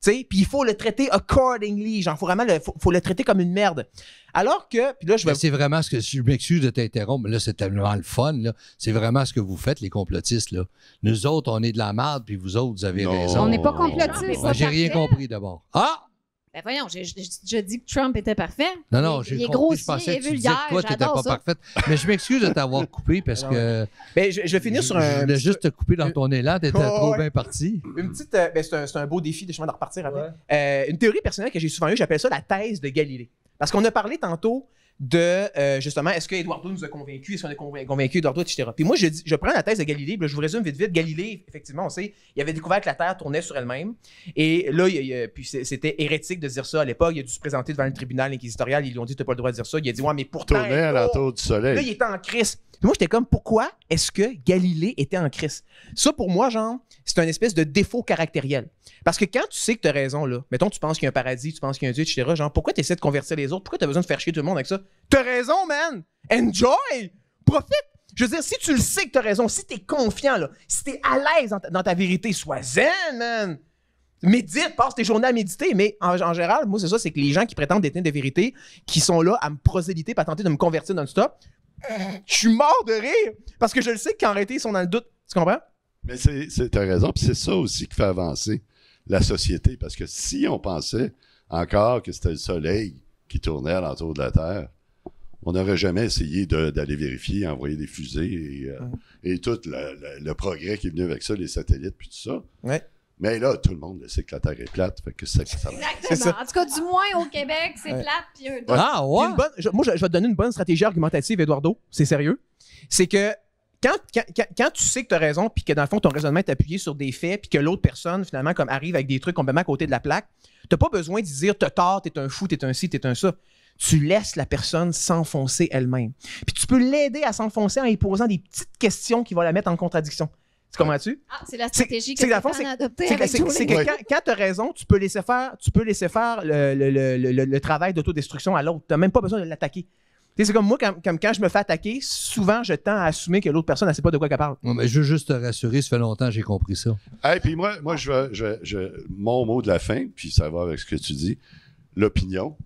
Puis il faut le traiter accordingly. Genre, faut le traiter comme une merde. Alors que, puis là, c'est vraiment ce que, je m'excuse de t'interrompre, mais là, c'est tellement le fun, là. C'est vraiment ce que vous faites, les complotistes, là. Nous autres, on est de la merde, puis vous autres, vous avez raison. On n'est pas complotistes. Moi, j'ai rien compris, d'abord. Ah! Ben voyons, j'ai dit que Trump était parfait. Non, il est compris, grossier, je pensais il est que tu disais vulgaire, que toi, tu n'étais j'adore pas ça. parfaite. Mais je m'excuse de t'avoir coupé parce que... Ben, je vais finir sur un... Je voulais juste te couper dans ton élan, t'étais trop bien parti. Une petite... c'est un beau défi de repartir après. Une théorie personnelle que j'ai souvent eue, j'appelle ça la thèse de Galilée. Parce qu'on a parlé tantôt de, justement, est-ce que Eduardo nous a convaincus, est-ce qu'on a convaincu Eduardo, etc. Puis moi, je prends la thèse de Galilée, puis là, je vous résume vite. Galilée, effectivement, on sait, il avait découvert que la Terre tournait sur elle-même. Et là, puis c'était hérétique de dire ça à l'époque. Il a dû se présenter devant le tribunal inquisitorial. Ils lui ont dit, tu n'as pas le droit de dire ça. Il a dit, ouais, mais pourtant. Tournait à l'entour du soleil. Là, il était en crise. Puis moi, j'étais comme, pourquoi est-ce que Galilée était en crise? Ça, pour moi, genre, c'est un espèce de défaut caractériel. Parce que quand tu sais que tu as raison, là, mettons, tu penses qu'il y a un paradis, tu penses qu'il y a un Dieu, etc., genre, pourquoi tu essaies de convertir les autres? Pourquoi tu as besoin de faire chier tout le monde avec ça? T'as raison, man! Enjoy! Profite! Je veux dire, si tu le sais que tu as raison, si tu es confiant, là, si tu es à l'aise dans ta vérité, sois zen, man! Médite, passe tes journées à méditer, mais en général, moi, c'est ça, c'est que les gens qui prétendent détenir des vérités, qui sont là à me proséliter, à tenter de me convertir non-stop, je suis mort de rire! Parce que je le sais qu'en réalité, ils sont dans le doute. Tu comprends? Mais t'as raison, puis c'est ça aussi qui fait avancer la société, parce que si on pensait encore que c'était le soleil qui tournait alentour de la Terre, on n'aurait jamais essayé d'aller vérifier, envoyer des fusées et tout le progrès qui est venu avec ça, les satellites puis tout ça. Ouais. Mais là, tout le monde le sait que la Terre est plate, fait que ça Exactement. En tout cas, du moins au Québec, c'est plate. Puis moi, je vais te donner une bonne stratégie argumentative, Eduardo. C'est sérieux. C'est que quand tu sais que tu as raison, puis que dans le fond, ton raisonnement est appuyé sur des faits, puis que l'autre personne, finalement, comme arrive avec des trucs complètement à côté de la plaque, tu n'as pas besoin de dire t'as tort, t'es un fou, t'es un ci, t'es un ça. Tu laisses la personne s'enfoncer elle-même. Puis tu peux l'aider à s'enfoncer en lui posant des petites questions qui vont la mettre en contradiction. Tu comprends-tu? Ah, c'est la stratégie que tu tu as adoptée avec tous les... C'est que quand tu as raison, tu peux laisser faire le travail d'autodestruction à l'autre. Tu n'as même pas besoin de l'attaquer. C'est comme moi, quand je me fais attaquer, souvent, je tends à assumer que l'autre personne ne sait pas de quoi qu'elle parle. Ouais, mais je veux juste te rassurer, ça fait longtemps que j'ai compris ça. Hey, puis moi mon mot de la fin, puis ça va avec ce que tu dis, l'opinion,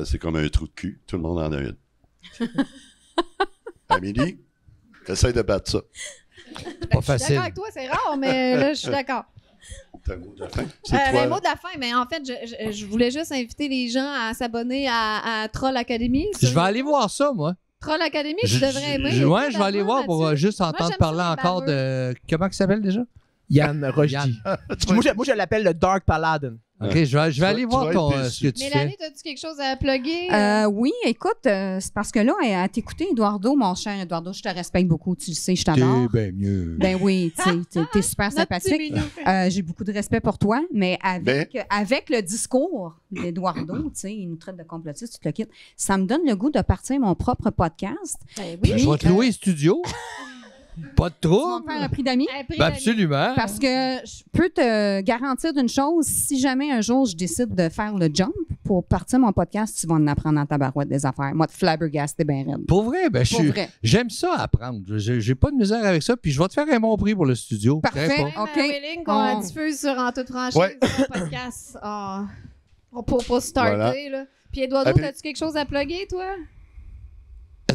c'est comme un trou de cul. Tout le monde en a une. Amélie, essaye de battre ça. C'est pas Je suis facile. d'accord avec toi, c'est rare, mais là, je suis d'accord. T'as un mot de la fin? C'est toi, Le mot de la fin, mais en fait, je voulais juste inviter les gens à s'abonner à Troll Academy. Je vais aller voir ça, moi. Troll Academy, tu devrais aimer. Ouais, je vais aller voir pour juste entendre parler encore de... Comment il s'appelle déjà? Yann Rochdy. Moi, je l'appelle le Dark Paladin. OK, je vais aller voir ce que tu fais. Mélanie, as-tu quelque chose à plugger? Oui, écoute, c'est parce que là, à t'écouter, Eduardo, mon cher Eduardo, je te respecte beaucoup, tu le sais, je t'adore. T'es bien mieux. Ben oui, t'es super sympathique. J'ai beaucoup de respect pour toi, mais avec le discours d'Eduardo, tu sais, il nous traite de complotistes, tu te le quittes, ça me donne le goût de partir mon propre podcast. Ben oui. Je vais te louer studio. Pas de Tu vas trouble. me faire un prix d'amis? Ben absolument. Parce que je peux te garantir d'une chose, si jamais un jour je décide de faire le jump pour partir mon podcast, tu vas en apprendre en tabarouette des affaires. Moi, de flabbergasté bien raide. Pour vrai, j'aime ça apprendre. J'ai pas de misère avec ça, puis je vais te faire un bon prix pour le studio. Parfait. OK. Willing, qu'on diffuse sur En toute franchise le podcast. Pour starter, Voilà. là. Puis Eduardo, as-tu quelque chose à plugger, toi?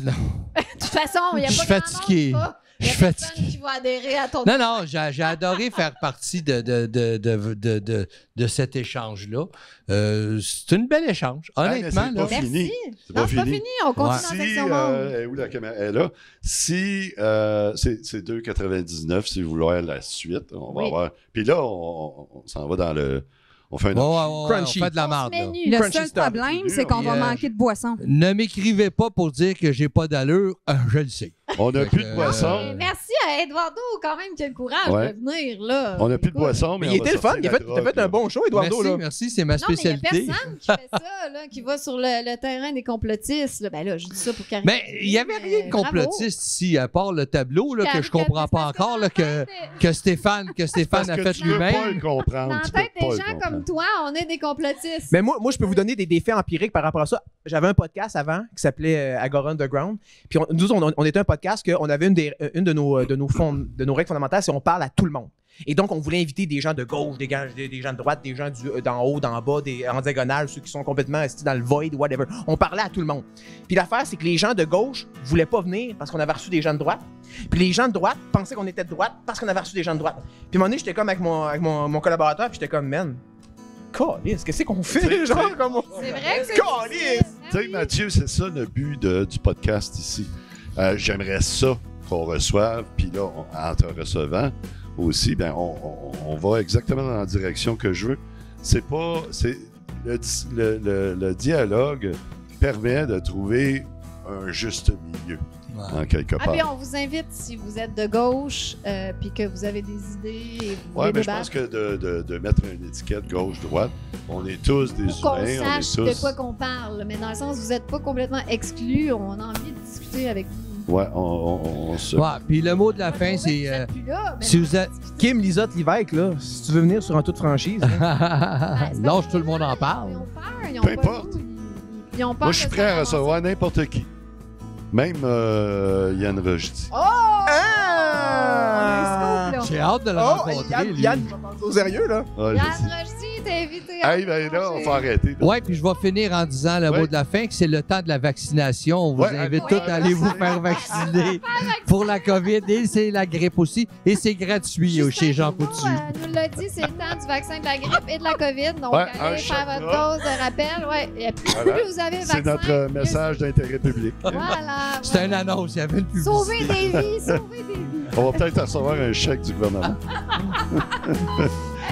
Non. De toute façon, il n'y a pas Je suis fatigué. Il y a personne qui va adhérer à ton... Non, j'ai adoré faire partie de cet échange-là. C'est un bel échange, honnêtement. C'est pas fini. C'est pas fini. On continue dans la section monde. Où la caméra est là. Si c'est 2,99 si vous voulez la suite, on va avoir. Puis là, on s'en va dans le. On fait un crunchy. On fait de la marde. Le seul problème, c'est qu'on va manquer de boissons. Ne m'écrivez pas pour dire que j'ai pas d'allure. Je le sais. On n'a plus de boissons. Merci à Eduardo, quand même, qui a le courage de venir, là. On n'a plus de boissons, mais il était le fun. Il a fait un bon show, Eduardo. Merci, c'est ma spécialité. Il n'y a personne qui fait ça, là, qui va sur le terrain des complotistes. Là. Ben là, je dis ça pour carrément. Mais il n'y avait rien de complotiste ici, à part le tableau là, que je ne comprends pas encore, là, que Stéphane a fait lui-même. Tu peux pas le comprendre. Dans la tête des gens comme toi, on est des complotistes. Mais moi, je peux vous donner des faits empiriques par rapport à ça. J'avais un podcast avant qui s'appelait Agora Underground. Puis nous, on était un podcast qu'on avait une de nos règles fondamentales, c'est qu'on parle à tout le monde. Et donc, on voulait inviter des gens de gauche, des gens de droite, des gens d'en haut, d'en bas, en diagonale, ceux qui sont complètement restés dans le void, whatever. On parlait à tout le monde. Puis l'affaire, c'est que les gens de gauche voulaient pas venir parce qu'on avait reçu des gens de droite. Puis les gens de droite pensaient qu'on était de droite parce qu'on avait reçu des gens de droite. Puis à un moment donné, j'étais comme avec mon collaborateur, puis j'étais comme, man, câlisse, qu'est-ce qu'on fait? Genre, comme... C'est vrai que c'est câlisse! Tu sais, Mathieu, c'est ça le but du podcast ici. J'aimerais ça qu'on reçoive, puis là, en te recevant aussi, ben on va exactement dans la direction que je veux. Le dialogue permet de trouver un juste milieu, en quelque part. Puis on vous invite, si vous êtes de gauche, puis que vous avez des idées et vous voulez mais je débattre. pense que de mettre une étiquette gauche-droite, on est tous des Pour qu'on humains, on est sache tous... de quoi qu'on parle, mais dans le sens où vous n'êtes pas complètement exclus, on a envie de discuter avec vous. Ouais, on se... Ouais, puis le mot de la fin, c'est... si vous êtes... Kim Lisotte Lévesque, là, si tu veux venir sur En toute franchise... Lâche, tout le monde en parle. Ils ont Peu peur, importe. Ils ont peur Moi, je suis prêt à recevoir n'importe qui. Même Yann Rochdy. J'ai hâte de le rencontrer, lui. Yann, au sérieux, là. Ouais, Yann Rochdy, t'es invité. Ben là, on va arrêter. Oui, puis je vais finir en disant le mot de la fin, que c'est le temps de la vaccination. On vous invite tous à aller vous faire vacciner pour la COVID et c'est la grippe aussi. Et c'est gratuit chez Jean Coutu. Nous l'a dit, c'est le temps du vaccin de la grippe et de la COVID. Donc, allez faire votre dose de rappel. Et plus vous avez le vaccin... C'est notre message d'intérêt public. Voilà. C'est une annonce, il y avait une publicité. Sauver des vies, sauver des vies. On va peut-être recevoir un chèque du gouvernement.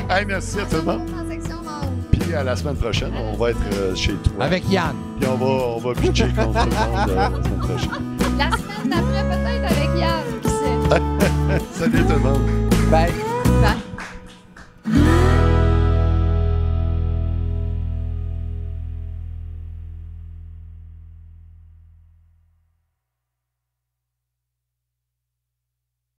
Hey, merci à tout le monde. Puis à la semaine prochaine, on va être chez toi. Avec Yann. Puis on va pitcher contre tout le monde la semaine prochaine. La semaine d'après, peut-être avec Yann, qui sait. Salut tout le monde. Bye. Bye.